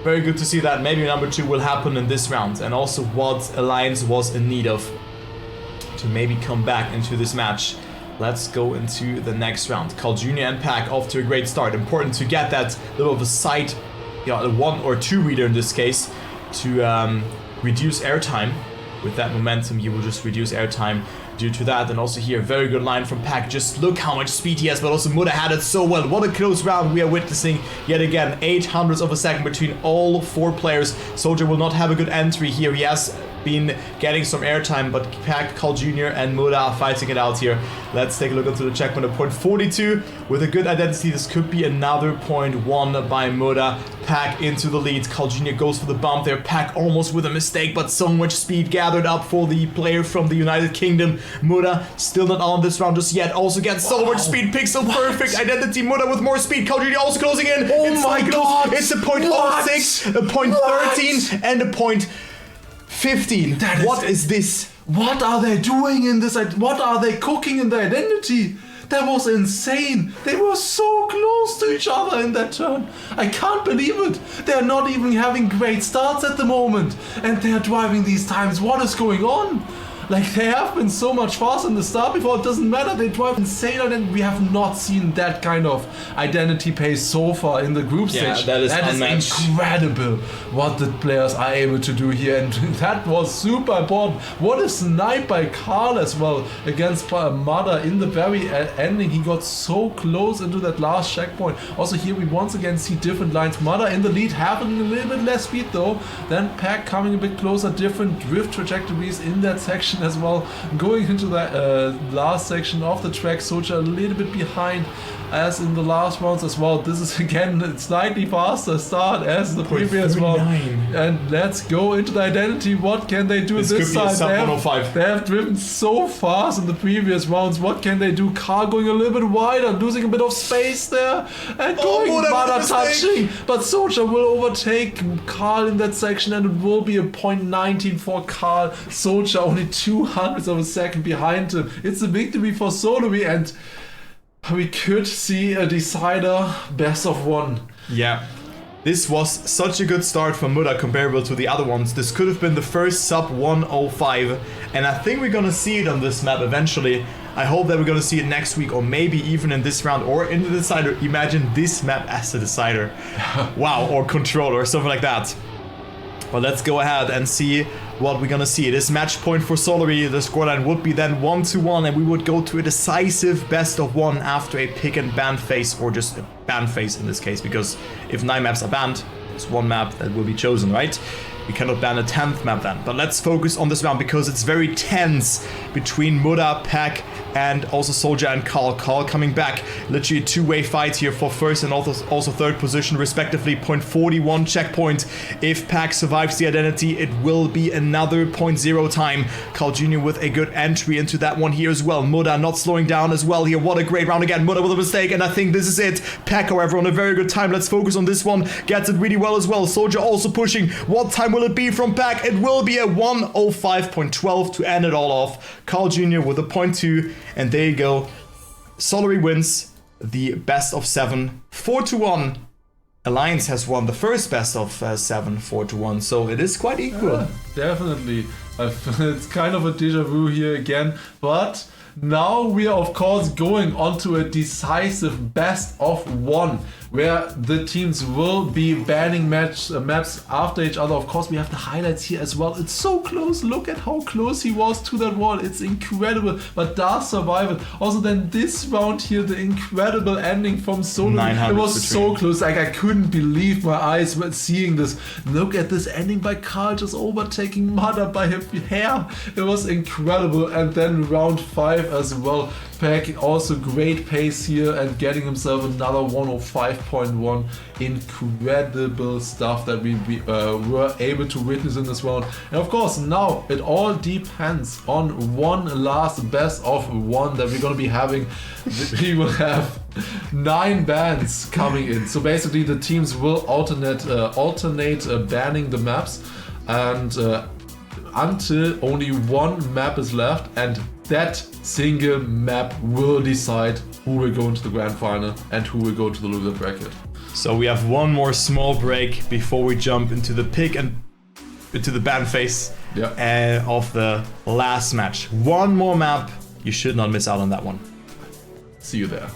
Very good to see that. Maybe number two will happen in this round. And also what Alliance was in need of to maybe come back into this match. Let's go into the next round. Carl Jr. and Pack off to a great start. Important to get that little of a sight, a 1 or 2 reader in this case, to reduce airtime. With that momentum, you will just reduce airtime due to that. And also here, very good line from Pack. Just look how much speed he has, but also Muda had it so well. What a close round we are witnessing yet again. 0.08 of a second between all 4 players. Soldier will not have a good entry here. He has been getting some airtime, but Pack, Carl Jr. and Muda are fighting it out here. Let's take a look into the checkpoint of 0.42. With a good identity, this could be another 0.1 by Muda. Pack into the lead. Carl Jr. goes for the bump there. Pack almost with a mistake, but so much speed gathered up for the player from the United Kingdom. Muda still not on this round just yet. Also gets so much speed. Pixel perfect identity. Muda with more speed. Carl Jr. also closing in. Oh it's my god! It's a 0.06, a 0.13, and a 0.15. What is this? What are they doing in this? What are they cooking in the identity? That was insane. They were so close to each other in that turn. I can't believe it. They're not even having great starts at the moment. And they're driving these times. What is going on? Like, they have been so much faster in the start before. It doesn't matter. They drive insane, and we have not seen that kind of identity pace so far in the group stage. That is incredible what the players are able to do here, and that was super important. What a snipe by Carl as well against Mother in the very ending. He got so close into that last checkpoint. Also here we once again see different lines. Mother in the lead, having a little bit less speed though. Then Pack coming a bit closer, different drift trajectories in that section as well. Going into the last section of the track, Socha a little bit behind as in the last rounds as well. This is again a slightly faster start as the previous one. And let's go into the identity. What can they do this time? They have driven so fast in the previous rounds. What can they do? Carl going a little bit wider, losing a bit of space there, and going Mother touching. But Socha will overtake Carl in that section, and it will be a 0.19 for Carl. Socha only 200ths of a second behind him. It's a victory for SOLARY, and we could see a decider best of one. Yeah. This was such a good start for Muda comparable to the other ones. This could have been the first sub 105, and I think we're gonna see it on this map eventually. I hope that we're gonna see it next week, or maybe even in this round or in the decider. Imagine this map as the decider. Wow, or control or something like that. But let's go ahead and see what we're gonna see. This match point for SOLARY, the scoreline would be then 1-1, and we would go to a decisive best of one after a pick and ban phase, or just a ban phase in this case, because if 9 maps are banned, there's 1 map that will be chosen, right? We cannot ban a 10th map then. But let's focus on this round because it's very tense between Muda, Pack, and also Soldier and Carl. Carl coming back. Literally a two-way fight here for first and also third position, respectively. 0.41 checkpoint. If Pack survives the identity, it will be another 0.0 time. Carl Jr. with a good entry into that one here as well. Muda not slowing down as well here. What a great round again. Muda with a mistake, and I think this is it. Pack, however, on a very good time. Let's focus on this one. Gets it really well as well. Soldier also pushing. What time will it be from Pack? It will be a 1:05.12 to end it all off. Carl Jr. with a 0.2, and there you go. SOLARY wins the best of 7, 4-1. Alliance has won the first best of 7, 4-1, so it is quite equal. Yeah, definitely. It's kind of a deja vu here again, but now we are of course going on to a decisive best of 1, where the teams will be banning maps after each other. Of course, we have the highlights here as well. It's so close. Look at how close he was to that wall. It's incredible, but does survive it. Also then this round here, the incredible ending from SOLARY. It was so close. Like, I couldn't believe my eyes when seeing this. Look at this ending by Carl, just overtaking Mother by her hair. It was incredible. And then round 5 as well. Pack also great pace here and getting himself another 105.1. Incredible stuff that we were able to witness in this round. And of course, now it all depends on one last best of 1 that we're going to be having. We will have 9 bans coming in. So basically the teams will alternate banning the maps, and until only 1 map is left, and that single map will decide who will go into the grand final and who will go to the loser bracket. So we have one more small break before we jump into the pick and into the ban phase of the last match. One more map. You should not miss out on that one. See you there.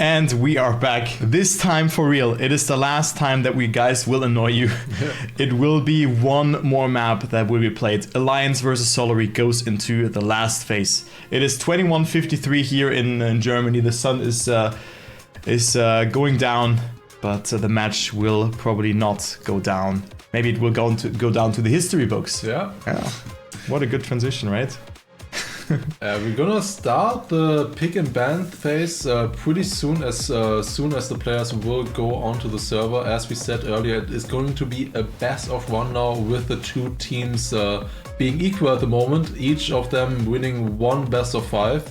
And we are back. This time for real. It is the last time that we guys will annoy you. It will be one more map that will be played. Alliance versus Solary goes into the last phase. It is 21:53 here in Germany. The sun is going down, but the match will probably not go down. Maybe it will go down to the history books. Yeah. What a good transition, right? We're gonna start the pick and ban phase pretty soon as the players will go onto the server. As we said earlier, it is going to be a best of one now, with the two teams being equal at the moment, each of them winning one best of 5.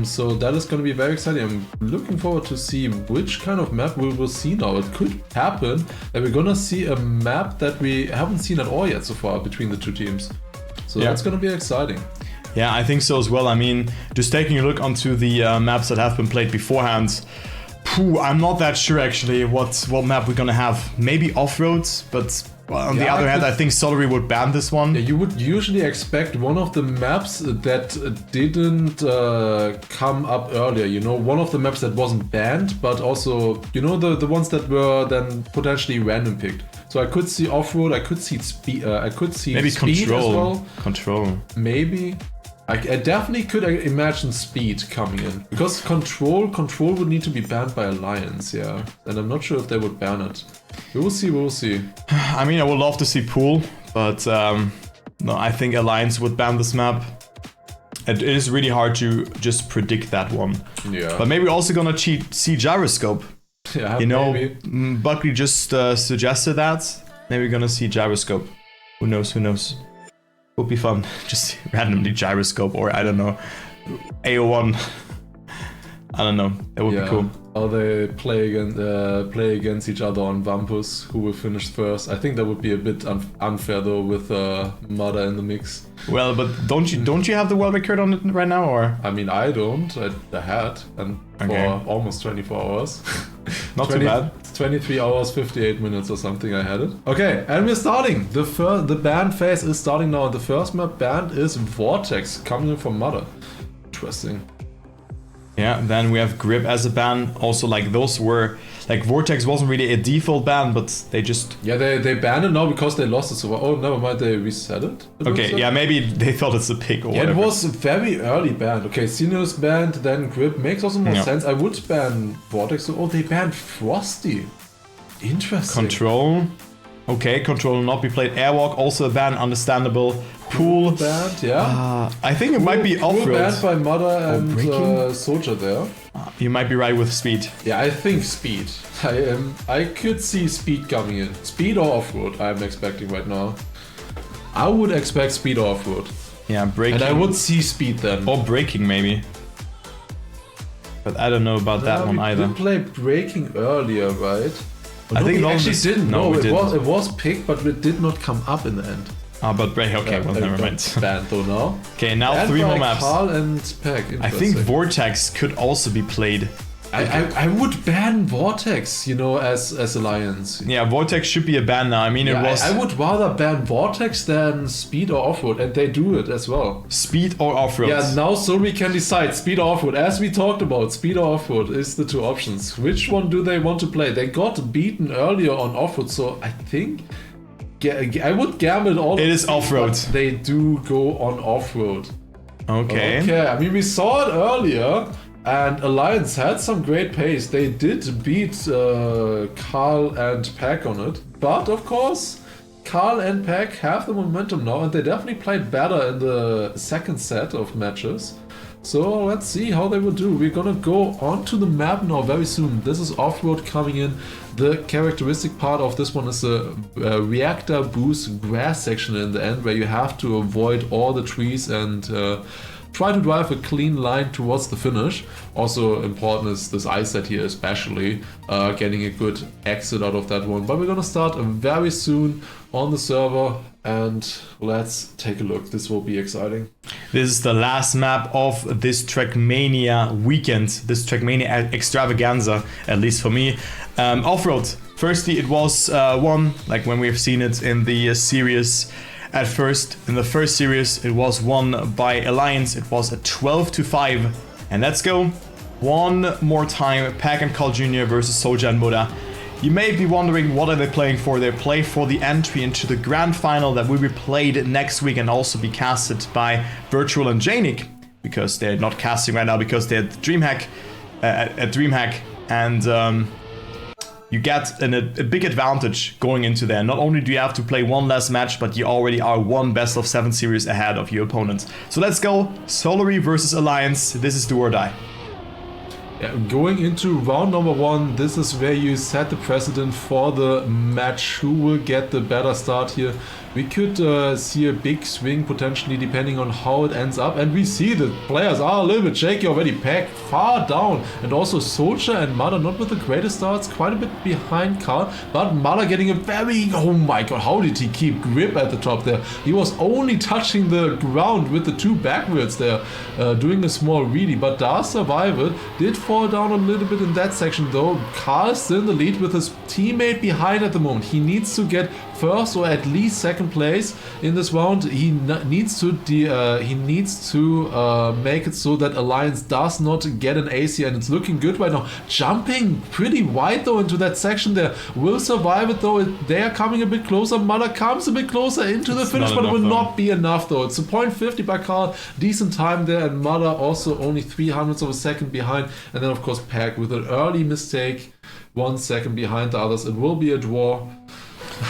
So that is going to be very exciting. I'm looking forward to see which kind of map we will see now. It could happen that we're gonna see a map that we haven't seen at all yet so far between the two teams. So that's going to be exciting. Yeah, I think so as well. I mean, just taking a look onto the maps that have been played beforehand, I'm not that sure actually what map we're gonna have. Maybe off-road, but on the other hand, I think Solary would ban this one. Yeah, you would usually expect one of the maps that didn't come up earlier. You know, one of the maps that wasn't banned, but also, you know, the ones that were then potentially random picked. So I could see off-road, I could see speed, I could see maybe speed control as well. Control. Maybe. I definitely could imagine speed coming in, because control would need to be banned by Alliance, yeah. And I'm not sure if they would ban it. We will see. I mean, I would love to see pool, but no, I think Alliance would ban this map. It is really hard to just predict that one. Yeah. But maybe we're also gonna see gyroscope. Yeah, you know, maybe. Buckley just suggested that. Maybe we're gonna see gyroscope. Who knows? Would be fun. Just randomly gyroscope, or I don't know, AO1. I don't know. That would be cool. Or they play against each other on Vampus, who will finish first. I think that would be a bit unfair though, with Mada in the mix. Well, but don't you have the world record on it right now, or? I mean, I don't. I had, and for almost 24 hours. Not too bad. 23 hours, 58 minutes or something I had it. Okay, and we're starting. The ban phase is starting now. The first map banned is Vortex, coming in from Mother. Interesting. Yeah, then we have Grip as a ban. Also, like, those were... Like, Vortex wasn't really a default ban, but they just... Yeah, they banned it now because they lost it so far. Oh, never mind, they reset it. Okay, yeah, maybe they thought it's a pick or whatever. It was very early banned. Okay, Sinus banned, then Grip. Makes also more sense. I would ban Vortex. Oh, they banned Frosty. Interesting. Control. Okay, Control will not be played. Airwalk, also a ban, understandable. Pool banned, yeah. I think it might be off-road. Banned by Mother and Soldier there. You might be right with speed. Yeah, I think speed. I could see speed coming in. Speed or off-road, I'm expecting right now. I would expect speed or off-road. Yeah, braking. And I would see speed then. Or braking, maybe. But I don't know about that one either. We played braking earlier, right? I think we actually didn't. No, it was picked, but it did not come up in the end. Ah, but break. Okay, well, never mind. Banned though now. Okay, now 3 more maps. Carl and Peck. I think Vortex could also be played. I would ban Vortex, you know, as Alliance. Yeah, Vortex should be a ban now. I mean, it was... I would rather ban Vortex than Speed or Off-Road, and they do it as well. Speed or Off-Road? Yeah, now so we can decide, Speed or Off-Road. As we talked about, Speed or Off-Road is the two options. Which one do they want to play? They got beaten earlier on Off-Road, so I think... I would gamble all... It is Off-Road. They do go on Off-Road. Okay. I mean, we saw it earlier... And Alliance had some great pace. They did beat Carl and Peck on it. But of course, Carl and Peck have the momentum now, and they definitely played better in the second set of matches. So let's see how they will do. We're gonna go onto the map now very soon. This is off-road coming in. The characteristic part of this one is a reactor boost grass section in the end, where you have to avoid all the trees and try to drive a clean line towards the finish. Also important is this ice set here, especially getting a good exit out of that one. But we're gonna start very soon on the server, and let's take a look. This will be exciting. This is the last map of this Trackmania weekend, this Trackmania extravaganza, at least for me. Off-road. Firstly, it was won, like when we've seen it in the series. At first, in the first series, it was won by Alliance. It was a 12-5. And let's go. One more time, Pack and Carl Jr. versus Soulja and Muda. You may be wondering, what are they playing for? They play for the entry into the grand final that will be played next week and also be casted by Virtual and Janik, because they're not casting right now because they're at DreamHack, and you get a big advantage going into there. Not only do you have to play one less match, but you already are one best of 7 series ahead of your opponent. So let's go, SOLARY versus Alliance. This is do or die. Yeah, going into round number 1, this is where you set the precedent for the match. Who will get the better start here? We could see a big swing potentially depending on how it ends up, and we see the players are a little bit shaky already. Pack far down, and also Soulja and Mother not with the greatest starts, quite a bit behind Carl, but Mother getting a very, oh my god, how did he keep grip at the top there? He was only touching the ground with the 2 backwards there, doing a small wheelie, but does survive it. Did fall down a little bit in that section though. Carl's still in the lead with his teammate behind at the moment. He needs to get first or at least second place in this round. He needs to make it so that Alliance does not get an ace here, and it's looking good right now. Jumping pretty wide though into that section there. Will survive it though. They are coming a bit closer. Mother comes a bit closer into the finish, but it will not be enough though. It's a 0.50 by Carl. Decent time there, and Mother also only 300ths of a second behind. And then of course Pack with an early mistake, 1 second behind the others. It will be a draw.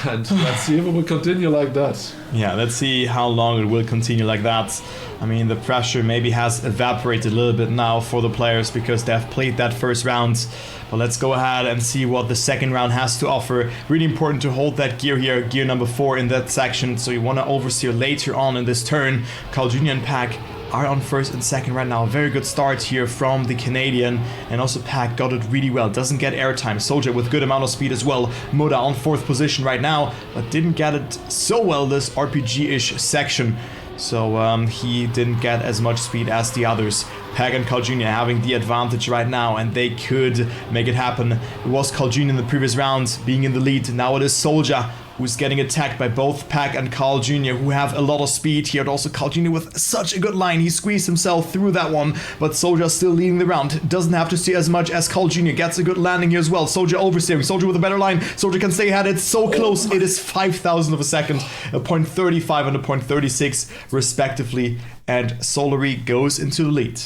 And let's see if it will continue like that. Yeah, let's see how long it will continue like that. I mean, the pressure maybe has evaporated a little bit now for the players because they've played that first round. But let's go ahead and see what the second round has to offer. Really important to hold that gear here, gear number 4 in that section. So you want to oversteer later on in this turn. Carl Jr. and Pack are on first and second right now. Very good start here from the Canadian, and also Pack got it really well. Doesn't get airtime. Soulja with good amount of speed as well. Muda on 4th position right now, but didn't get it so well this RPG-ish section. So he didn't get as much speed as the others. Pack and Carl Jr. having the advantage right now, and they could make it happen. It was Carl Jr. in the previous round being in the lead. Now it is Soulja who's getting attacked by both Pack and Carl Jr., who have a lot of speed here. And also Carl Jr. with such a good line. He squeezed himself through that one, but Soulja still leading the round. Doesn't have to steer as much as Carl Jr. Gets a good landing here as well. Soulja oversteering. Soulja with a better line. Soulja can stay ahead. It's so close. It is 5,000 of a second. A 0.35 and a 0.36 respectively. And SOLARY goes into the lead.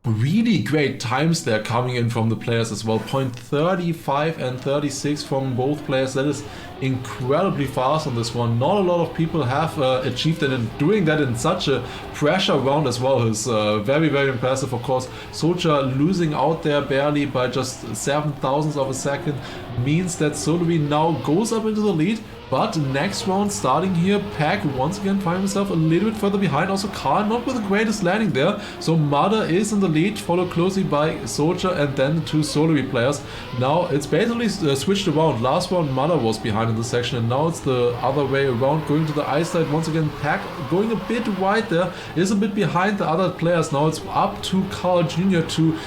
Really great times there coming in from the players as well. 0.35 and 36 from both players. That is incredibly fast on this one. Not a lot of people have achieved it, and doing that in such a pressure round as well is very, very impressive. Of course, Soulja losing out there barely by just 7 thousandths of a second means that SOLARY now goes up into the lead. But next round starting here, Pack once again finds himself a little bit further behind. Also Carl not with the greatest landing there. So Mother is in the lead, followed closely by Soulja and then the 2 SOLARY players. Now it's basically switched around. Last round Mother was behind in the section, and now it's the other way around, going to the ice side. Once again Pack going a bit wide there, is a bit behind the other players. Now it's up to Carl Jr. to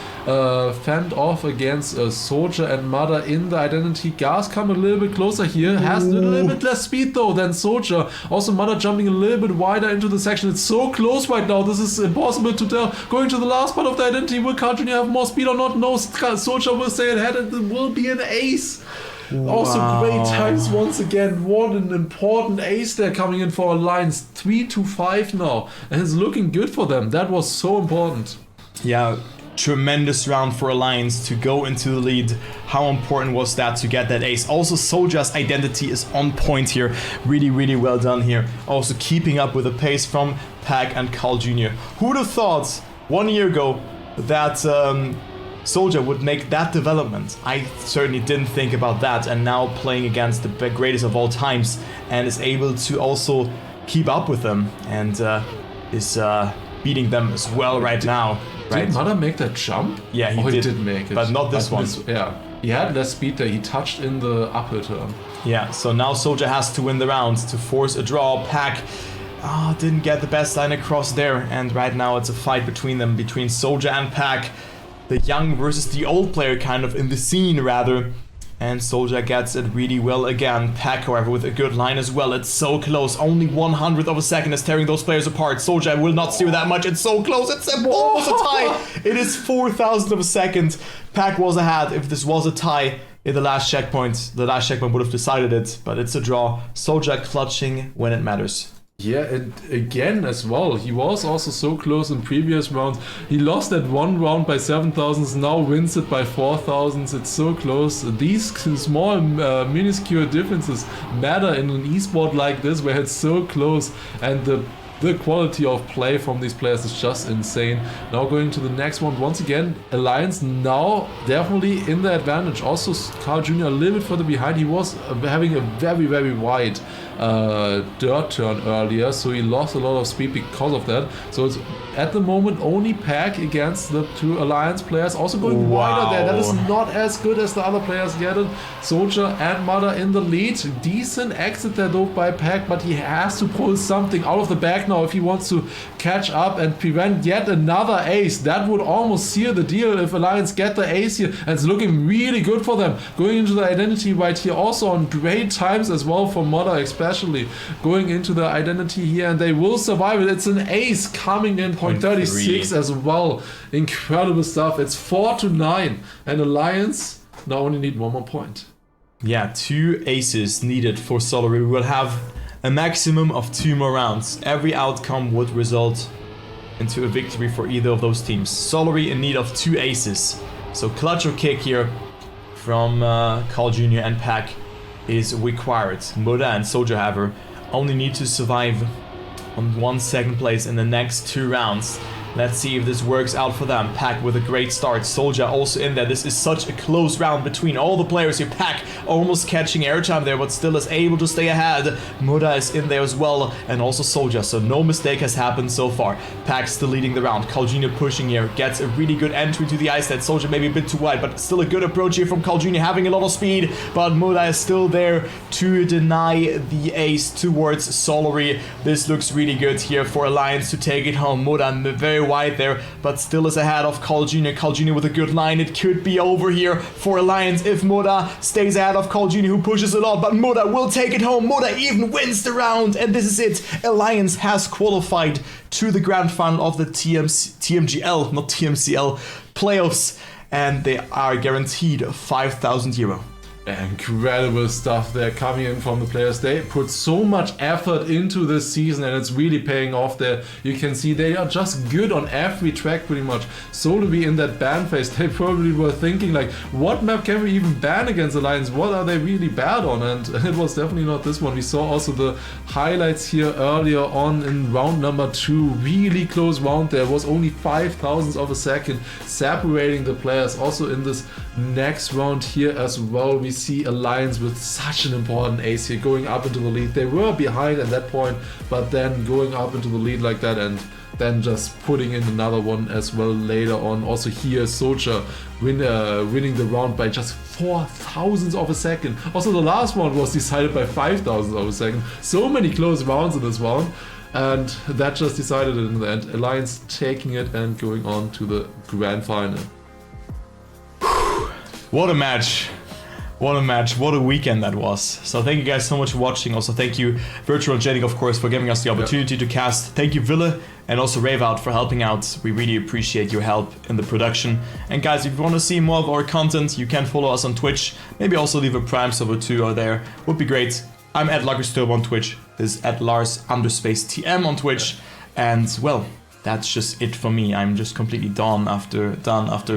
fend off against Soulja and Mother in the identity. Gas come a little bit closer here, has a little bit less speed though than Soulja. Also Mother jumping a little bit wider into the section. It's so close right now, this is impossible to tell. Going to the last part of the identity, will Carl Jr. have more speed or not? No, Soulja will stay ahead and it will be an ace. Wow. Also great times once again. What an important ace there coming in for Alliance. 3-5 now, and it's looking good for them. That was so important. Yeah, tremendous round for Alliance to go into the lead. How important was that to get that ace? Also Soulja's identity is on point here. Really, really well done here. Also keeping up with the pace from Pack and Carl Jr. Who would have thought 1 year ago that Soulja would make that development? I certainly didn't think about that, and now playing against the greatest of all times and is able to also keep up with them and is beating them as well right now. Right. Did Mother make that jump? Yeah, he did make it. But not this one. Yeah, he had less speed there. He touched in the uphill turn. Yeah, so now Soulja has to win the round to force a draw. Pack didn't get the best line across there, and right now it's a fight between them, between Soulja and Pack. The young versus the old player kind of in the scene rather. And Soldier gets it really well again. Pack, however, with a good line as well. It's so close. Only 100th of a second is tearing those players apart. Soldier will not steer that much. It's so close. It's almost a tie. It is 4,000th of a second. Pack was ahead. If this was a tie in the last checkpoint would have decided it. But it's a draw. Soldier clutching when it matters. Yeah, and again as well, he was also so close in previous rounds. He lost that one round by 7,000s, now wins it by 4,000s. It's so close. These small, minuscule differences matter in an esport like this, where it's so close, and the quality of play from these players is just insane. Now going to the next one, once again, Alliance now definitely in the advantage. Also, Carl Jr. a little bit further behind. He was having a very, very wide dirt turn earlier, so he lost a lot of speed because of that. So it's at the moment only Pack against the two Alliance players, also going wider there. That is not as good as the other players get it. Soldier and Mother in the lead. Decent exit there though by Pack, but he has to pull something out of the bag now if he wants to catch up and prevent yet another ace. That would almost seal the deal if Alliance get the ace here, and it's looking really good for them. Going into the identity right here, also on great times as well for Mother, especially going into the identity here, and they will survive it. It's an ace coming in, point 36 as well. Incredible stuff. It's 4-9, and Alliance now only need one more point. Yeah, 2 aces needed for SOLARY. We will have a maximum of 2 more rounds. Every outcome would result into a victory for either of those teams. SOLARY in need of 2 aces. So clutch or kick here from Carl Jr. and Pack is required. Muda and Soldier, however, only need to survive on 1 second place in the next 2 rounds. Let's see if this works out for them. Pack with a great start. Soldier also in there. This is such a close round between all the players here. Pack almost catching airtime there, but still is able to stay ahead. Muda is in there as well, and also Soldier, so no mistake has happened so far. Pack still leading the round. Kaljina pushing here. Gets a really good entry to the ice. That Soldier maybe a bit too wide, but still a good approach here from Kaljina, having a lot of speed, but Muda is still there to deny the ace towards SOLARY. This looks really good here for Alliance to take it home. Muda very wide there, but still is ahead of Carl Jr. Carl Jr. with a good line. It could be over here for Alliance if Muda stays ahead of Carl Jr., who pushes a lot, but Muda will take it home. Muda even wins the round, and this is it. Alliance has qualified to the grand final of the TMGL, not TMCL, playoffs, and they are guaranteed €5,000. Incredible stuff there coming in from the players. They put so much effort into this season, and it's really paying off there. You can see they are just good on every track pretty much. So to be in that ban phase, they probably were thinking like, what map can we even ban against Alliance? What are they really bad on? And it was definitely not this one. We saw also the highlights here earlier on in round number 2. Really close round there. It was only 0.005 of a second separating the players. Also in this next round here as well, we see Alliance with such an important ace here, going up into the lead. They were behind at that point, but then going up into the lead like that, and then just putting in another one as well later on. Also here, Soldier winning the round by just 0.004 of a second. Also the last one was decided by 0.005 of a second. So many close rounds in this round, and that just decided it in the end. Alliance taking it and going on to the grand final. What a match. What a match, what a weekend that was. So thank you guys so much for watching. Also thank you Virtual Jenny, of course, for giving us the opportunity to cast. Thank you Ville and also Raveout for helping out. We really appreciate your help in the production. And guys, if you want to see more of our content, you can follow us on Twitch. Maybe also leave a Prime sub or 2 are there. Would be great. I'm at LuckersTurbo on Twitch. This is at Lars_TM on Twitch. And well, that's just it for me. I'm just completely done after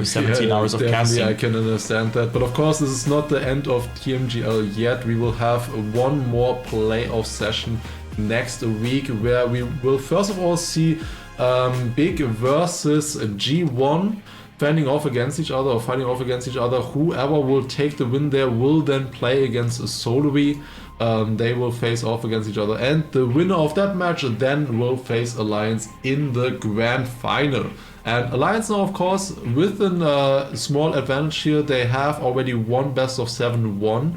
17 hours of casting. I can understand that. But of course, this is not the end of TMGL yet. We will have one more playoff session next week, where we will first of all see Big versus G1 fighting off against each other. Whoever will take the win there will then play against SOLARY. They will face off against each other, and the winner of that match then will face Alliance in the grand final. And Alliance now, of course, with a small advantage here. They have already won best of 7-1,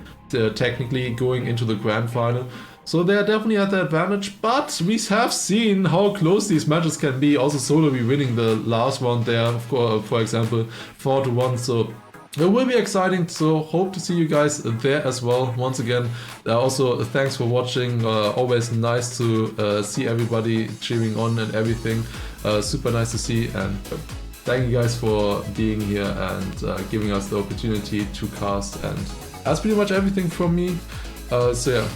technically going into the grand final. So they are definitely at the advantage, but we have seen how close these matches can be. Also SOLARY winning the last one there, of course, for example, 4-1. So It will be exciting, so hope to see you guys there as well. Once again, also thanks for watching. Always nice to see everybody cheering on and everything. Super nice to see, and thank you guys for being here and giving us the opportunity to cast. And that's pretty much everything from me. So yeah,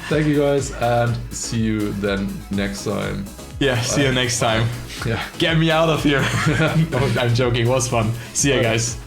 thank you guys, and see you then next time. Yeah, see you next time. Yeah. Get me out of here. No, I'm joking, it was fun. See you guys.